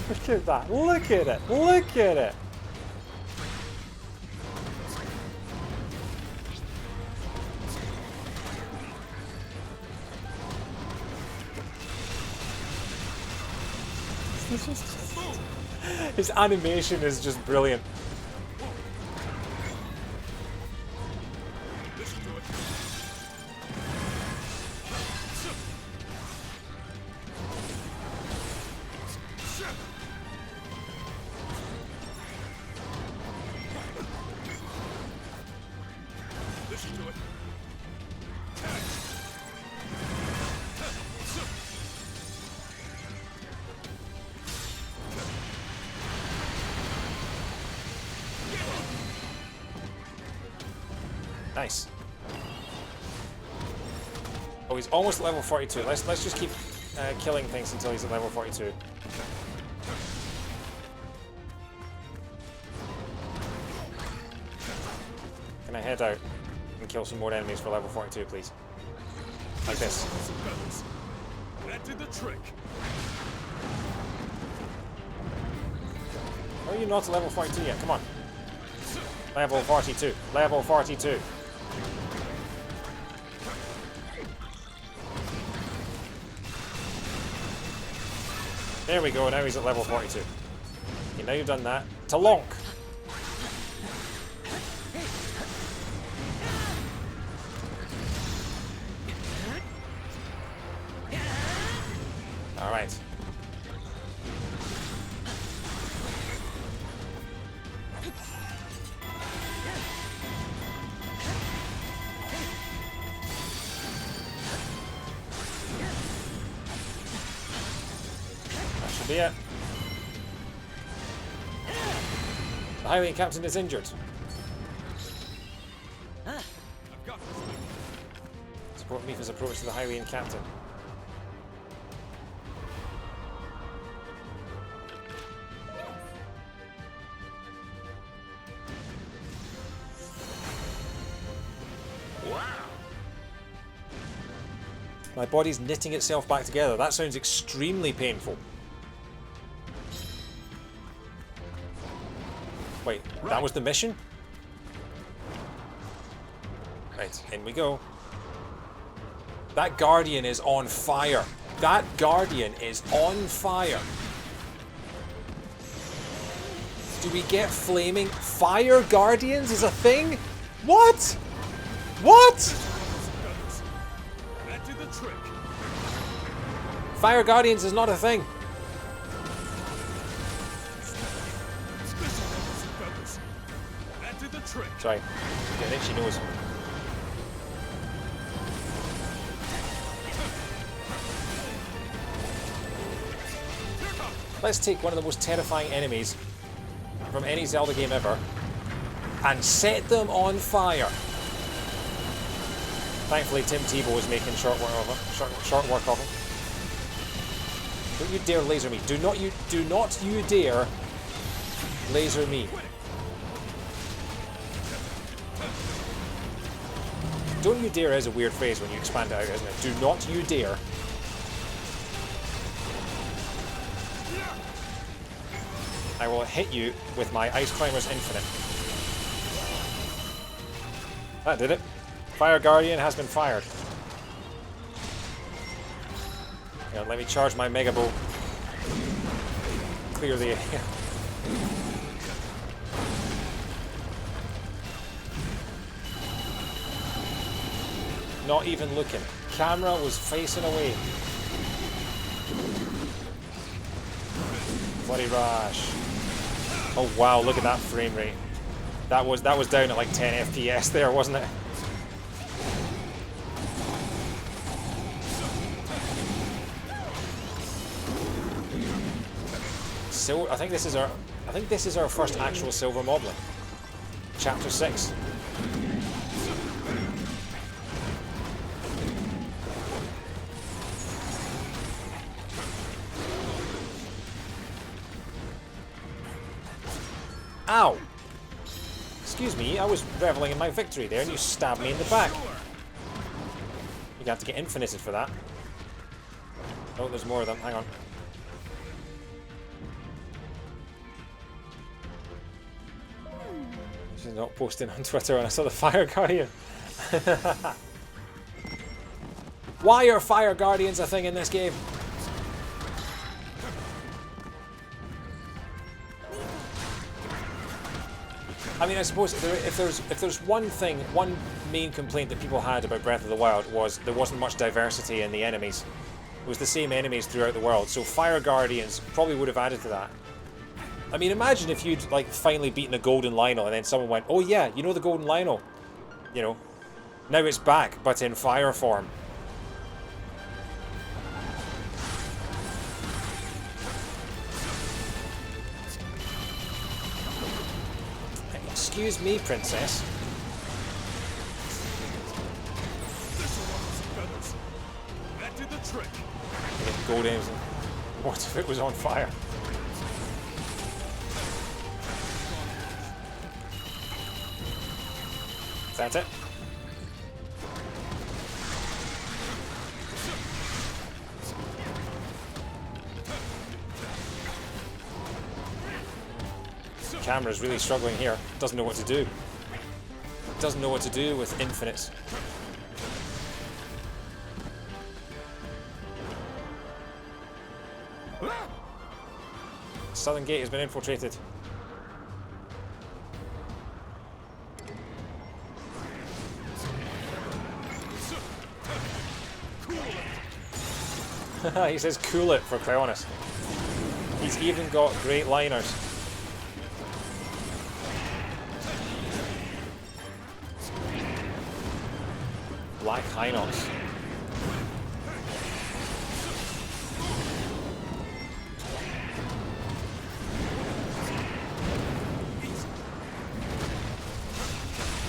Look at that. Look at it. Look at it. His animation is just brilliant. Nice. Oh, he's almost at level 42. Let's just keep killing things until he's at level 42. Can I head out and kill some more enemies for level 42, please? Like this. That did the trick. How are you not at level 42 yet? Come on. Level 42. Level 42. There we go, now he's at level 42. Okay, now you've done that. Talonk! Alright. That should be it. The highway captain is injured. Support Mifa's approach to the highway captain. My body's knitting itself back together. That sounds extremely painful. Wait, that was the mission? Right, in we go. That Guardian is on fire. That Guardian is on fire. Do we get flaming fire Guardians as a thing? What? What? That did the trick. Fire Guardians is not a thing. That did the trick. Sorry, getting itchy nose. Let's take one of the most terrifying enemies from any Zelda game ever and set them on fire. Thankfully, Tim Tebow was making short work of him. Don't you dare laser me. Do not you dare laser me. Don't you dare is a weird phrase when you expand it out, isn't it? Do not you dare. I will hit you with my Ice Climber's Infinite. That did it. Fire Guardian has been fired. Yeah, let me charge my Mega Bow. Clear the area. Not even looking. Camera was facing away. Bloody Rush. Oh wow, look at that frame rate. That was down at like 10 FPS there, wasn't it? So I think this is our first actual silver moblin. Chapter 6. Ow! Excuse me, I was reveling in my victory there and you stabbed me in the back. You have to get infinited for that. Oh, there's more of them. Hang on. She's not posting on Twitter when I saw the Fire Guardian. Why are Fire Guardians a thing in this game? I mean, I suppose if there's one main complaint that people had about Breath of the Wild was there wasn't much diversity in the enemies. It was the same enemies throughout the world, so Fire Guardians probably would have added to that. I mean, imagine if you'd like finally beaten a golden Lionel and then someone went, "Oh yeah, you know the golden Lionel? You know, now it's back, but in fire form." Excuse me, princess. games. What if it was on fire? That's it. Camera's really struggling here. Doesn't know what to do. Doesn't know what to do with infinites. Southern Gate has been infiltrated. He says cool it for Cryonis. He's even got great liners. Black Hinox.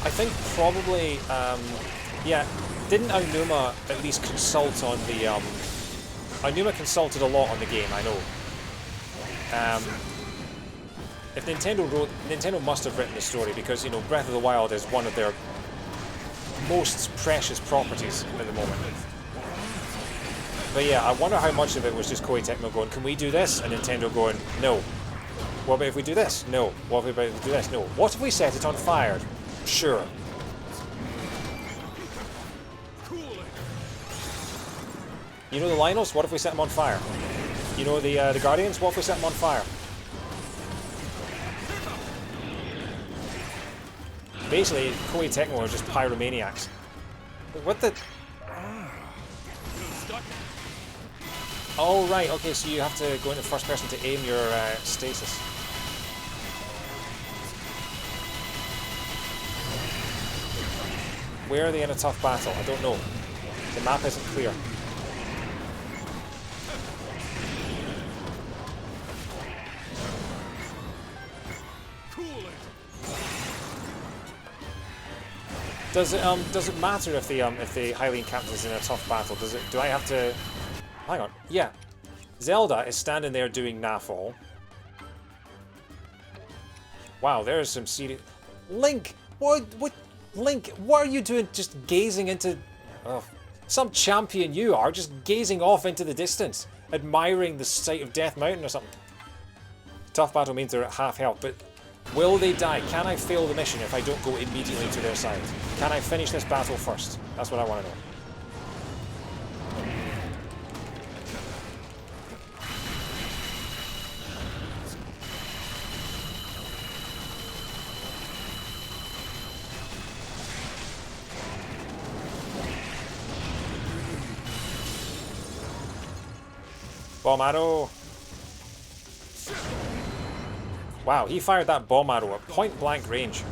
I think probably, yeah, didn't Aonuma at least consult on the, Aonuma consulted a lot on the game, I know. If Nintendo must have written the story because, you know, Breath of the Wild is one of their most precious properties at the moment. But yeah, I wonder how much of it was just Koei Tecmo going, can we do this? And Nintendo going, no. What about if we do this? No. What about if we do this? No. What if we set it on fire? Sure. You know the Lynels? What if we set them on fire? You know the Guardians? What if we set them on fire? Basically, Koei Tecmo are just pyromaniacs. What the? Oh right, okay, so you have to go into first person to aim your stasis. Where are they in a tough battle? I don't know. The map isn't clear. Does it matter if the Hylian captain is in a tough battle? Do I have to? Hang on. Yeah, Zelda is standing there doing naffle. Wow, there's some serious. Link, what? Link, what are you doing? Just gazing into. Oh, some champion you are, just gazing off into the distance, admiring the sight of Death Mountain or something. Tough battle means they're at half health, but. Will they die? Can I fail the mission if I don't go immediately to their side? Can I finish this battle first? That's what I want to know. Bomb arrow. Wow, he fired that bomb arrow at point blank range.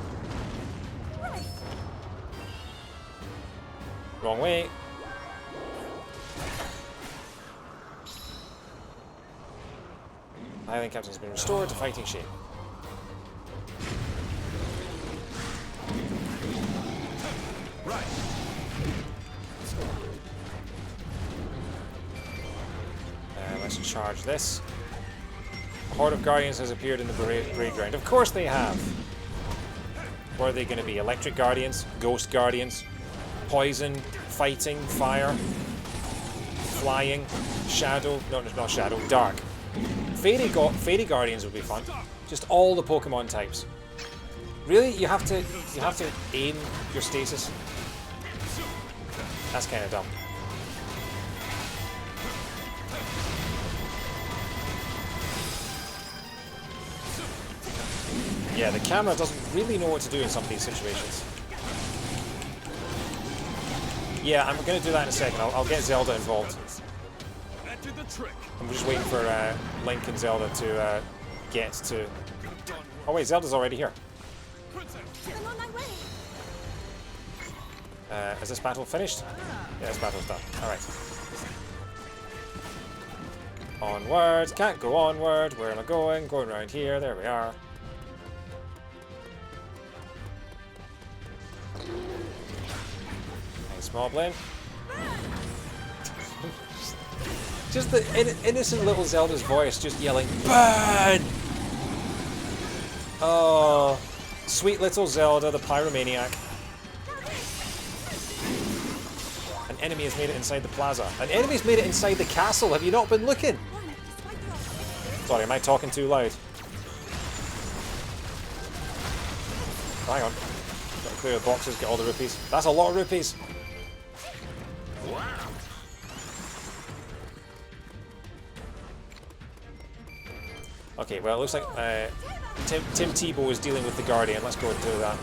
Wrong way. The Hylian captain has been restored to fighting shape. Right. Let's charge this. A horde of Guardians has appeared in the parade ground. Of course they have! What are they going to be? Electric Guardians? Ghost Guardians? Poison? Fighting? Fire? Flying? Shadow? No, not Shadow. Dark. Fairy Guardians would be fun. Just all the Pokemon types. Really? You have to aim your stasis? That's kind of dumb. Yeah, the camera doesn't really know what to do in some of these situations. Yeah, I'm going to do that in a second. I'll get Zelda involved. I'm just waiting for Link and Zelda to get to... Oh wait, Zelda's already here. I'm on my way. Is this battle finished? Yeah, this battle's done. Alright. Onward. Can't go onward. Where am I going? Going around here. There we are. Nice moblin. Just the innocent little Zelda's voice just yelling, "Burn!" Oh, sweet little Zelda, the pyromaniac. An enemy has made it inside the plaza. An enemy's made it inside the castle. Have you not been looking? Sorry, am I talking too loud? Hang on. Gotta clear the boxes, get all the rupees. That's a lot of rupees. Okay, well, it looks like Tim Tebow is dealing with the Guardian. Let's go and do that.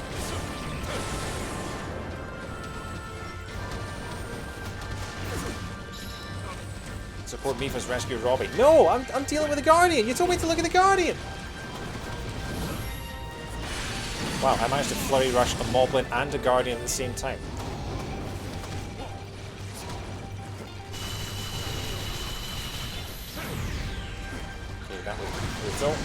Support Mipha's rescue Robbie. No, I'm dealing with the Guardian. You told me to look at the Guardian. Wow, I managed to flurry rush a Moblin and a Guardian at the same time. Okay, that was brutal.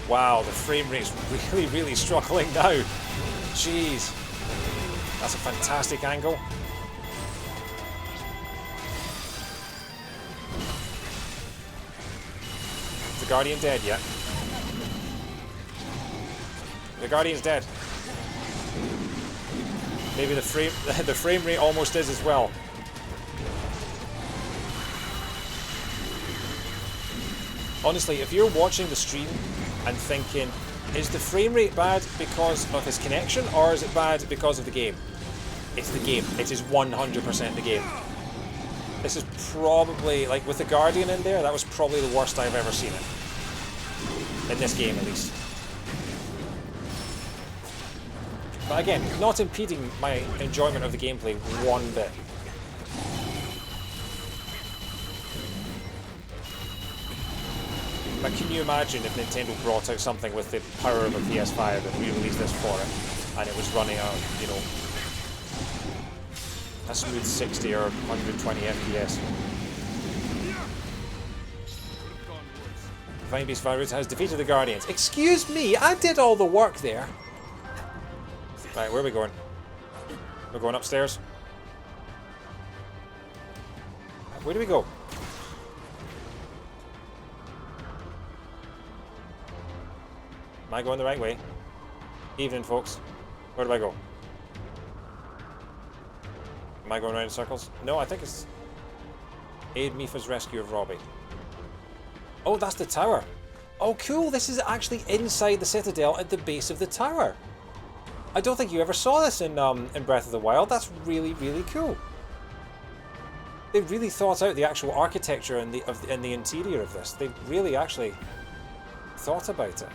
Wow, the frame rate's really struggling now. Jeez. That's a fantastic angle. Is the Guardian dead yet? The Guardian's dead. Maybe the frame rate almost is as well. Honestly, if you're watching the stream and thinking, is the frame rate bad because of his connection or is it bad because of the game? It's the game. It is 100% the game. This is probably, like with the Guardian in there, that was probably the worst I've ever seen it. In this game, at least. But again, not impeding my enjoyment of the gameplay one bit. But can you imagine if Nintendo brought out something with the power of a PS5 and re-released this for it, and it was running out, you know, a smooth 60 or 120 FPS? Divine Beast Virus has defeated the Guardians. Excuse me, I did all the work there. Right, where are we going? We're going upstairs. Where do we go? Am I going the right way? Evening, folks. Where do I go? Am I going around in circles? No, I think it's... Aid Mipha's rescue of Robbie. Oh, that's the tower. Oh, cool. This is actually inside the Citadel at the base of the tower. I don't think you ever saw this in Breath of the Wild. That's really, really cool. They really thought out the actual architecture and the interior of this. They really actually thought about it.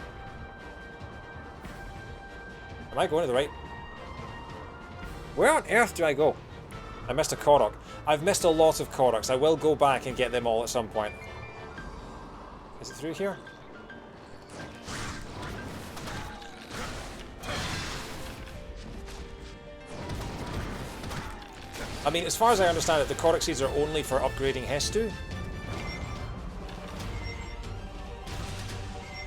Am I going to the right? Where on earth do I go? I missed a Korok. I've missed a lot of Koroks. I will go back and get them all at some point. Is it through here? I mean, as far as I understand it, the Korok seeds are only for upgrading Hestu.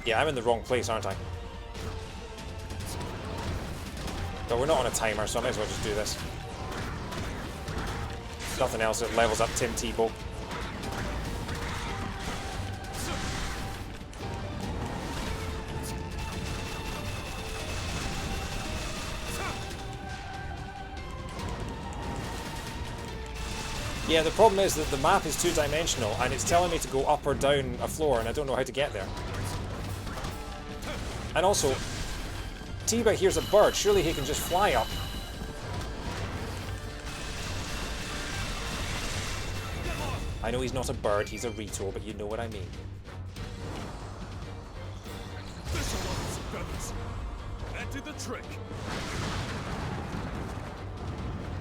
Yeah, I'm in the wrong place, aren't I? But we're not on a timer, so I might as well just do this. Nothing else that levels up Tim Tebow. Yeah, the problem is that the map is two-dimensional and it's telling me to go up or down a floor and I don't know how to get there. And also, T-Bag here's a bird. Surely he can just fly up. I know he's not a bird, he's a Rito, but you know what I mean. That did the trick.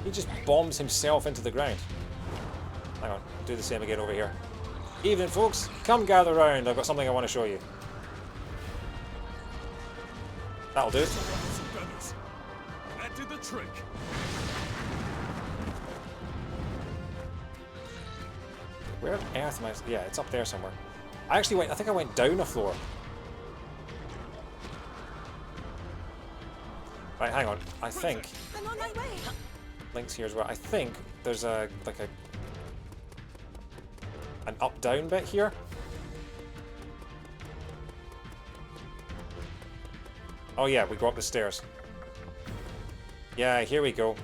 He just bombs himself into the ground. Hang on, do the same again over here. Evening, folks. Come gather round. I've got something I want to show you. That'll do. That did the trick. Where on earth am I? Yeah, it's up there somewhere. I actually went, I think I went down a floor. Right, hang on. I think I'm on my way. Link's here as well. I think there's a like an up-down bit here. Oh yeah, we go up the stairs. Yeah, here we go.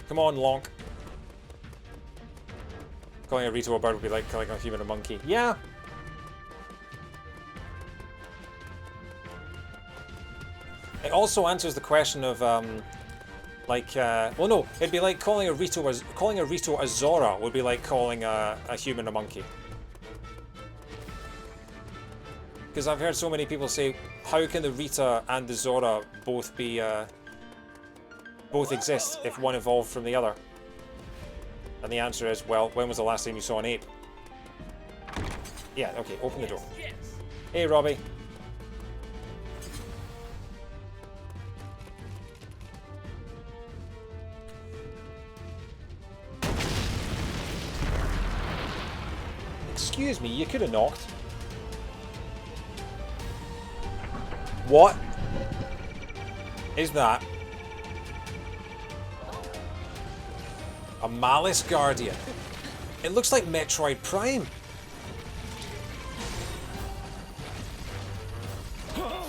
Come on, Lonk. Calling a Rito a bird would be like calling a human a monkey. Yeah. It also answers the question of well, no, it'd be like calling a Rito a Zora would be like calling a human a monkey. Because I've heard so many people say, how can the Rita and the Zora both be both exist if one evolved from the other? And the answer is, well, when was the last time you saw an ape? Yeah, okay, open the door. Hey, Robbie. Excuse me, you could have knocked. What is that? A Malice Guardian. It looks like Metroid Prime. Oh,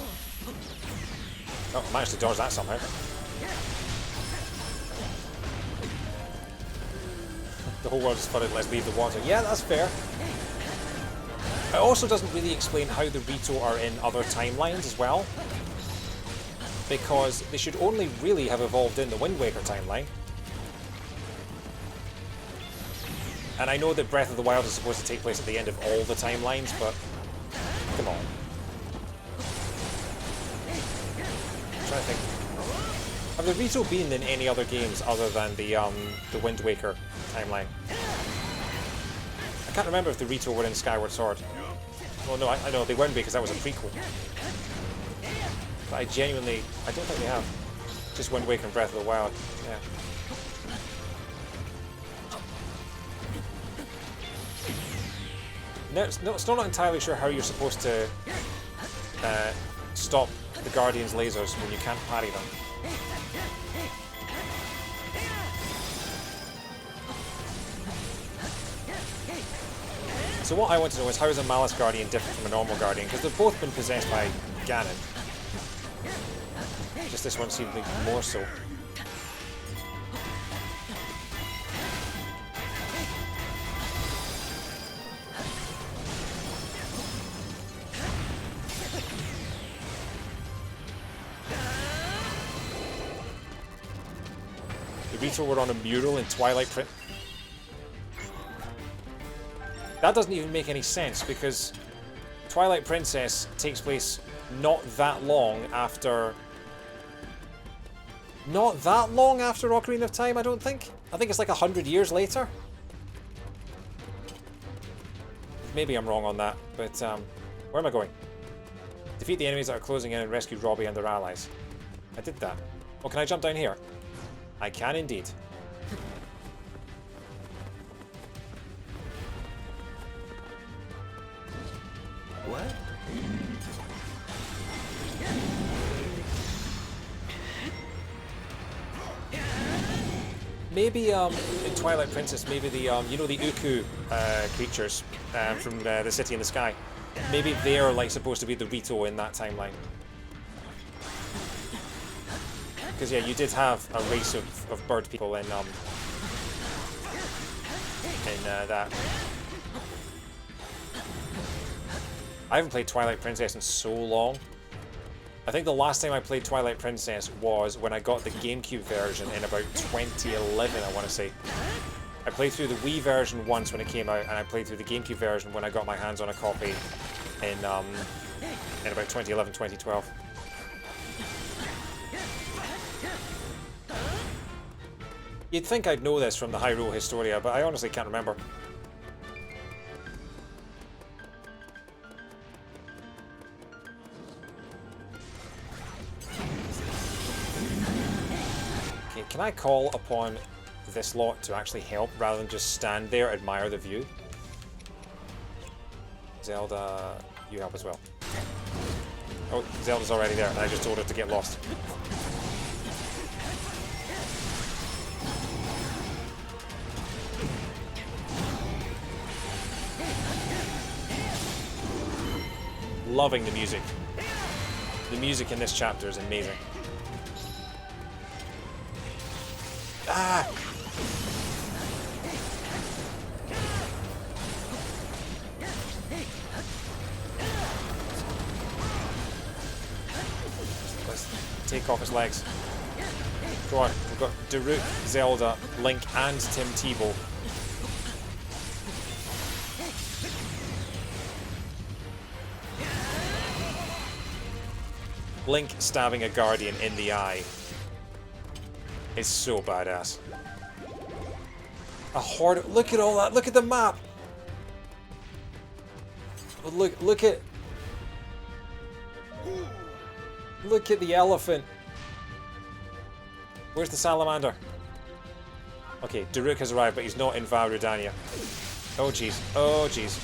I managed to dodge that somehow. The whole world is flooded, let's leave the water. Yeah, that's fair. It also doesn't really explain how the Rito are in other timelines as well. Because they should only really have evolved in the Wind Waker timeline. And I know that Breath of the Wild is supposed to take place at the end of all the timelines, but come on. I'm trying to think. Have the Rito been in any other games other than the Wind Waker timeline? I can't remember if the Rito were in Skyward Sword. Well, no, I know they weren't because that was a prequel. But I don't think they have. Just Wind Waker and Breath of the Wild. Yeah. No, still not entirely sure how you're supposed to stop the Guardian's lasers when you can't parry them. So what I want to know is, how is a Malice Guardian different from a normal Guardian? Because they've both been possessed by Ganon. Just this one seemed more so. The Rito were on a mural in Twilight Princess. That doesn't even make any sense, because Twilight Princess takes place not that long after Ocarina of Time, I don't think. I think it's like 100 years later. Maybe I'm wrong on that, but where am I going? Defeat the enemies that are closing in and rescue Robbie and their allies. I did that. Oh, can I jump down here? I can indeed. What? Maybe in Twilight Princess, maybe the you know, the Uku creatures from the City in the Sky. Maybe they're like supposed to be the Rito in that timeline. Because yeah, you did have a race of bird people in that. I haven't played Twilight Princess in so long. I think the last time I played Twilight Princess was when I got the GameCube version in about 2011, I want to say. I played through the Wii version once when it came out, and I played through the GameCube version when I got my hands on a copy in about 2011, 2012. You'd think I'd know this from the Hyrule Historia, but I honestly can't remember. Okay, can I call upon this lot to actually help rather than just stand there, admire the view? Zelda, you help as well. Oh, Zelda's already there, and I just told her to get lost. Loving the music. The music in this chapter is amazing. Ah! Let's take off his legs. Go on, we've got Daruk, Zelda, Link, and Tim Tebow. Link stabbing a Guardian in the eye is so badass. A horde. Look at all that. Look at the map. Look at the elephant. Where's the salamander? Okay, Daruk has arrived, but he's not in Vah Rudania. Oh jeez. Oh jeez.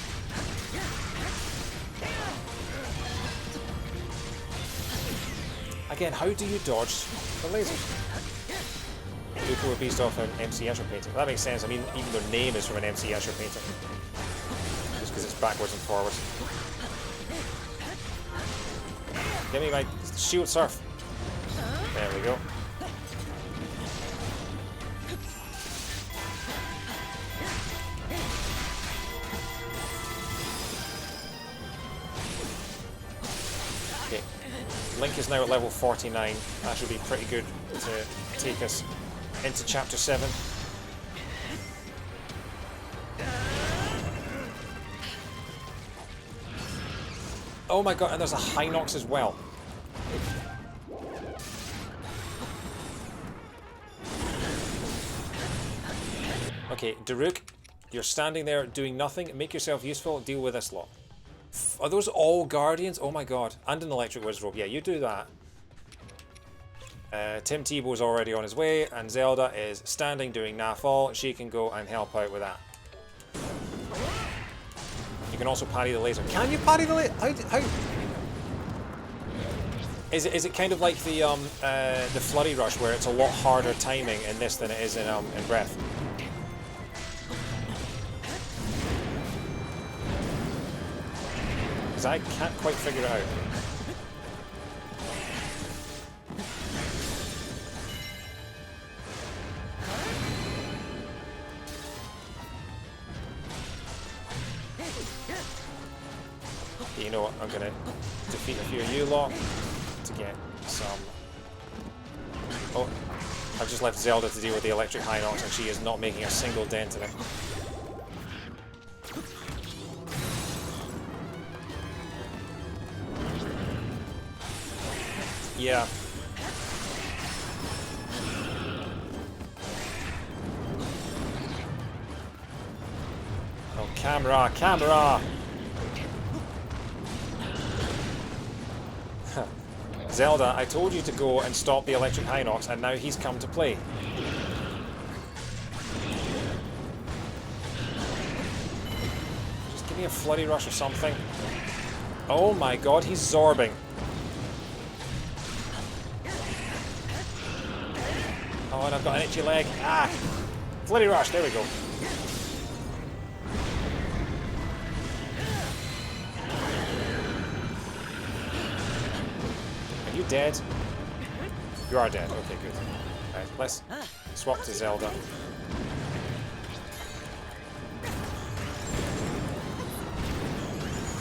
Again, how do you dodge the lasers? Luca were based off an MC Escher painting. That makes sense. I mean, even their name is from an MC Escher painting. Just because it's backwards and forwards. Give me my shield surf. There we go. Okay. Link is now at level 49. That should be pretty good to take us into chapter 7. Oh my god, and there's a Hinox as well. Okay, Daruk, you're standing there doing nothing. Make yourself useful. Deal with this lot. Are those all Guardians? Oh my god. And an Electric Wizard Robe. Yeah, you do that. Tim Tebow's already on his way, and Zelda is standing doing Nafall. She can go and help out with that. You can also parry the laser. Can you parry the laser? How? Is it kind of like the Flurry Rush, where it's a lot harder timing in this than it is in Breath? Because I can't quite figure it out. You know what, I'm gonna defeat a few of you lot to get some... Oh, I've just left Zelda to deal with the electric Hinox, and she is not making a single dent in it. Yeah. Oh, camera, camera! Zelda, I told you to go and stop the electric Hinox, and now he's come to play. Just give me a Flurry Rush or something. Oh my god, he's zorbing. Oh, and I've got an itchy leg. Ah! Flurry Rush, there we go. Are you dead? You are dead. Okay, good. Alright, let's swap to Zelda.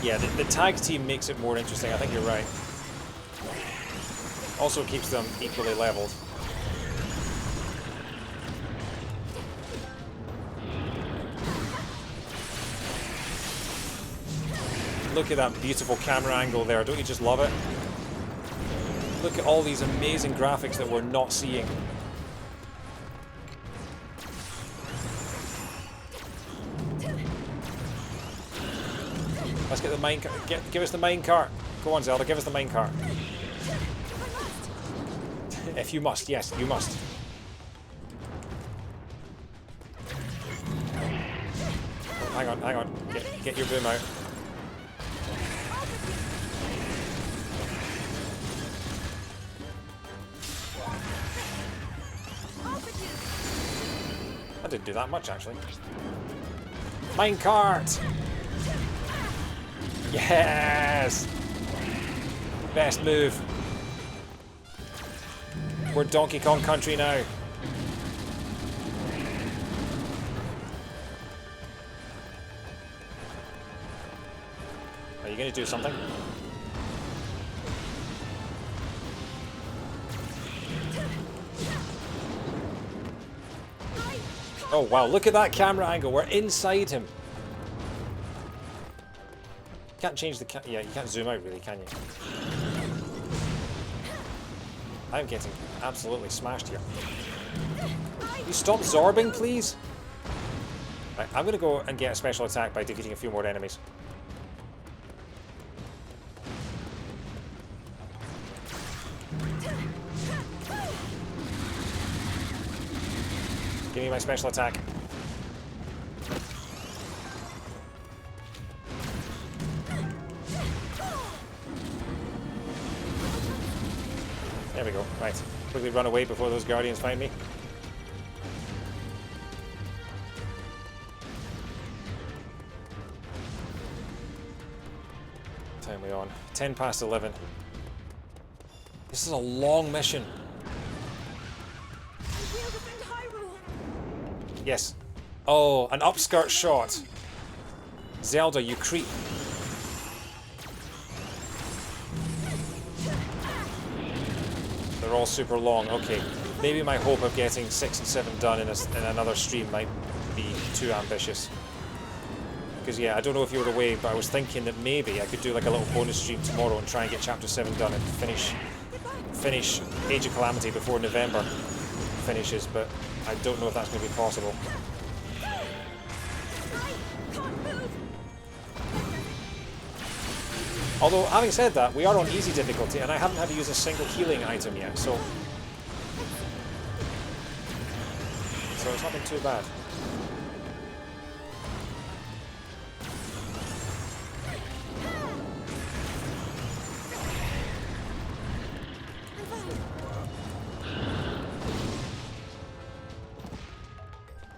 Yeah, the tag team makes it more interesting. I think you're right. Also keeps them equally leveled. Look at that beautiful camera angle there. Don't you just love it? Look at all these amazing graphics that we're not seeing. Let's get the mine cart. Give us the mine cart. Go on, Zelda. Give us the mine cart. If you must, yes, you must. Oh, hang on, hang on. Get your boom out. didn't do that much, actually. Minecart! Yes! Best move. We're Donkey Kong Country now. Are you going to do something? Oh wow, look at that camera angle. We're inside him. Can't change the yeah, you can't zoom out really, can you? I'm getting absolutely smashed here. You stop zorbing, please? Right, I'm gonna go and get a special attack by defeating a few more enemies. Give me my special attack. There we go. Right. Quickly run away before those guardians find me. Time we on. 10 past 11. This is a long mission. Yes. Oh, an upskirt shot. Zelda, you creep. They're all super long. Okay. Maybe my hope of getting 6 and 7 done in another stream might be too ambitious. Because, yeah, I don't know if you were away, but I was thinking that maybe I could do like a little bonus stream tomorrow and try and get Chapter 7 done and finish Age of Calamity before November finishes, but I don't know if that's going to be possible. Although, having said that, we are on easy difficulty and I haven't had to use a single healing item yet, so it's not been too bad.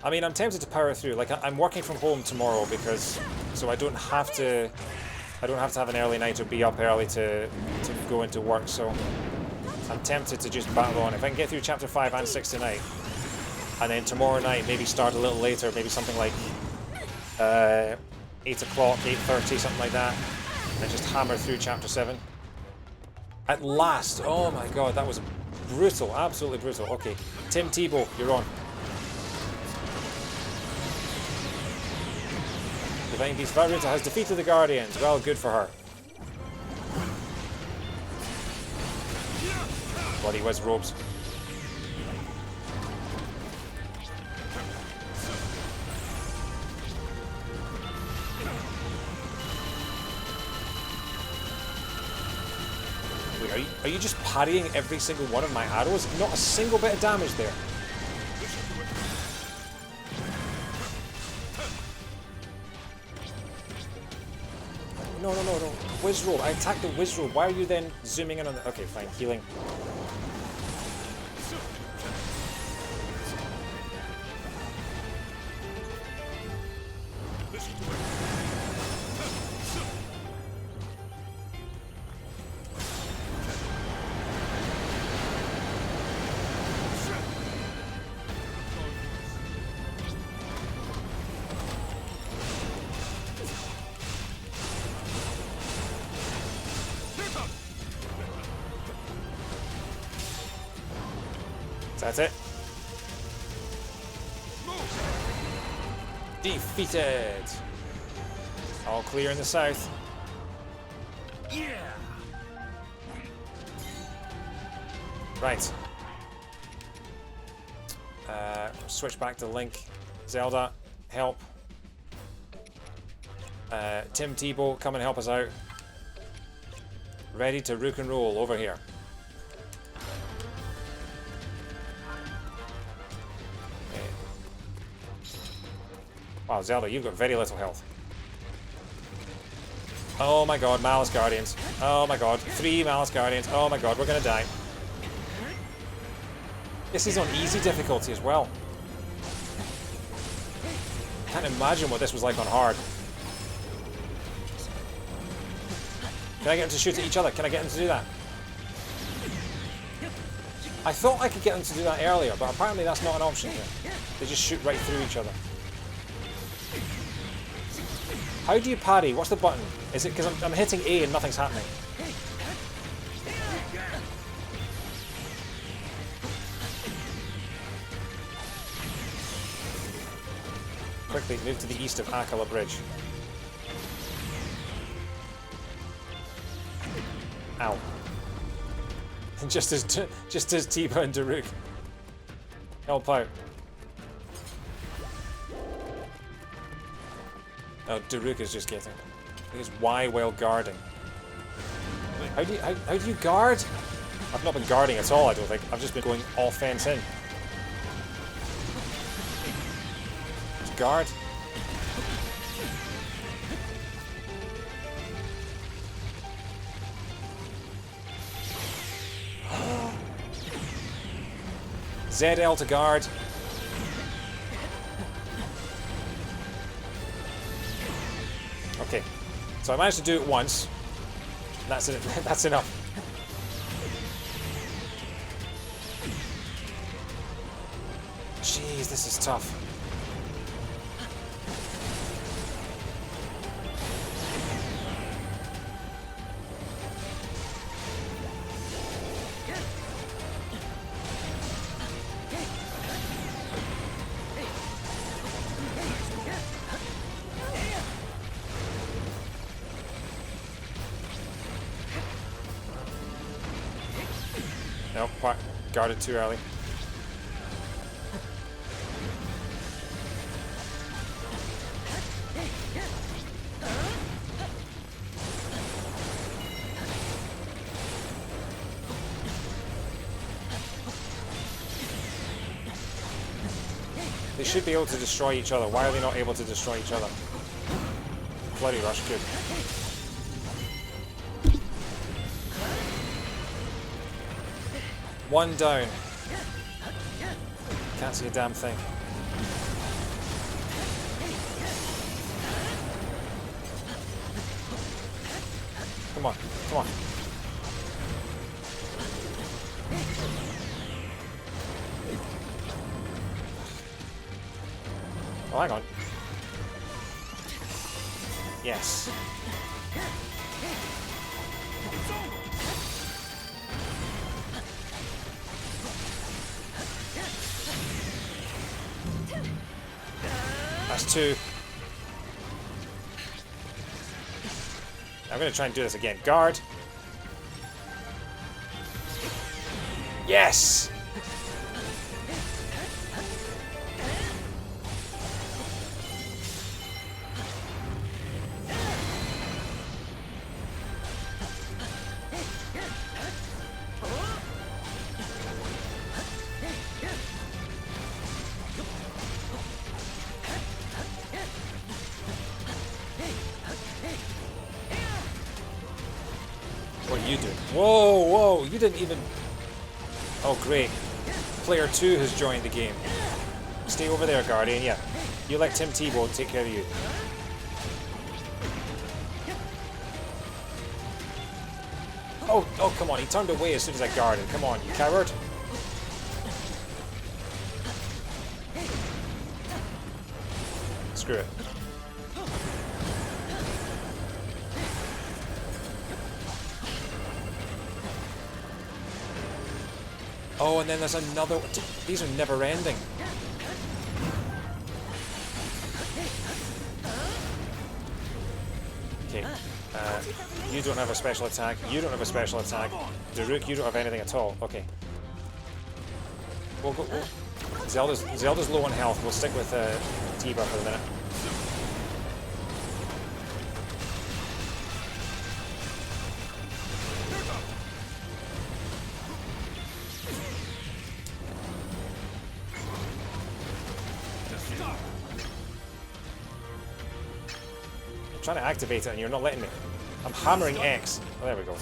I mean, I'm tempted to power through. Like, I'm working from home tomorrow because, so I don't have to have an early night or be up early to go into work. So I'm tempted to just battle on. If I can get through Chapter 5 and 6 tonight, and then tomorrow night maybe start a little later, maybe something like 8 o'clock, 8:30, something like that, and just hammer through Chapter 7. At last! Oh my god, that was brutal, absolutely brutal. Okay, Tim Tebow, you're on. Divine Beast Varuta has defeated the Guardians. Well, good for her. Bloody whiz robes. Wait, are you just parrying every single one of my arrows? Not a single bit of damage there. No. Whiz robe. I attacked the whiz robe. Why are you then zooming in on the... Okay, fine. Healing. That's it. Defeated. All clear in the south. Yeah. Right. Switch back to Link. Zelda, help. Tim Tebow, come and help us out. Ready to rook and roll over here. Wow, Zelda, you've got very little health. Oh my god, Malice Guardians. Oh my god, 3 Malice Guardians. Oh my god, we're gonna die. This is on easy difficulty as well. can't imagine what this was like on hard. Can I get them to shoot at each other? Can I get them to do that? I thought I could get them to do that earlier, but apparently that's not an option here. They just shoot right through each other. How do you parry? What's the button? Is it because I'm hitting A and nothing's happening? Quickly move to the east of Akala Bridge. Ow. just as Tiba and Daruk help out. Oh, Daruk is just getting. Because why while guarding? How do you guard? I've not been guarding at all, I don't think. I've just been going offense in. Just guard. ZL to guard. Okay, so I managed to do it once. That's it. That's enough. Jeez, this is tough. Nope, guarded too early. They should be able to destroy each other. Why are they not able to destroy each other? Bloody rush, good. One down. Can't see a damn thing. Come on, come on. Oh, hang on. Yes. That's two. I'm going to try and do this again. Guard. Yes! What are you doing? Whoa, whoa, you didn't even... Oh, great. Player 2 has joined the game. Stay over there, Guardian, yeah. You let Tim Tebow take care of you. Oh, come on, he turned away as soon as I guarded. Come on, you coward. Screw it. Oh, and then there's another... These are never ending. Okay. You don't have a special attack. You don't have a special attack. Daruk, you don't have anything at all. Okay. We'll go... Zelda's low on health. We'll stick with Tiba for the minute. I'm trying to activate it and you're not letting me. I'm hammering X. Oh, there we go.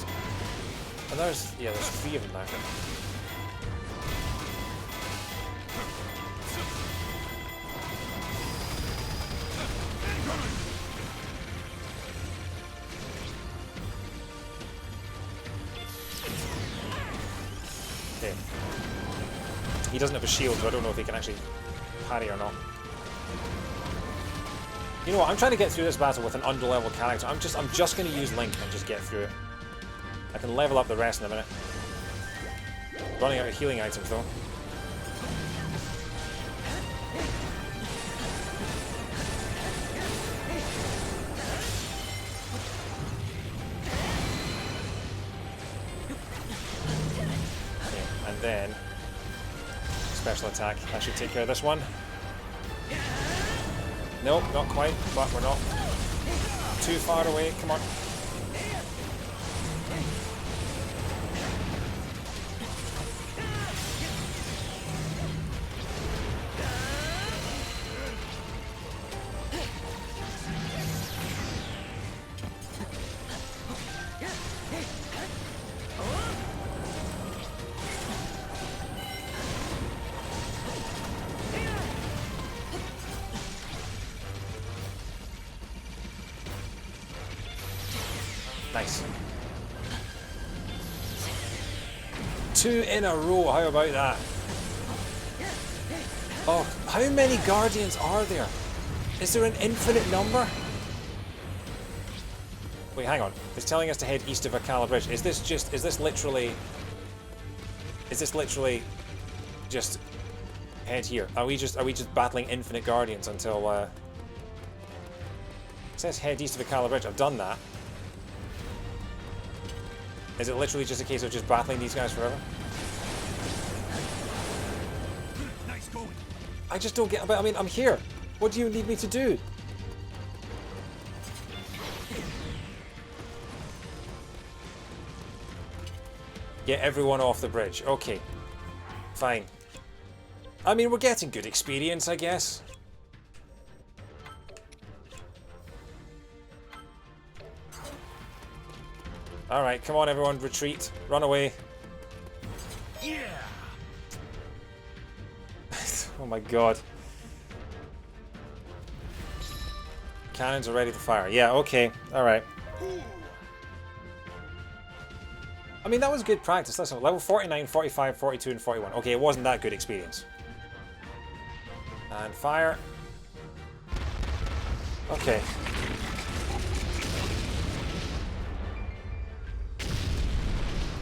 And there's 3 of them now. he doesn't have a shield, so I don't know if he can actually parry or not. You know what? I'm trying to get through this battle with an underleveled character. I'm just going to use Link and just get through it. I can level up the rest in a minute. Running out of healing items though. And then special attack. That should take care of this one. Nope, not quite, but we're not too far away. Come on. Nice. 2 in a row, how about that? Oh, how many Guardians are there? Is there an infinite number? Wait, hang on. It's telling us to head east of Akala Bridge. Is this literally just head here? Are we just battling infinite Guardians until it says head east of Akala Bridge. I've done that. Is it literally just a case of just battling these guys forever? Nice going. I just don't get. I mean, I'm here. What do you need me to do? Get everyone off the bridge. Okay. Fine. I mean, we're getting good experience, I guess. Alright, come on everyone, retreat. Run away. Yeah. Oh my god. Cannons are ready to fire. Yeah, okay. Alright. I mean, that was good practice. Listen, level 49, 45, 42, and 41. Okay, it wasn't that good experience. And fire. Okay.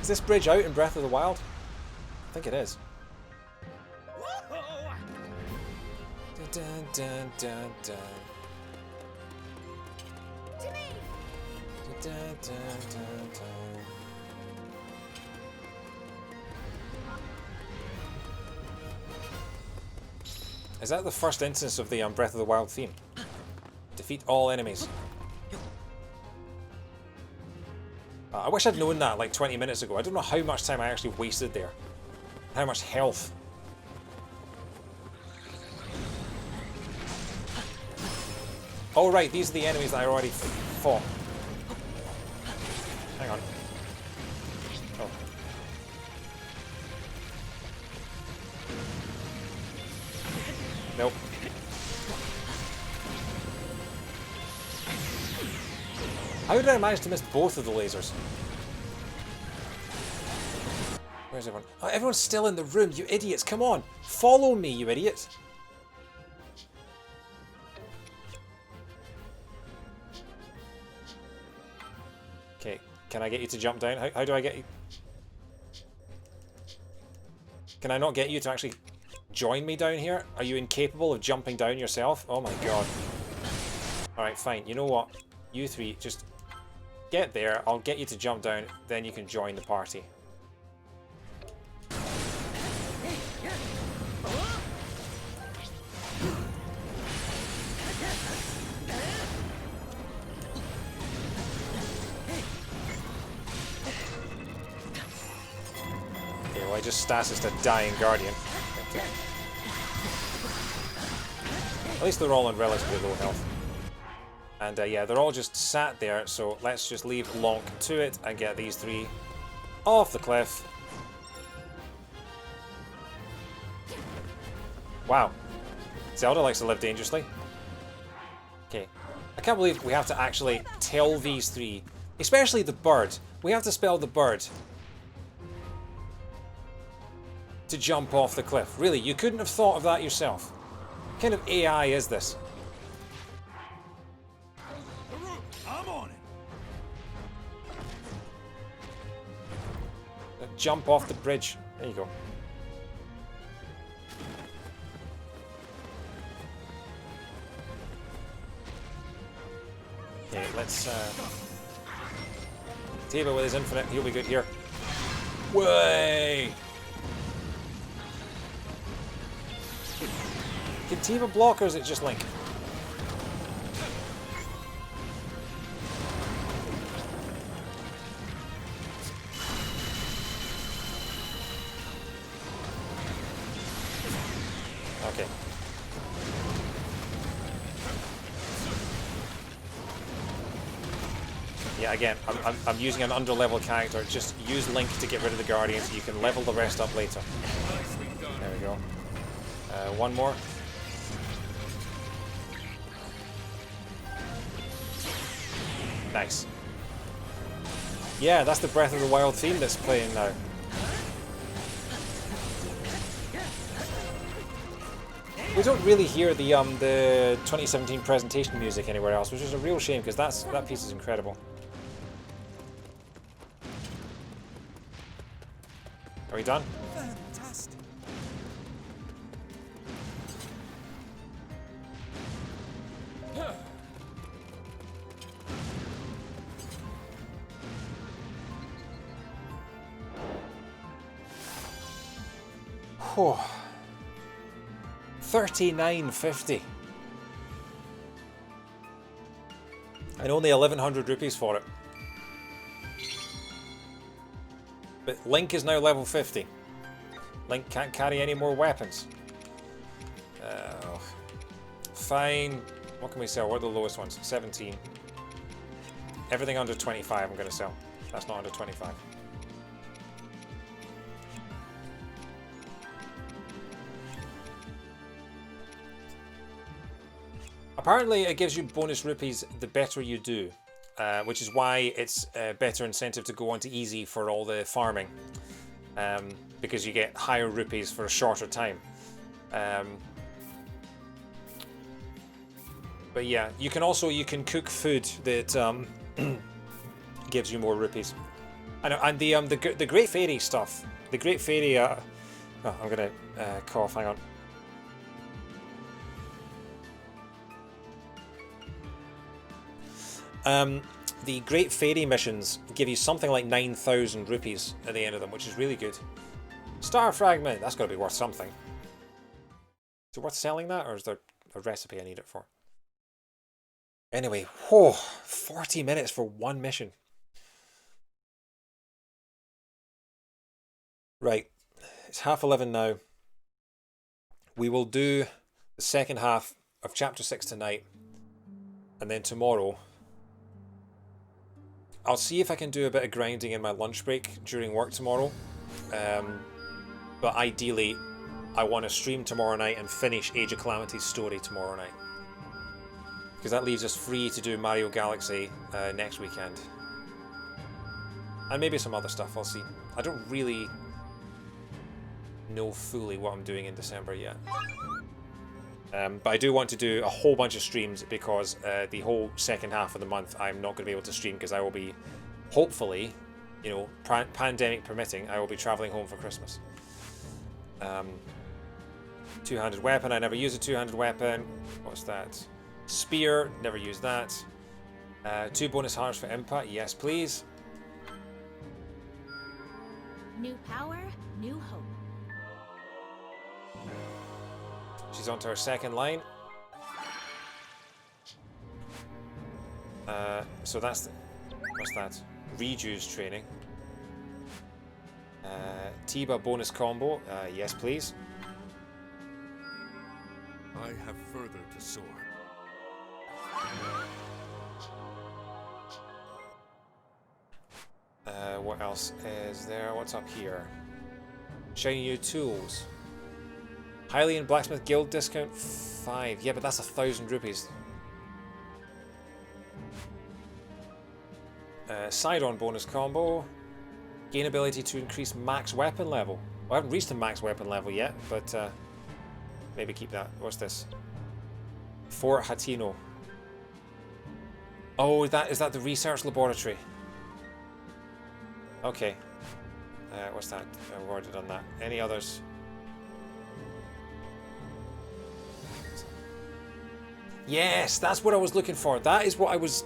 Is this bridge out in Breath of the Wild? I think it is. Dun, dun, dun, dun. Dun, dun, dun, dun, dun. Is that the first instance of the Breath of the Wild theme? Defeat all enemies. I wish I'd known that like 20 minutes ago. I don't know how much time I actually wasted there. How much health. Oh right, these are the enemies that I already fought. Hang on. Oh. Nope. How did I manage to miss both of the lasers? Where's everyone? Oh, everyone's still in the room, you idiots! Come on! Follow me, you idiots! Okay, can I get you to jump down? How do I get you? Can I not get you to actually join me down here? Are you incapable of jumping down yourself? Oh my god. Alright, fine. You know what? You three, just get there. I'll get you to jump down, then you can join the party. Okay, well I just statused a dying guardian. Okay. At least they're all on relatively low health. And yeah, they're all just sat there, so let's just leave Lonk to it and get these three off the cliff. Wow. Zelda likes to live dangerously. Okay. I can't believe we have to actually tell these three, especially the bird. We have to spell the bird to jump off the cliff. Really, you couldn't have thought of that yourself. What kind of AI is this? I'm on it. Jump off the bridge. There you go. Okay, let's Tiba with his infinite, he'll be good here. Way! Can Tiba block or is it just Link? Okay. Yeah, again, I'm using an under-level character. Just use Link to get rid of the Guardians. So you can level the rest up later. There we go. One more. Nice. Yeah, that's the Breath of the Wild theme that's playing now. We don't really hear the 2017 presentation music anywhere else, which is a real shame because that piece is incredible. Are we done? Fantastic. Whew. 39.50. And only 1100 rupees for it. But Link is now level 50. Link can't carry any more weapons. Fine. What can we sell? What are the lowest ones? 17. Everything under 25 I'm going to sell. That's not under 25. Apparently it gives you bonus rupees the better you do. Which is why it's a better incentive to go on to easy for all the farming, because you get higher rupees for a shorter time. But yeah, you can cook food that gives you more rupees. And the Great Fairy stuff, the Great Fairy. Oh, I'm gonna cough. Hang on. The Great Fairy missions give you something like 9,000 rupees at the end of them, which is really good. Star Fragment, that's got to be worth something. Is it worth selling that, or is there a recipe I need it for? Anyway, whoa, 40 minutes for one mission. Right, it's 11:30 now. We will do the second half of Chapter 6 tonight, and then tomorrow I'll see if I can do a bit of grinding in my lunch break during work tomorrow. But ideally, I want to stream tomorrow night and finish Age of Calamity's story tomorrow night. Because that leaves us free to do Mario Galaxy next weekend. And maybe some other stuff, I'll see. I don't really know fully what I'm doing in December yet. But I do want to do a whole bunch of streams because the whole second half of the month I'm not going to be able to stream because I will be, hopefully, you know, pandemic permitting, I will be travelling home for Christmas. Two-handed weapon, I never use a two-handed weapon. What's that? Spear, never use that. 2 bonus hearts for Impact, yes please. New power, new hope. She's onto her second line. So that's what's that? Reju's training. Tiba bonus combo. Yes, please. I have further to soar. What else is there? What's up here? Shiny new tools. Hylian Blacksmith Guild discount 5. Yeah, but that's 1,000 rupees. Sidon bonus combo. Gain ability to increase max weapon level. I haven't reached the max weapon level yet, but maybe keep that. What's this? Fort Hatino. Oh, is that the research laboratory? Okay. What's that? I've already done that. Any others? Yes, that's what I was looking for. That is what I was...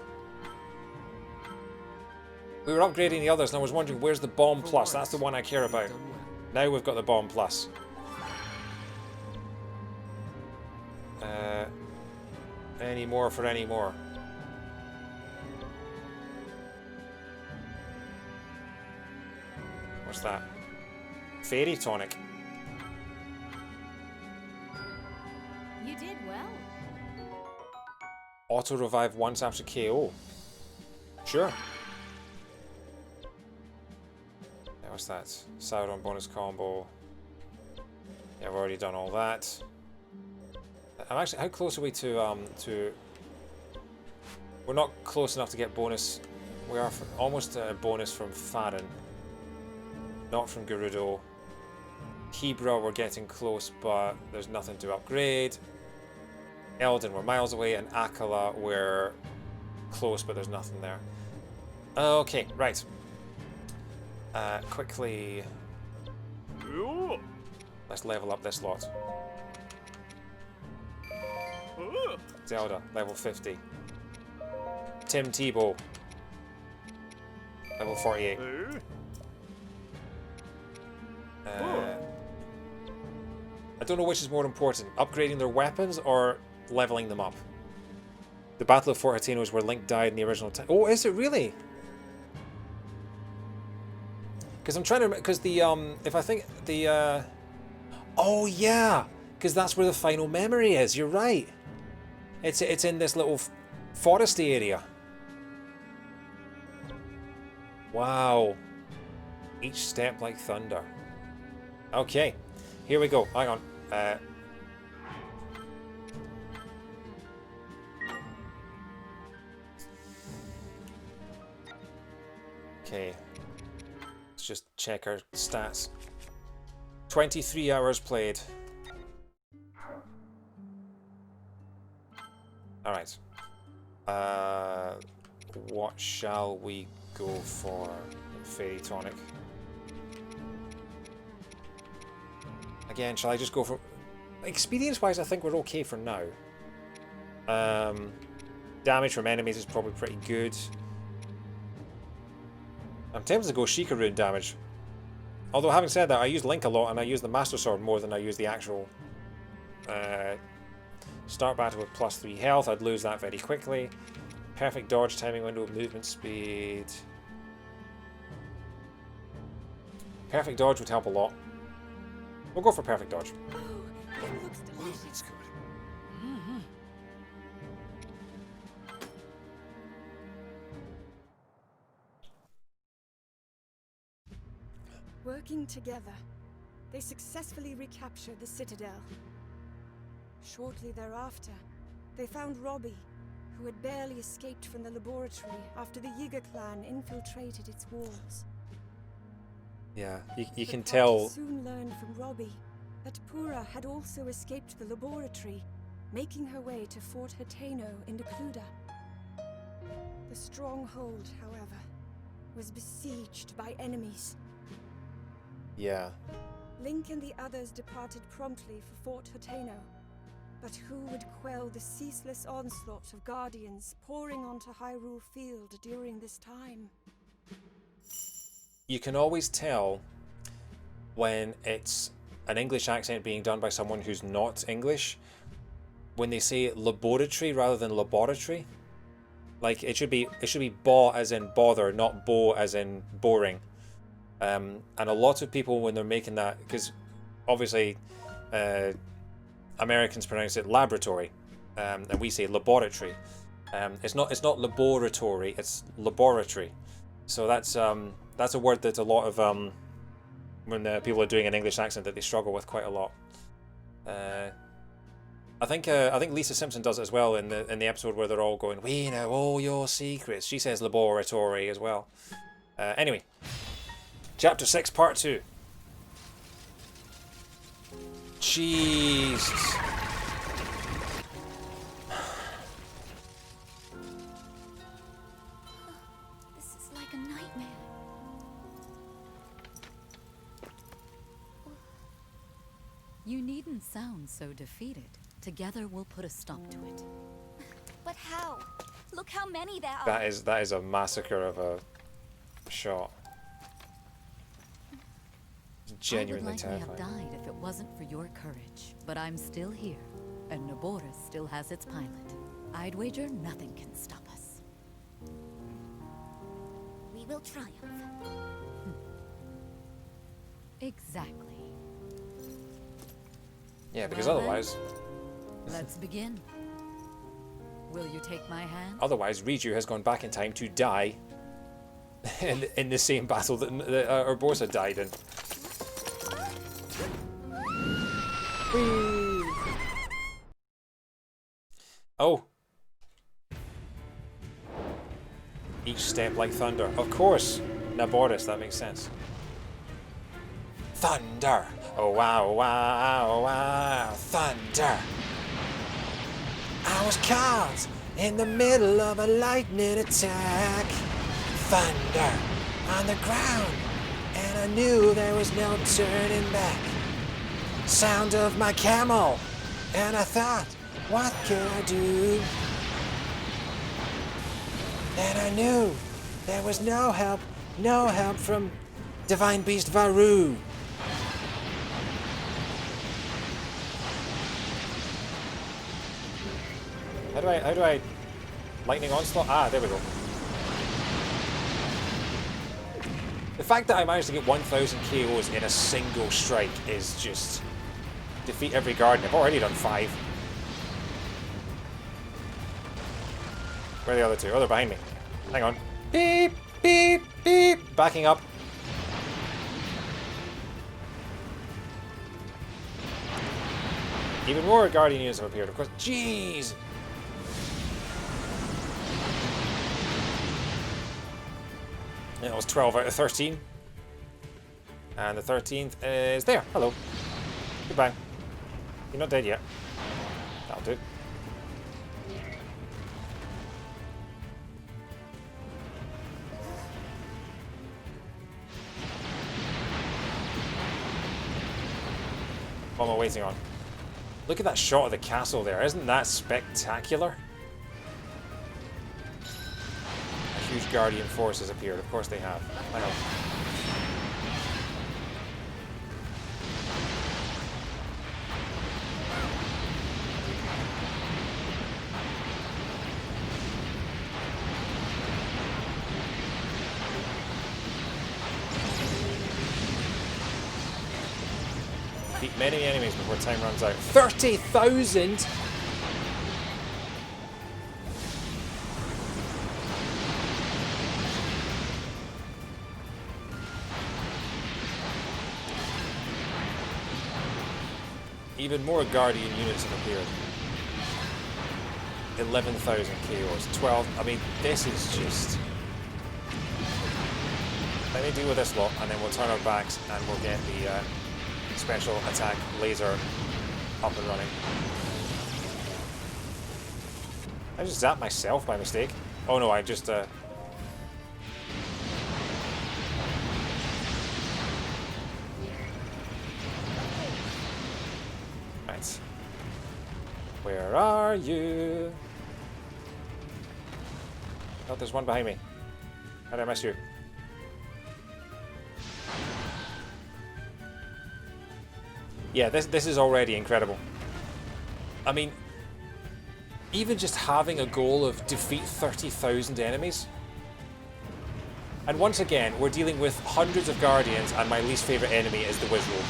We were upgrading the others and I was wondering where's the bomb plus. That's the one I care about. Now we've got the bomb plus. Any more for any more? What's that? Fairy tonic. You did well. Auto revive once after KO. Sure. Yeah, what's that? Sauron bonus combo. Yeah, I've already done all that. I'm actually, how close are we to we're not close enough to get bonus. We are almost a bonus from Farin. Not from Gerudo. Hebra we're getting close, but there's nothing to upgrade. Eldin we're miles away, and Akala we're close, but there's nothing there. Okay, right. Quickly. Let's level up this lot. Zelda, level 50. Tim Tebow, level 48. I don't know which is more important, upgrading their weapons or leveling them up. The Battle of Fort Hateno is where Link died in the original time. Oh, is it really? Because I'm trying to, because the, if I think the, oh yeah, because that's where the final memory is, you're right. It's in this little foresty area. Wow. Each step like thunder. Okay, here we go. Hang on. Okay. Let's just check our stats. 23 hours played. Alright. What shall we go for? Fairy tonic. Again, shall I just go for... Experience-wise, I think we're okay for now. Damage from enemies is probably pretty good. I'm tempted to go Sheikah Rune damage. Although, having said that, I use Link a lot, and I use the Master Sword more than I use the actual... Start battle with +3 health, I'd lose that very quickly. Perfect dodge, timing window, movement speed. Perfect dodge would help a lot. We'll go for perfect dodge. Oh, it looks delicious. It's good. Working together, they successfully recaptured the citadel. Shortly thereafter, they found Robbie, who had barely escaped from the laboratory after the Yiga clan infiltrated its walls. Yeah, you The can party tell... soon learned from Robbie that Pura had also escaped the laboratory, making her way to Fort Hateno in Decluda. The stronghold, however, was besieged by enemies. Yeah. Link and the others departed promptly for Fort Hateno. But who would quell the ceaseless onslaught of guardians pouring onto Hyrule Field during this time? You can always tell when it's an English accent being done by someone who's not English, when they say laboratory rather than laboratory. Like, it should be bo as in bother, not bo as in boring. And a lot of people, when they're making that, because obviously Americans pronounce it laboratory, and we say laboratory. It's not laboratory, it's laboratory. So that's a word that a lot of when people are doing an English accent that they struggle with quite a lot. I think Lisa Simpson does it as well in the episode where they're all going, "We know all your secrets." She says laboratory as well. Anyway, Chapter 6, Part 2. Jesus. This is like a nightmare. You needn't sound so defeated. Together we'll put a stop to it. But how? Look how many there are. That is a massacre of a shot. Genuinely I would likely have terrifying. died if it wasn't for your courage. But I'm still here, and Naboris still has its pilot. I'd wager nothing can stop us. We will triumph. Exactly. Yeah, because Well then, otherwise, let's begin. Will you take my hand? otherwise Riju has gone back in time to die in the same battle that Urbosa died in. Whee! Oh. Each step like thunder. Of course. Naboris, that makes sense. Thunder! Oh wow, wow, wow, thunder! I was caught in the middle of a lightning attack. Thunder on the ground, and I knew there was no turning back. Sound of my camel, and I thought, what could I do? And I knew there was no help from Divine Beast Varu. How do I lightning onslaught? Ah, there we go. The fact that I managed to get 1,000 KOs in a single strike is just defeat every guardian. I've already done 5. Where are the other 2? Oh, they're behind me. Hang on. Beep, beep, beep. Backing up. Even more guardian units have appeared, of course. Jeez. It was 12 out of 13. And the 13th is there. Hello. Goodbye. You're not dead yet. That'll do. What am I waiting on? Look at that shot of the castle there. Isn't that spectacular? A huge guardian force has appeared. Of course they have. I know. Defeat many enemies before time runs out. 30,000! Even more Guardian units have appeared. 11,000 KOs. 12. I mean, this is just... Let me deal with this lot, and then we'll turn our backs, and we'll get the special attack laser up and running. I just zapped myself by mistake. Oh no, I just... Right. Where are you? Oh, there's one behind me. How did I miss you? Yeah, this is already incredible. I mean, even just having a goal of defeat 30,000 enemies. And once again, we're dealing with hundreds of guardians, and my least favorite enemy is the Wizrobe.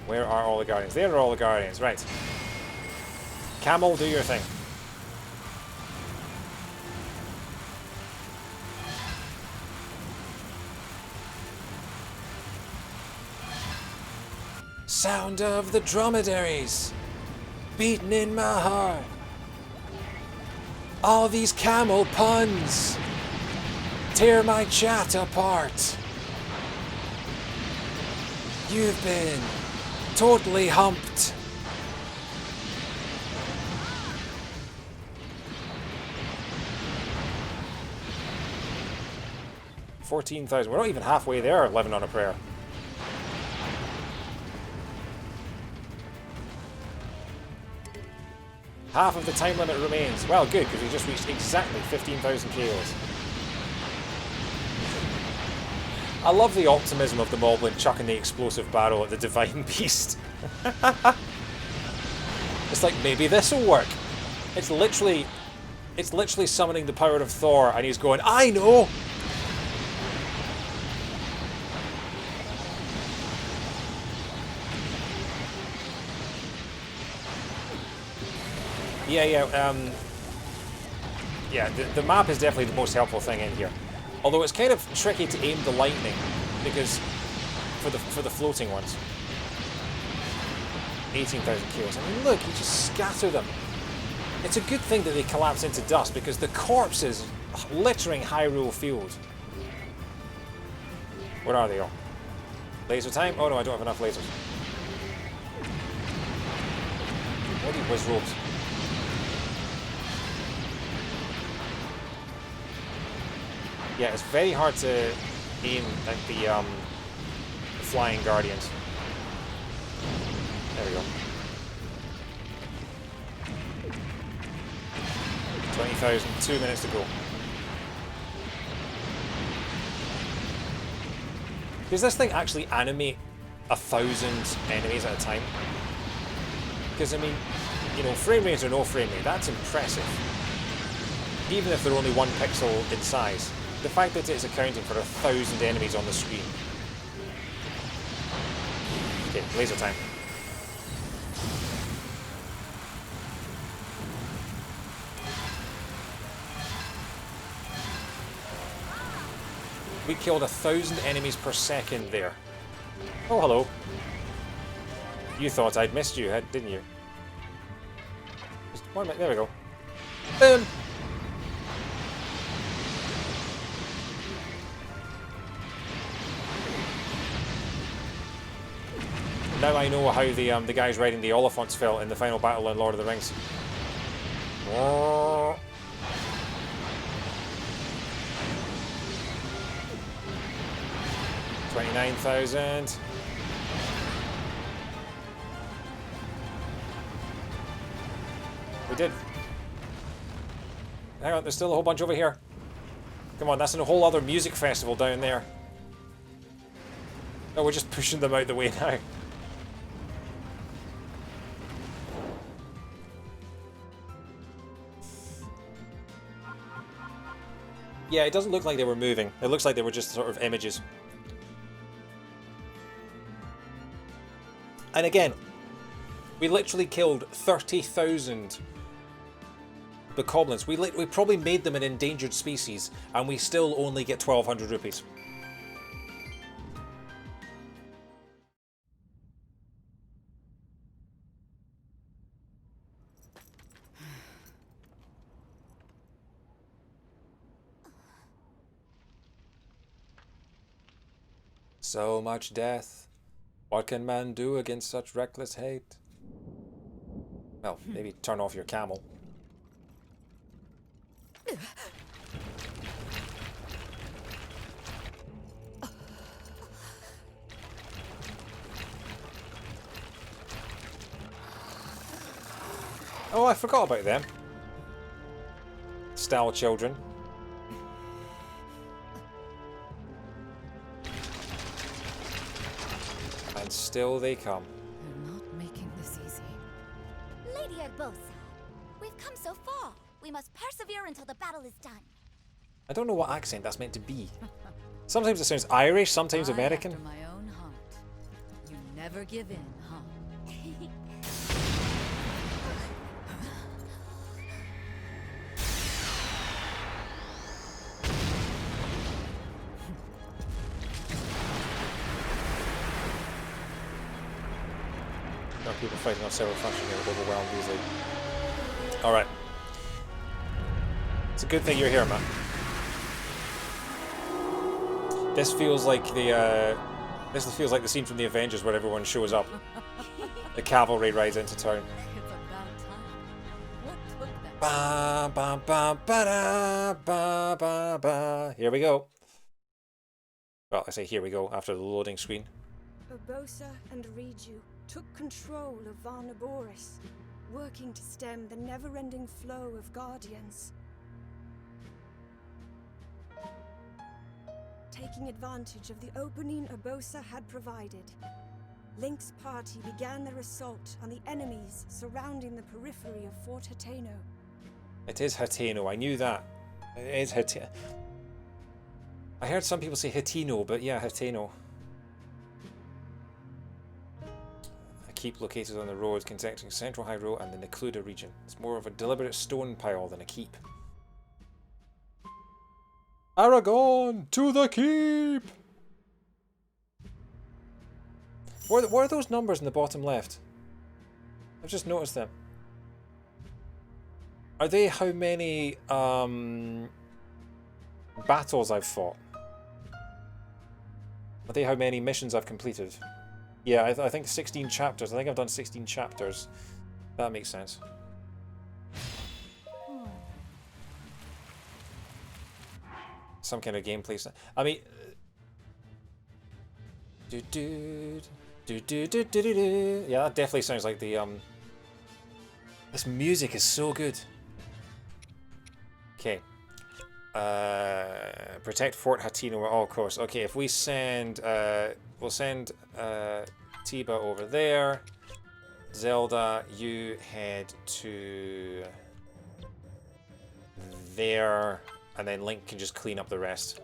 Where are all the guardians? There are all the guardians, right. Camel, do your thing. Sound of the dromedaries beating in my heart. All these camel puns tear my chat apart. You've been totally humped. $14,000. We're not even halfway there, living on a prayer. Half of the time limit remains. Well, good, because we just reached exactly 15,000 KOs. I love the optimism of the Moblin chucking the explosive barrel at the Divine Beast. It's like, maybe this'll work. It's literally summoning the power of Thor, and he's going, I know! Yeah, the map is definitely the most helpful thing in here. Although it's kind of tricky to aim the lightning, because for the floating ones. 18,000 kills. I mean, look, you just scatter them. It's a good thing that they collapse into dust, because the corpses littering Hyrule Field. Where are they all? Laser time? Oh no, I don't have enough lasers. What are these robes? Yeah, it's very hard to aim at the flying guardians. There we go. 20,000, 2 minutes to go. Does this thing actually animate 1,000 enemies at a time? Because, I mean, you know, frame rate or no frame rate, that's impressive. Even if they're only 1 pixel in size. The fact that it's accounting for 1,000 enemies on the screen. Okay, laser time. We killed 1,000 enemies per second there. Oh, hello. You thought I'd missed you, didn't you? Just 1 minute, there we go. Boom! Now I know how the guys riding the Oliphants felt in the final battle in Lord of the Rings. 29,000. We did. Hang on, there's still a whole bunch over here. Come on, that's in a whole other music festival down there. No, we're just pushing them out the way now. Yeah, it doesn't look like they were moving. It looks like they were just sort of images. And again, we literally killed 30,000 bokoblins. We probably made them an endangered species, and we still only get 1,200 rupees. So much death. What can man do against such reckless hate? Well, maybe turn off your camel. Oh, I forgot about them. Style children. And still they come. They're not making this easy. Lady Urbosa, we've come so far. We must persevere until the battle is done. I don't know what accent that's meant to be. Sometimes it sounds Irish, sometimes American. After my own heart. You never give in, huh? People fighting on several fronts here, overwhelmed easily. Alright. It's a good thing you're here, man. This feels like the This feels like the scene from the Avengers where everyone shows up. The cavalry rides into town. It's about time. What took that? Ba ba ba ba da, ba ba ba. Here we go. Well, I say here we go after the loading screen. Urbosa and Riju took control of Varnaboris, working to stem the never-ending flow of Guardians. Taking advantage of the opening Urbosa had provided, Link's party began their assault on the enemies surrounding the periphery of Fort Hateno. It is Hateno, I knew that. It is Hateno. I heard some people say Hateno, but yeah, Hateno. A keep located on the road connecting Central Hyrule and the Necluda region. It's more of a deliberate stone pile than a keep. Aragon, to the keep! What are those numbers in the bottom left? I've just noticed them. Are they how many battles I've fought? Are they how many missions I've completed? Yeah, I think 16 chapters. I think I've done 16 chapters. That makes sense. Some kind of gameplay. I mean, yeah, that definitely sounds like the This music is so good. Okay. Protect Fort Hateno at all costs. Okay, if we send we'll send Tiba over there. Zelda, you head to there, and then Link can just clean up the rest.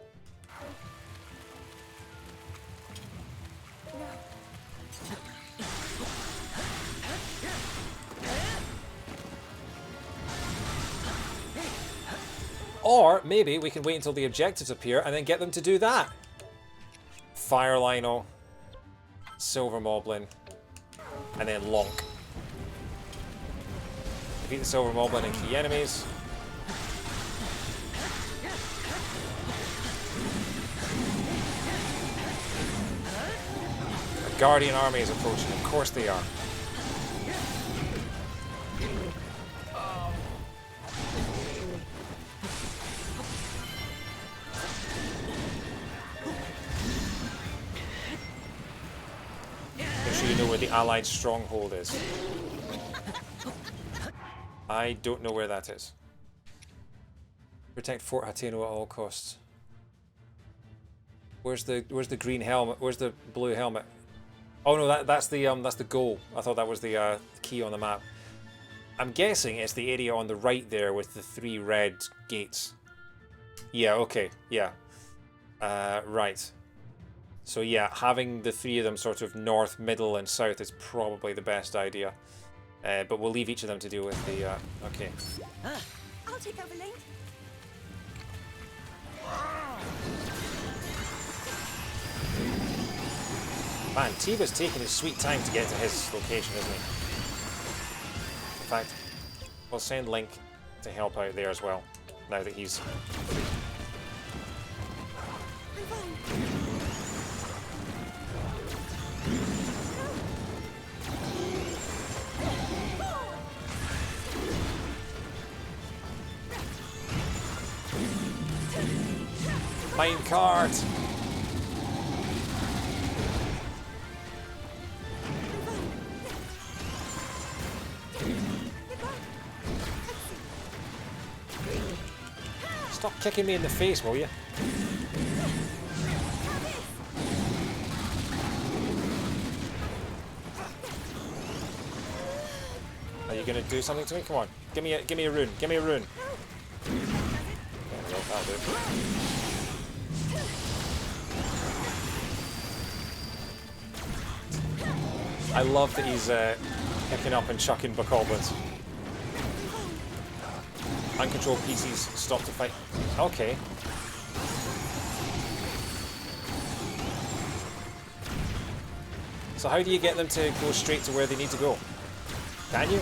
Or maybe we can wait until the objectives appear and then get them to do that. Fire Lino, Silver Moblin, and then Lonk. Defeat the Silver Moblin and key enemies. A Guardian army is approaching. Of course they are. You know where the Allied stronghold is. I don't know where that is. Protect Fort Hateno at all costs. Where's the green helmet? Where's the blue helmet? Oh no, that's the goal. I thought that was the key on the map. I'm guessing it's the area on the right there with the 3 red gates. Yeah. Okay. Yeah. Right. So yeah, having the 3 of them sort of north, middle, and south is probably the best idea. But we'll leave each of them to deal with the... okay. I'll take over Link. Man, Tiba's taking his sweet time to get to his location, isn't he? In fact, we'll send Link to help out there as well, now that he's... Mine card! Stop kicking me in the face, will you? Are you gonna do something to me? Come on, give me a rune. Give me a rune. There we go, that'll do. I love that he's picking up and chucking bokoblins. Uncontrolled PCs stop to fight. Okay. So how do you get them to go straight to where they need to go? Can you?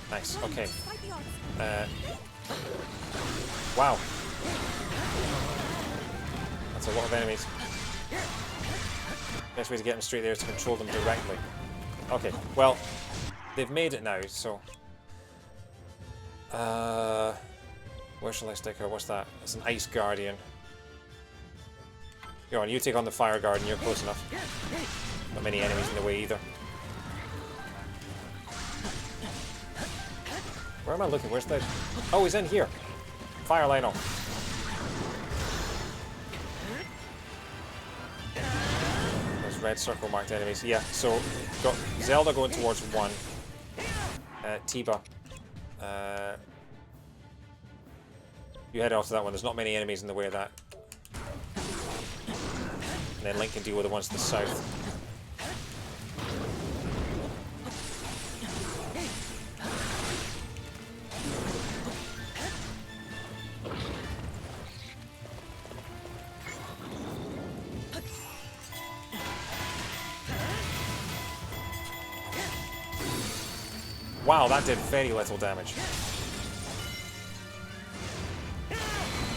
Nice. attacks. Okay. Wow. That's a lot of enemies. Best way to get them straight there is to control them directly. Okay, well, they've made it now, so... where shall I stick her? What's that? It's an Ice Guardian. Go on, you take on the Fire Guardian, you're close enough. Not many enemies in the way either. Where am I looking? Where's the... Oh, he's in here! Fire line off. Those red circle marked enemies. Yeah, so got Zelda going towards 1. Tiba. You head off to that one. There's not many enemies in the way of that. And then Link can deal with the ones to the south. Wow, that did very little damage.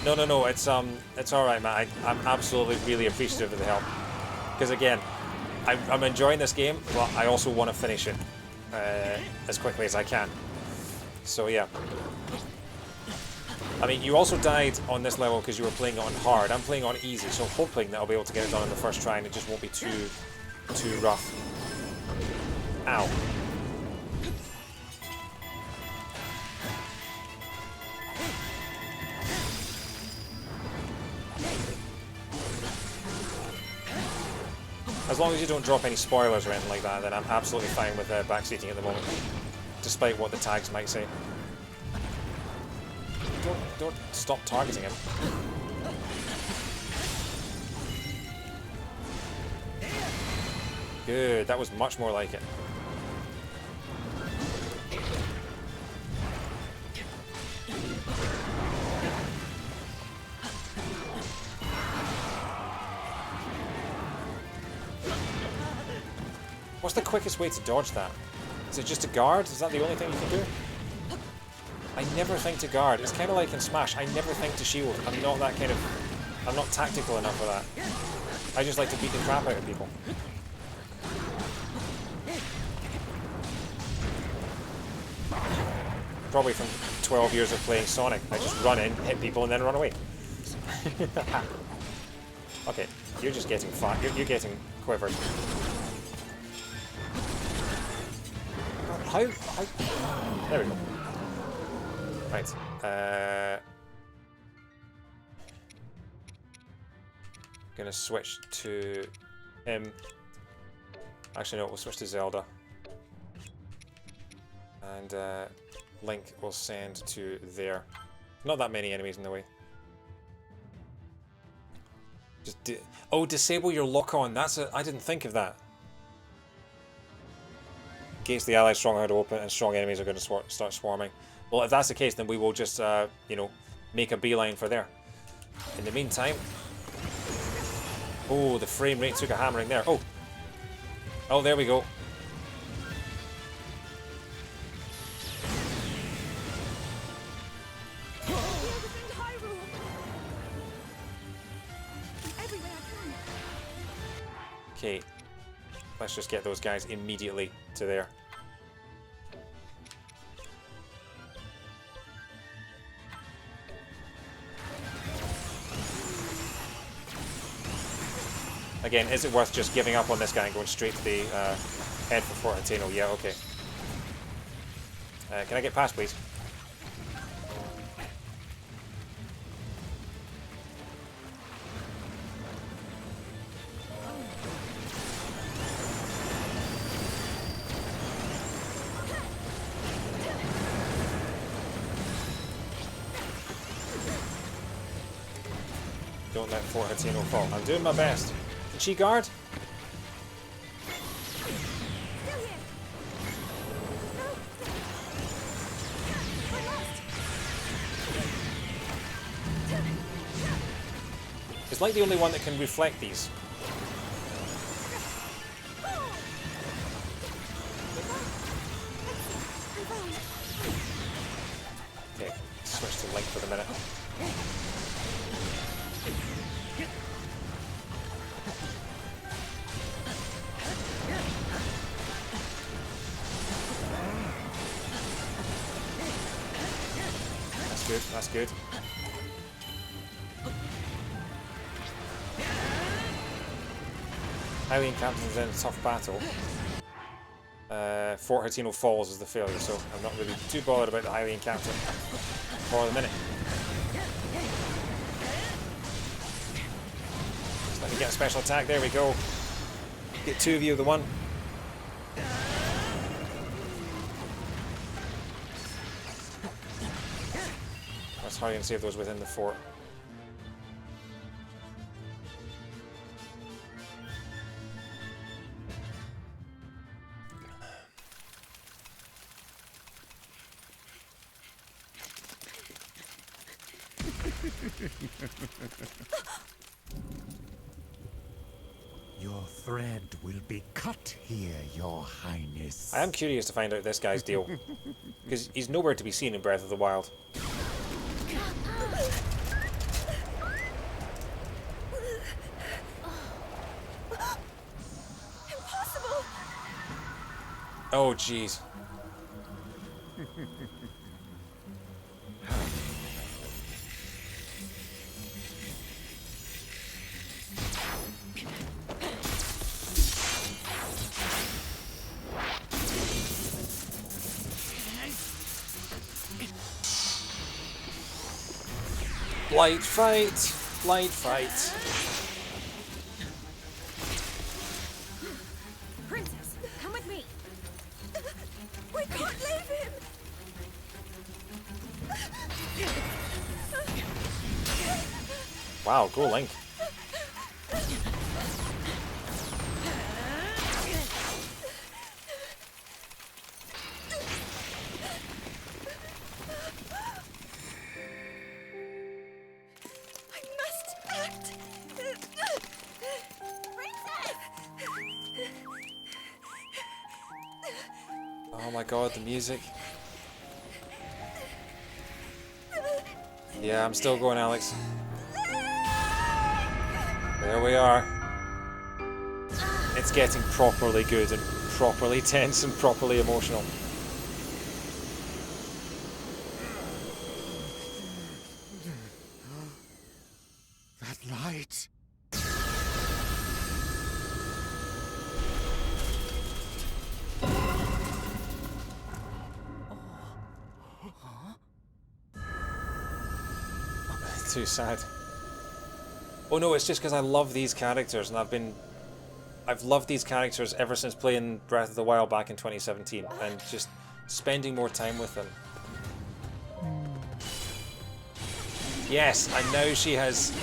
No, it's alright, man. I'm absolutely really appreciative of the help. Because again, I'm enjoying this game, but I also want to finish it as quickly as I can. So yeah. I mean, you also died on this level because you were playing on hard. I'm playing on easy, so hoping that I'll be able to get it done in the first try and it just won't be too rough. Ow. As long as you don't drop any spoilers or anything like that, then I'm absolutely fine with backseating at the moment, despite what the tags might say. Don't stop targeting him. Good, that was much more like it. What's the quickest way to dodge that? Is it just to guard? Is that the only thing you can do? I never think to guard. It's kind of like in Smash. I never think to shield. I'm not that kind of... I'm not tactical enough for that. I just like to beat the crap out of people. Probably from 12 years of playing Sonic. I just run in, hit people, and then run away. Okay, you're just getting fat. You're getting quivered. How? There we go. Right. Gonna switch to him. Actually, no, we'll switch to Zelda. And Link will send to there. Not that many enemies in the way. Just disable your lock-on. That's I didn't think of that. In case the allied stronghold open and strong enemies are going to start swarming. Well, if that's the case, then we will just, you know, make a beeline for there. In the meantime... Oh, the frame rate took a hammering there. Oh! Oh, there we go. Okay. Let's just get those guys immediately to there. Again, is it worth just giving up on this guy and going straight to the head for Fort Hateno? Yeah, okay. Can I get past, please? Don't let Fort Hateno fall. I'm doing my best. Did she guard? It's like the only one that can reflect these. for the minute. That's good, that's good. Hylian Captain's in a tough battle. Fort Hatino Falls is the failure, so I'm not really too bothered about the Hylian Captain for the minute. Just let me get a special attack, there we go. Get 2 of you, the one. Let's hurry and save those within the fort. Your thread will be cut here, Your Highness. I am curious to find out this guy's deal, because he's nowhere to be seen in Breath of the Wild. Impossible! Oh, jeez. Light fight! Light fight! Princess, come with me! We can't leave him! Wow, go Link. Oh my god, the music. Yeah, I'm still going, Alex. There we are. It's getting properly good and properly tense and properly emotional. That light. Too sad. Oh no, it's just because I love these characters, and I've loved these characters ever since playing Breath of the Wild back in 2017, and just spending more time with them. Yes, and now she has,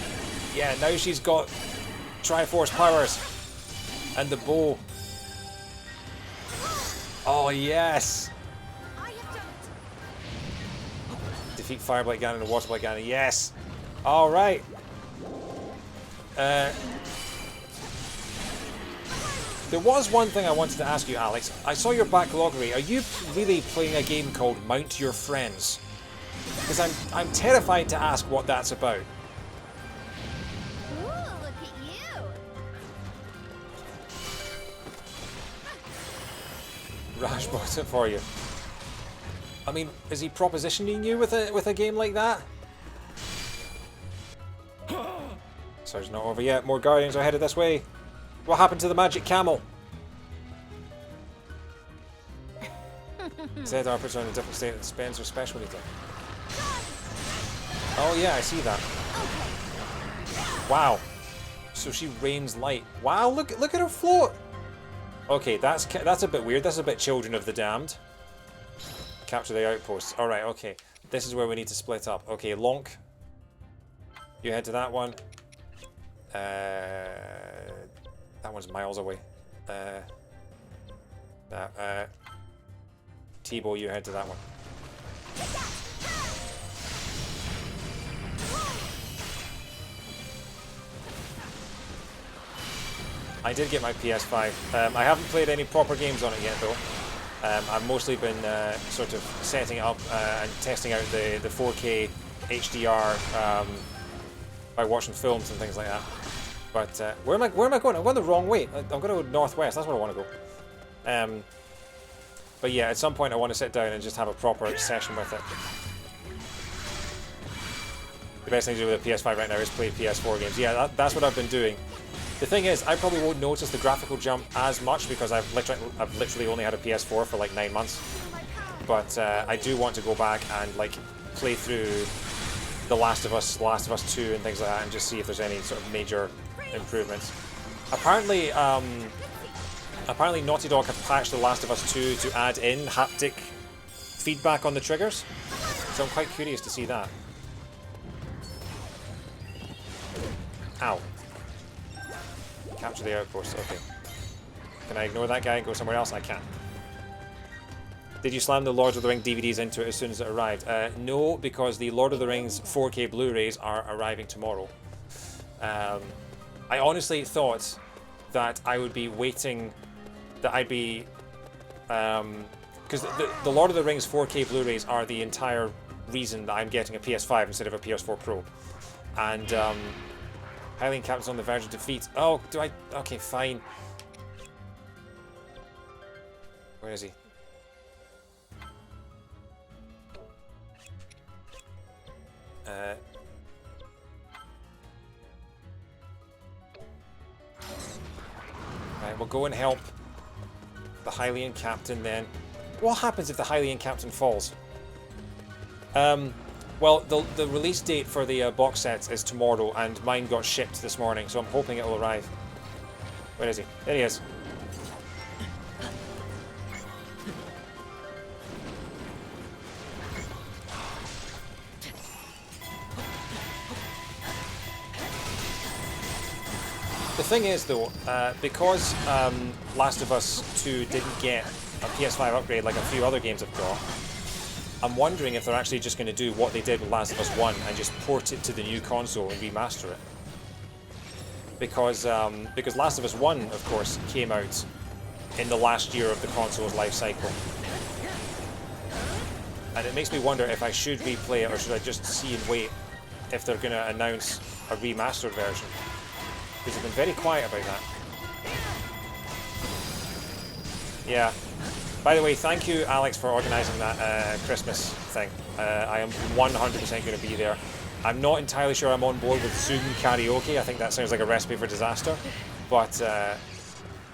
yeah, now she's got Triforce powers, and the bow. Oh yes! Defeat Fire Blight Ganon and Water Blight Ganon, yes! Alright! There was one thing I wanted to ask you, Alex. I saw your backloggery. Are you really playing a game called Mount Your Friends? Because I'm terrified to ask what that's about. Ooh, look at you! Raj bought it for you. I mean, is he propositioning you with a game like that? So it's not over yet. More Guardians are headed this way. What happened to the magic camel? Zedar puts her in a different state and spends her special meter. Oh yeah, I see that. Wow. So she rains light. Wow, look at her float. Okay, that's a bit weird. That's a bit Children of the Damned. Capture the outposts. All right, okay. This is where we need to split up. Okay, Lonk. You head to that one. That one's miles away. T-Bow, you head to that one. I did get my PS5. I haven't played any proper games on it yet, though. I've mostly been sort of setting it up and testing out the 4K HDR by watching films and things like that. But where am I going? I'm going the wrong way. I'm going to go northwest. That's where I want to go. But yeah, at some point I want to sit down and just have a proper session with it. The best thing to do with a PS5 right now is play PS4 games. Yeah, that's what I've been doing. The thing is, I probably won't notice the graphical jump as much because I've literally only had a PS4 for like 9 months. But I do want to go back and like play through The Last of Us 2 and things like that and just see if there's any sort of major improvements. Apparently Naughty Dog have patched The Last of Us 2 to add in haptic feedback on the triggers. So I'm quite curious to see that. Ow. Capture the outpost, okay. Can I ignore that guy and go somewhere else? I can. Did you slam the Lord of the Rings DVDs into it as soon as it arrived? No, because the Lord of the Rings 4K Blu-rays are arriving tomorrow. I honestly thought that I would be waiting, that I'd be... because the Lord of the Rings 4K Blu-rays are the entire reason that I'm getting a PS5 instead of a PS4 Pro. And Hylian Captain's on the verge of defeat. Oh, do I... Okay, fine. Where is he? Right, we'll go and help the Hylian Captain then. What happens if the Hylian Captain falls? Well, the release date for the box sets is tomorrow, and mine got shipped this morning, so I'm hoping it will arrive. Where is he? There he is. The thing is, though, because Last of Us 2 didn't get a PS5 upgrade like a few other games have got, I'm wondering if they're actually just going to do what they did with Last of Us 1 and just port it to the new console and remaster it. Because Last of Us 1, of course, came out in the last year of the console's life cycle. And it makes me wonder if I should replay it or should I just see and wait if they're going to announce a remastered version. Because they've been very quiet about that. Yeah. By the way, thank you, Alex, for organising that Christmas thing. I am 100% going to be there. I'm not entirely sure I'm on board with Zoom karaoke. I think that sounds like a recipe for disaster. But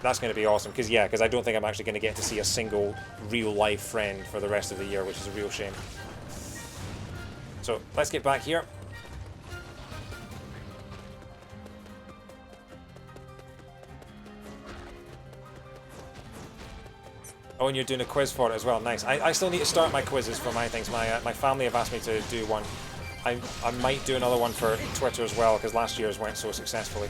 that's going to be awesome. Because I don't think I'm actually going to get to see a single real-life friend for the rest of the year, which is a real shame. So, let's get back here. Oh, and you're doing a quiz for it as well. Nice. I still need to start my quizzes for my things. My family have asked me to do one. I might do another one for Twitter as well, because last year's went so successfully.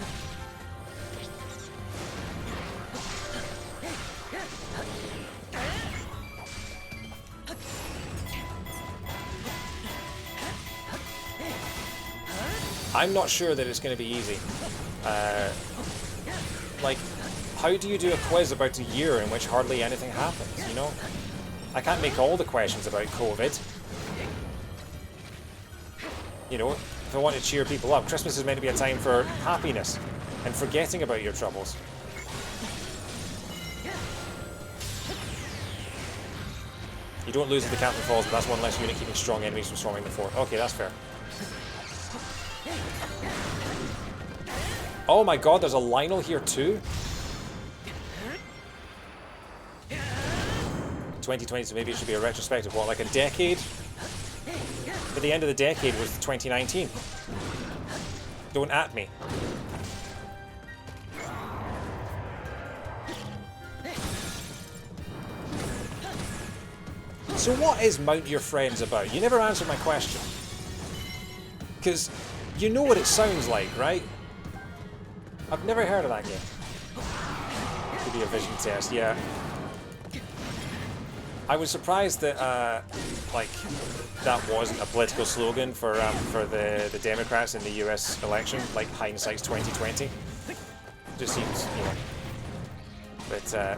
I'm not sure that it's going to be easy. Like, how do you do a quiz about a year in which hardly anything happens, you know? I can't make all the questions about COVID. You know, if I want to cheer people up, Christmas is meant to be a time for happiness and forgetting about your troubles. You don't lose if the captain falls, but that's one less unit keeping strong enemies from storming the fort. Okay, that's fair. Oh my god, there's a Lionel here too? 2020, so maybe it should be a retrospective. What, like a decade? But the end of the decade was 2019. Don't at me. So what is Mount Your Friends about? You never answered my question. Because you know what it sounds like, right? I've never heard of that game. Could be a vision test, yeah. I was surprised that like that wasn't a political slogan for the Democrats in the U.S. election, like hindsight's 2020. Just seems, you know. But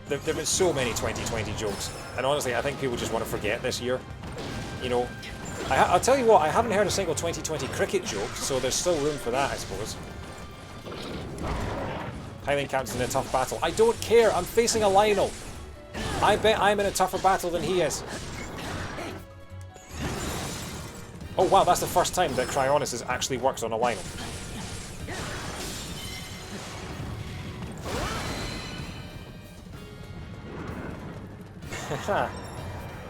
there've been so many 2020 jokes, and honestly, I think people just want to forget this year. You know, I'll tell you what, I haven't heard a single 2020 cricket joke, so there's still room for that, I suppose. Highland Captain's in a tough battle. I don't care, I'm facing a Lionel. I bet I'm in a tougher battle than he is. Oh wow, that's the first time that Cryonis has actually worked on a Lionel.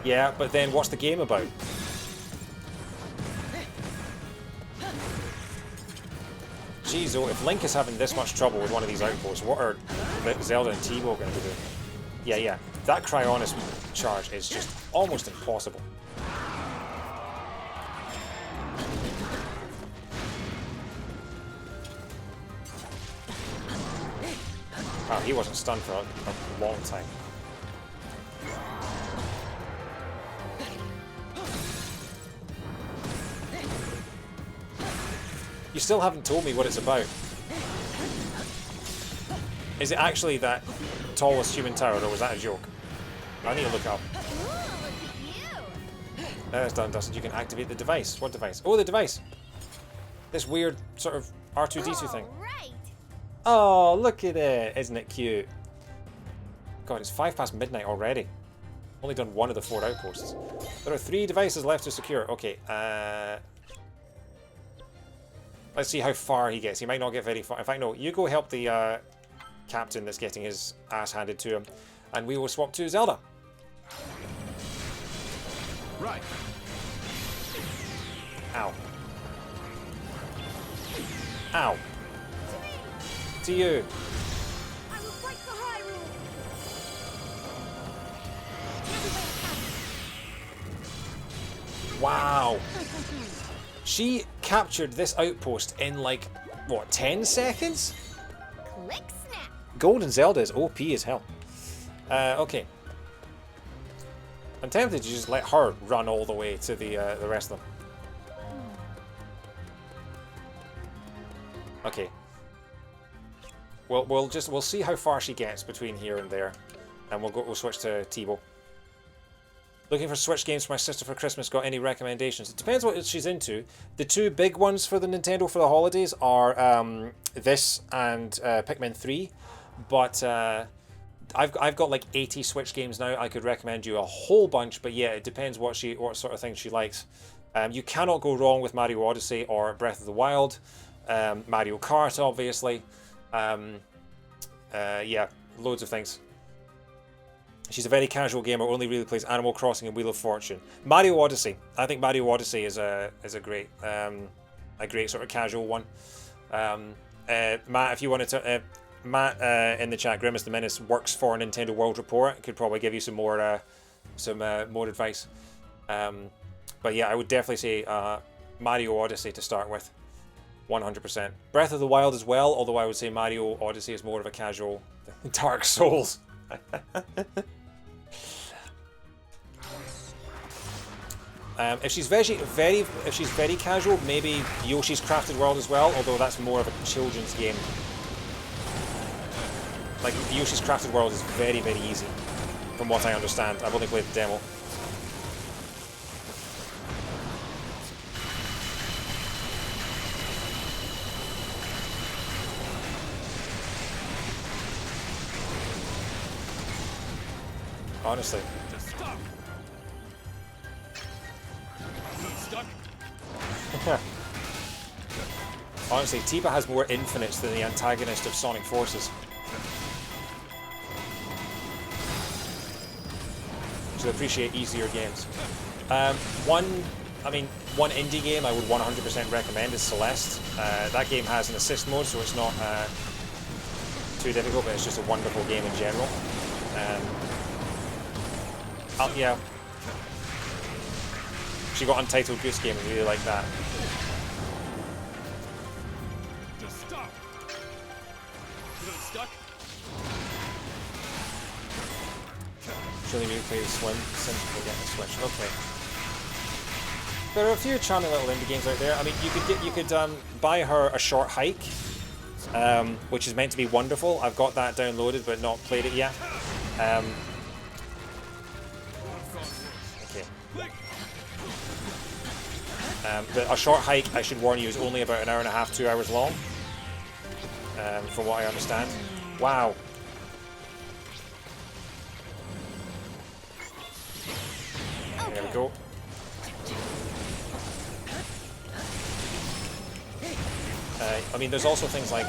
Yeah, but then what's the game about? Jeez, oh, if Link is having this much trouble with one of these outposts, what are Zelda and Teemo going to be doing? Yeah, that Cryonis charge is just almost impossible. Wow, he wasn't stunned for a long time. You still haven't told me what it's about. Is it actually that tallest human tower, or was that a joke? I need to look up. Ooh, look at you! That's done, dusted. You can activate the device. What device? Oh, the device! This weird sort of R2-D2 thing. Right. Oh, look at it! Isn't it cute? God, it's 5 past midnight already. Only done one of the 4 outposts. There are 3 devices left to secure. Okay, let's see how far he gets. He might not get very far. In fact, no, you go help the captain that's getting his ass handed to him, and we will swap to Zelda. Right. Ow. Ow. To you. I will fight for Hyrule! Wow. She captured this outpost in like, what, 10 seconds? Click snap. Golden Zelda is OP as hell. Okay. I'm tempted to just let her run all the way to the rest of them. Okay. We'll see how far she gets between here and there, and we'll switch to Teemo. Looking for Switch games for my sister for Christmas. Got any recommendations? It depends what she's into. The 2 big ones for the Nintendo for the holidays are this and Pikmin 3. But I've got like 80 Switch games now. I could recommend you a whole bunch, but yeah, it depends what sort of thing she likes. You cannot go wrong with Mario Odyssey or Breath of the Wild. Mario Kart, obviously. Yeah, loads of things. She's a very casual gamer, only really plays Animal Crossing and Wheel of Fortune. Mario Odyssey. I think Mario Odyssey is a great sort of casual one. Matt, if you wanted to, Matt in the chat, Grimace the Menace works for Nintendo World Report. Could probably give you some more advice. But yeah, I would definitely say Mario Odyssey to start with, 100%. Breath of the Wild as well, although I would say Mario Odyssey is more of a casual. Dark Souls. If she's very casual, maybe Yoshi's Crafted World as well, although that's more of a children's game. Like, Yoshi's Crafted World is very, very easy, from what I understand. I've only played the demo. Honestly. Honestly, Tifa has more infinites than the antagonist of Sonic Forces. She'll appreciate easier games. One indie game I would 100% recommend is Celeste. That game has an assist mode, so it's not too difficult, but it's just a wonderful game in general. Yeah. She got Untitled Goose Game and really like that. Just stop. Stuck. Surely we play Swim since we'll get the Switch. Okay. There are a few charming little indie games out there. I mean, you could buy her A Short Hike, which is meant to be wonderful. I've got that downloaded but not played it yet. Okay. But a short hike, I should warn you, is only about an hour and a half, 2 hours long. From what I understand. Wow. There we go. I mean, there's also things like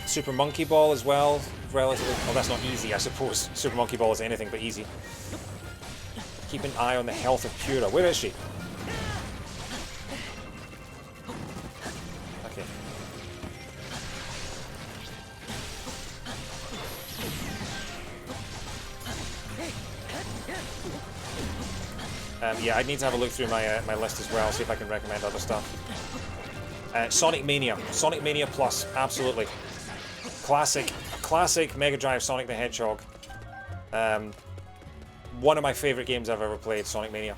Super Monkey Ball as well. Relatively, well, that's not easy, I suppose. Super Monkey Ball is anything but easy. Keep an eye on the health of Pura. Where is she? Okay. Yeah, I need to have a look through my my list as well, see if I can recommend other stuff. Sonic Mania. Sonic Mania Plus, absolutely. Classic Mega Drive Sonic the Hedgehog. One of my favourite games I've ever played, Sonic Mania.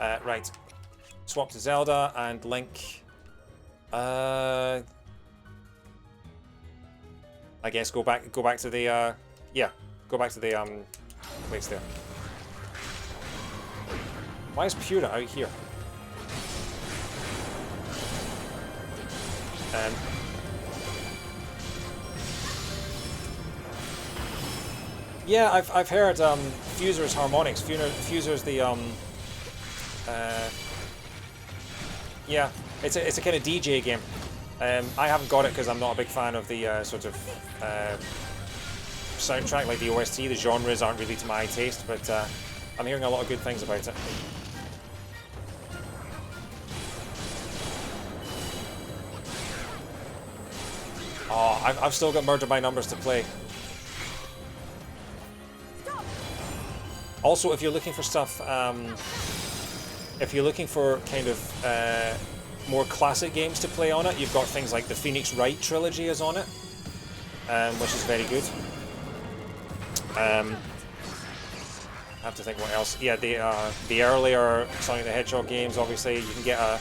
Right. Swap to Zelda and Link. I guess go back to the yeah, go back to the place there. Why is Pura out here? Yeah, I've heard Fuser's Harmonix. Fuser's the yeah, it's a kind of DJ game. I haven't got it because I'm not a big fan of the sort of soundtrack, like the OST. The genres aren't really to my taste, but I'm hearing a lot of good things about it. Oh, I've still got Murder by Numbers to play. Also, if you're looking for stuff, if you're looking for kind of more classic games to play on it, you've got things like the Phoenix Wright trilogy is on it, which is very good. I have to think what else. Yeah, the earlier Sonic the Hedgehog games. Obviously, you can get a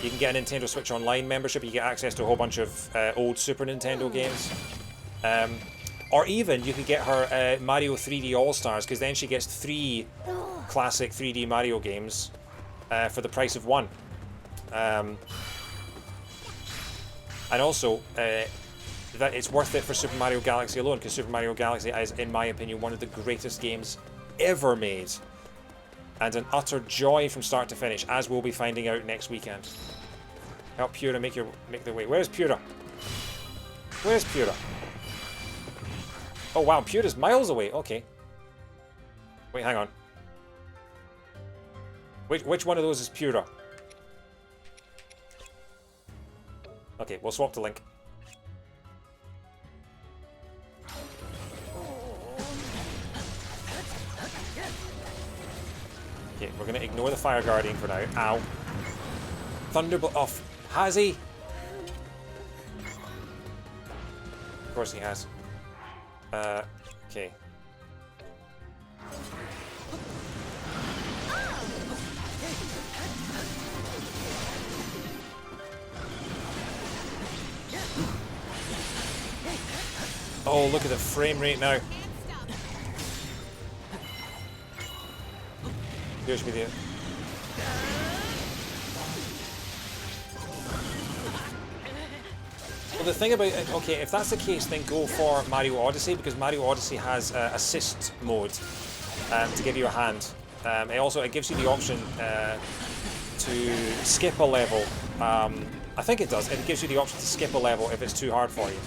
Nintendo Switch Online membership. You get access to a whole bunch of old Super Nintendo games. Or even you could get her Mario 3D All-Stars, because then she gets 3 classic 3D Mario games for the price of 1. And also, that it's worth it for Super Mario Galaxy alone, because Super Mario Galaxy is, in my opinion, one of the greatest games ever made. And an utter joy from start to finish, as we'll be finding out next weekend. Help Pura make their way. Where's Pura? Where's Pura? Oh wow, Pura's miles away. Okay. Wait, hang on. Which one of those is Pura? Okay, we'll swap to Link. Okay, we're gonna ignore the Fire Guardian for now. Ow. Thunderbolt off. Has he? Of course he has. Okay. Oh, look at the frame rate now. Here's me there. Well, the thing about it, okay, if that's the case, then go for Mario Odyssey, because Mario Odyssey has assist mode to give you a hand. It gives you the option to skip a level. I think it does. It gives you the option to skip a level if it's too hard for you.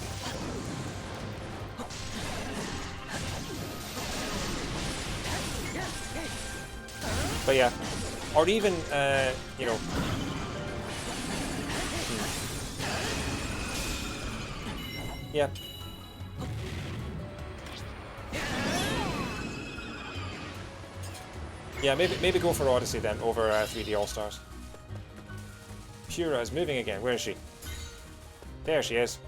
But yeah, or even, you know... Yeah. Yeah, maybe go for Odyssey then, over 3D All-Stars. Pura is moving again. Where is she? There she is.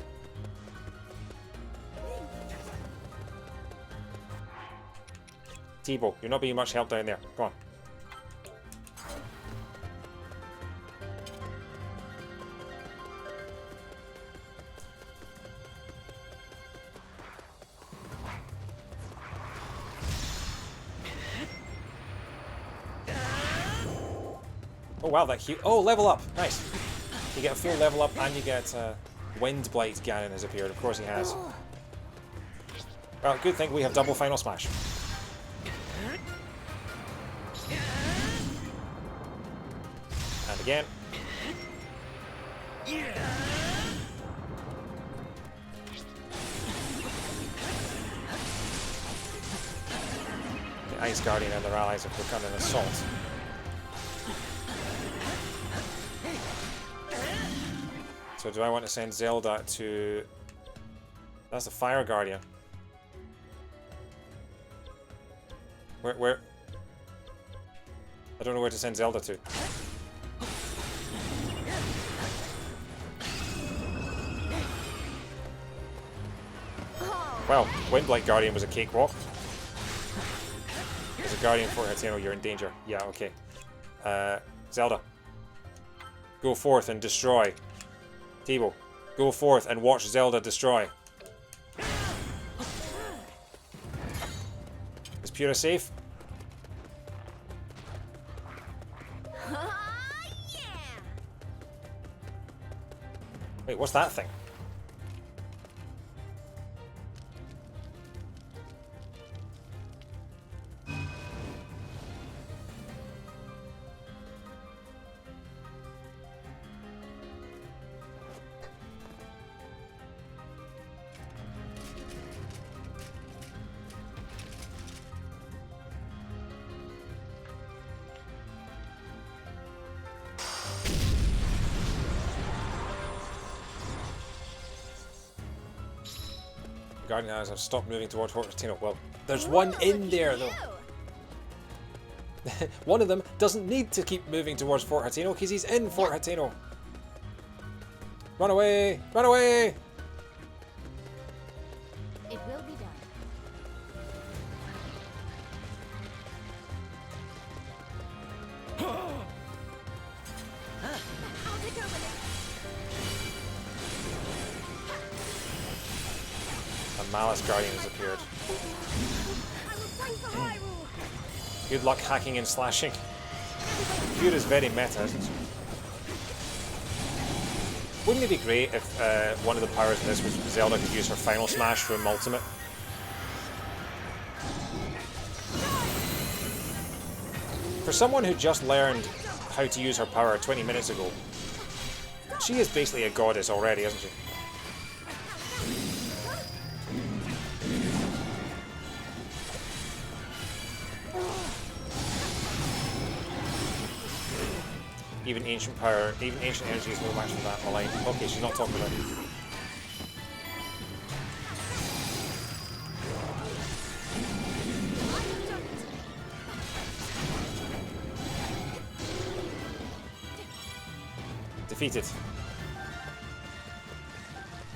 T-Bo, you're not being much help down there. Come on. Oh wow, that huge. Oh, level up. Nice. You get a full level up and you get Wind Blight. Ganon has appeared. Of course he has. Well, good thing we have double Final Smash. And again. The Ice Guardian and their allies have become an assault. So do I want to send Zelda to... That's the Fire Guardian. Where? I don't know where to send Zelda to. Well, Windblight Guardian was a cakewalk. As a Guardian for Hateno, you're in danger. Yeah, okay. Zelda. Go forth and destroy. Teebo, go forth and watch Zelda destroy. Is Pura safe? Wait, what's that thing? Guardian Eyes have stopped moving towards Fort Hateno. Well, there's one in there though. One of them doesn't need to keep moving towards Fort Hateno because he's in Fort Hateno. Run away! Run away! It will be done. I'll take over this. A Malice Guardian has appeared. I will fight for Hyrule. Good luck hacking and slashing. Pure is very meta, isn't it? Wouldn't it be great if one of the powers in this was Zelda could use her Final Smash from Ultimate? For someone who just learned how to use her power 20 minutes ago, she is basically a goddess already, isn't she? Even ancient power, even ancient energy is no match for that malign. Okay, she's not talking about it. Defeated.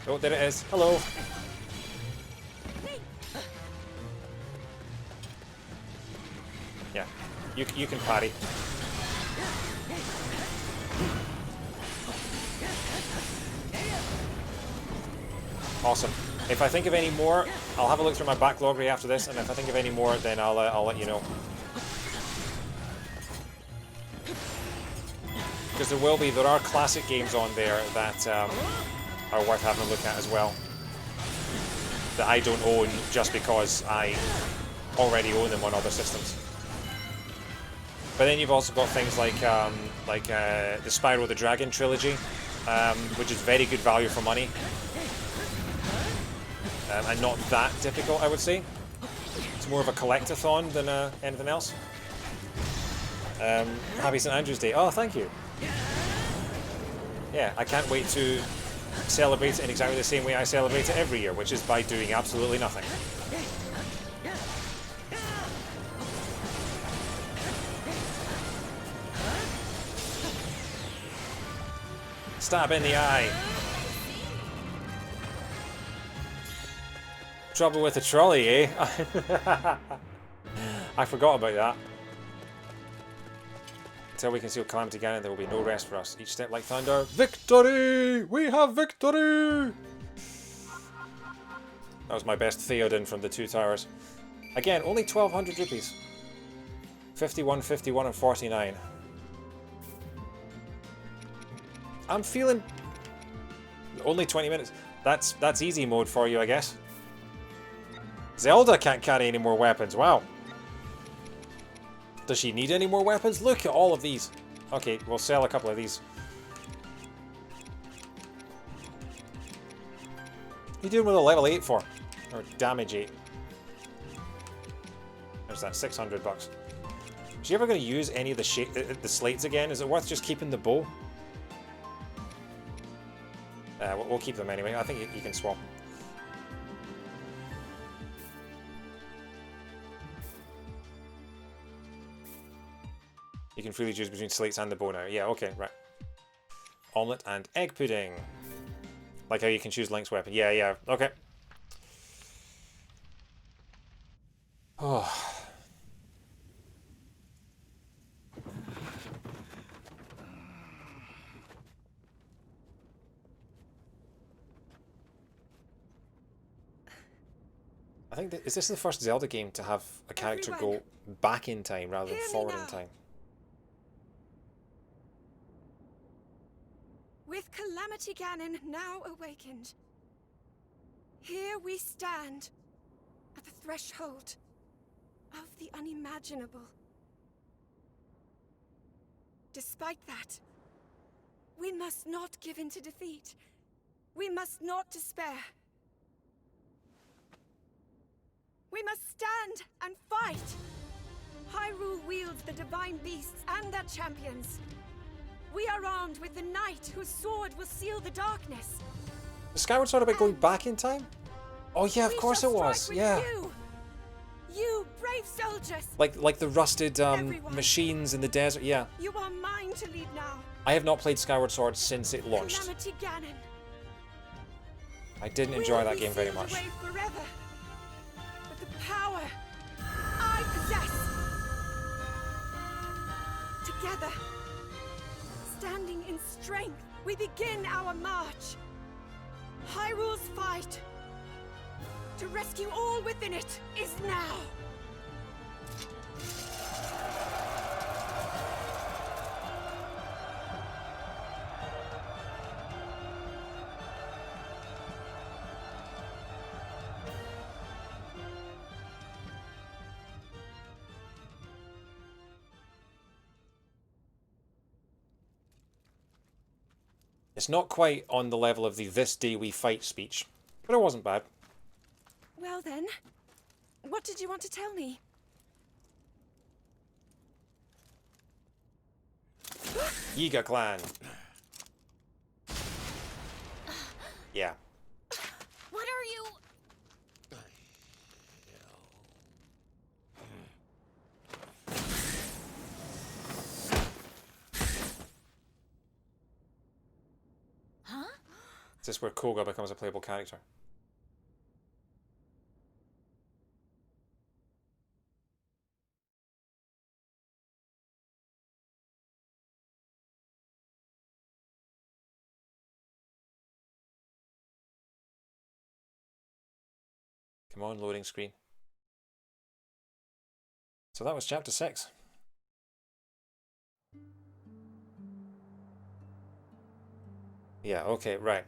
Oh, there it is. Hello. Yeah, you can parry. Awesome. If I think of any more, I'll have a look through my backlog right after this, and if I think of any more, then I'll let you know. Because there are classic games on there that are worth having a look at as well. That I don't own just because I already own them on other systems. But then you've also got things like the Spyro the Dragon trilogy, which is very good value for money. And not that difficult, I would say. It's more of a collectathon than anything else. Happy St. Andrew's Day. Oh, thank you. Yeah, I can't wait to celebrate it in exactly the same way I celebrate it every year, which is by doing absolutely nothing. Stab in the eye. Trouble with the trolley, eh? I forgot about that. Until we can seal Calamity Ganon, there will be no rest for us. Each step like thunder. Victory! We have victory! That was my best Theoden from the Two Towers. Again, only 1,200 rupees. 51, 51, and 49. I'm feeling... Only 20 minutes. That's easy mode for you, I guess. Zelda can't carry any more weapons. Wow. Does she need any more weapons? Look at all of these. Okay, we'll sell a couple of these. What are you doing with a level 8 for? Or damage 8? There's that, 600 bucks. Is she ever going to use any of the slates again? Is it worth just keeping the bow? We'll keep them anyway. I think you can swap. You can freely choose between slates and the bow now. Yeah, okay, right. Omelette and egg pudding. Like how you can choose Link's weapon. Yeah, yeah, okay. Oh. I think is this the first Zelda game to have a character go back in time rather than forward in time? With Calamity Ganon now awakened, here we stand at the threshold of the unimaginable. Despite that, we must not give in to defeat. We must not despair. We must stand and fight! Hyrule wields the divine beasts and their champions. We are armed with the knight whose sword will seal the darkness. The Skyward Sword about going back in time? Oh yeah, of course it was. Yeah. You brave soldiers. Like the rusted machines in the desert. Yeah. You are mine to lead now. I have not played Skyward Sword since it launched. Calamity Ganon. I didn't enjoy that game very much. Forever. With the power I possess. Together, standing in strength, we begin our march. Hyrule's fight to rescue all within it is now. It's not quite on the level of the "this day we fight" speech, but it wasn't bad. Well then, what did you want to tell me? Yiga Clan. Yeah. What are you... Huh? Is this where Koga becomes a playable character? Come on, loading screen. So that was chapter 6. Yeah, okay, right.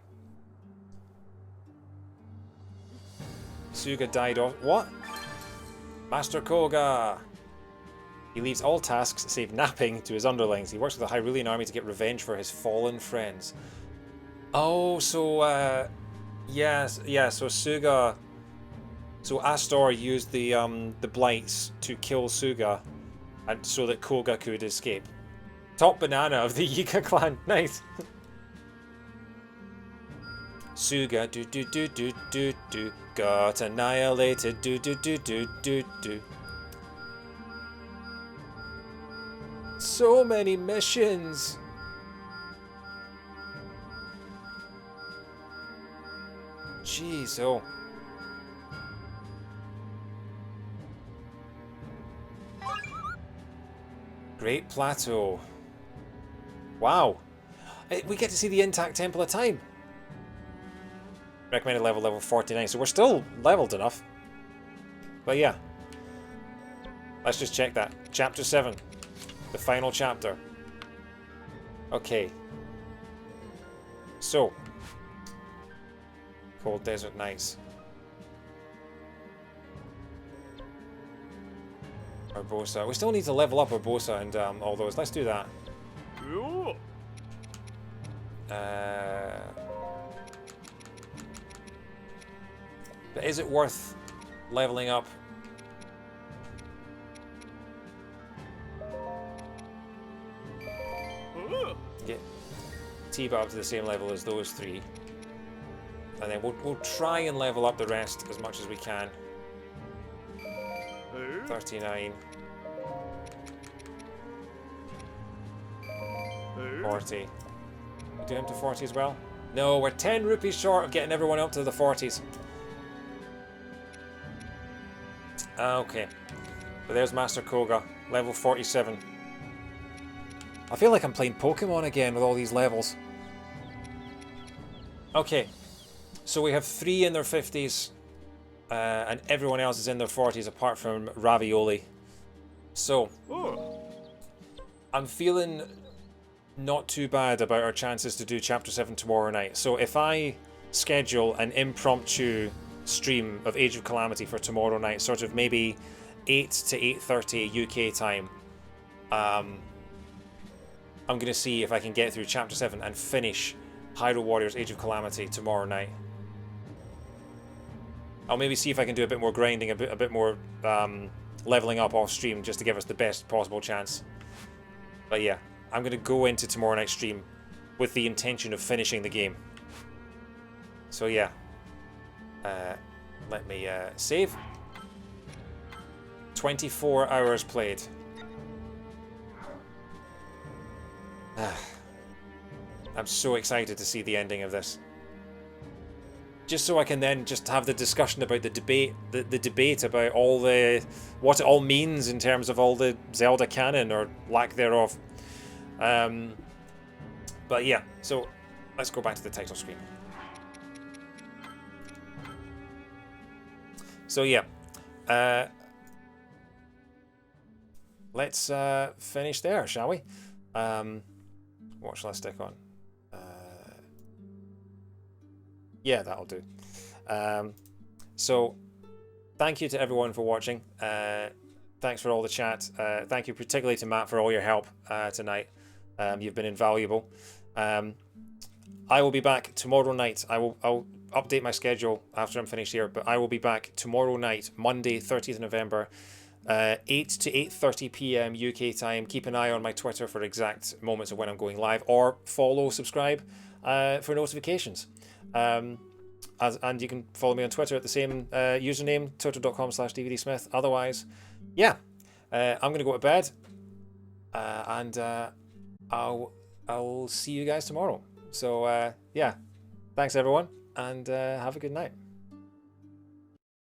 Suga died off. What? Master Koga! He leaves all tasks save napping to his underlings. He works with the Hyrulean army to get revenge for his fallen friends. Oh, so, yes, yeah, so Suga... So Astor used the blights to kill Suga, and so that Koga could escape. Top banana of the Yiga clan. Nice. Suga do do do do do do got annihilated do do do do do do. So many missions. Jeez, oh. Great Plateau. Wow. We get to see the intact Temple of Time. Recommended level 49, so we're still leveled enough. But yeah. Let's just check that. Chapter 7. The final chapter. Okay. So, Cold Desert Nights. Urbosa. We still need to level up Urbosa and all those. Let's do that. But is it worth leveling up? Get T-Bar up to the same level as those three. And then we'll try and level up the rest as much as we can. 39. 40. Do him to 40 as well? No, we're 10 rupees short of getting everyone up to the 40s. Okay. But there's Master Koga, level 47. I feel like I'm playing Pokemon again with all these levels. Okay. So we have 3 in their 50s. And everyone else is in their 40s apart from Ravioli. So, I'm feeling not too bad about our chances to do Chapter 7 tomorrow night. So if I schedule an impromptu stream of Age of Calamity for tomorrow night, sort of maybe 8 to 8:30 UK time, I'm going to see if I can get through Chapter 7 and finish Hyrule Warriors Age of Calamity tomorrow night. I'll maybe see if I can do a bit more grinding, a bit more leveling up off stream, just to give us the best possible chance. But yeah, I'm going to go into tomorrow night's stream with the intention of finishing the game. So yeah, let me save. 24 hours played. I'm so excited to see the ending of this. Just so I can then just have the discussion about the debate, the debate about all what it all means in terms of all the Zelda canon or lack thereof. But yeah, so let's go back to the title screen. So yeah, let's finish there, shall we? What shall I stick on? Yeah, that'll do. So, thank you to everyone for watching. Thanks for all the chat. Thank you particularly to Matt for all your help tonight. You've been invaluable. I will be back tomorrow night. I'll update my schedule after I'm finished here, but I will be back tomorrow night, Monday, 30th November, 8 to 8:30 p.m. UK time. Keep an eye on my Twitter for exact moments of when I'm going live, or subscribe for notifications. And you can follow me on Twitter at the same username, twitter.com/DVDsmith. Otherwise, yeah, I'm going to go to bed, and I'll see you guys tomorrow. So, yeah, thanks everyone, and have a good night.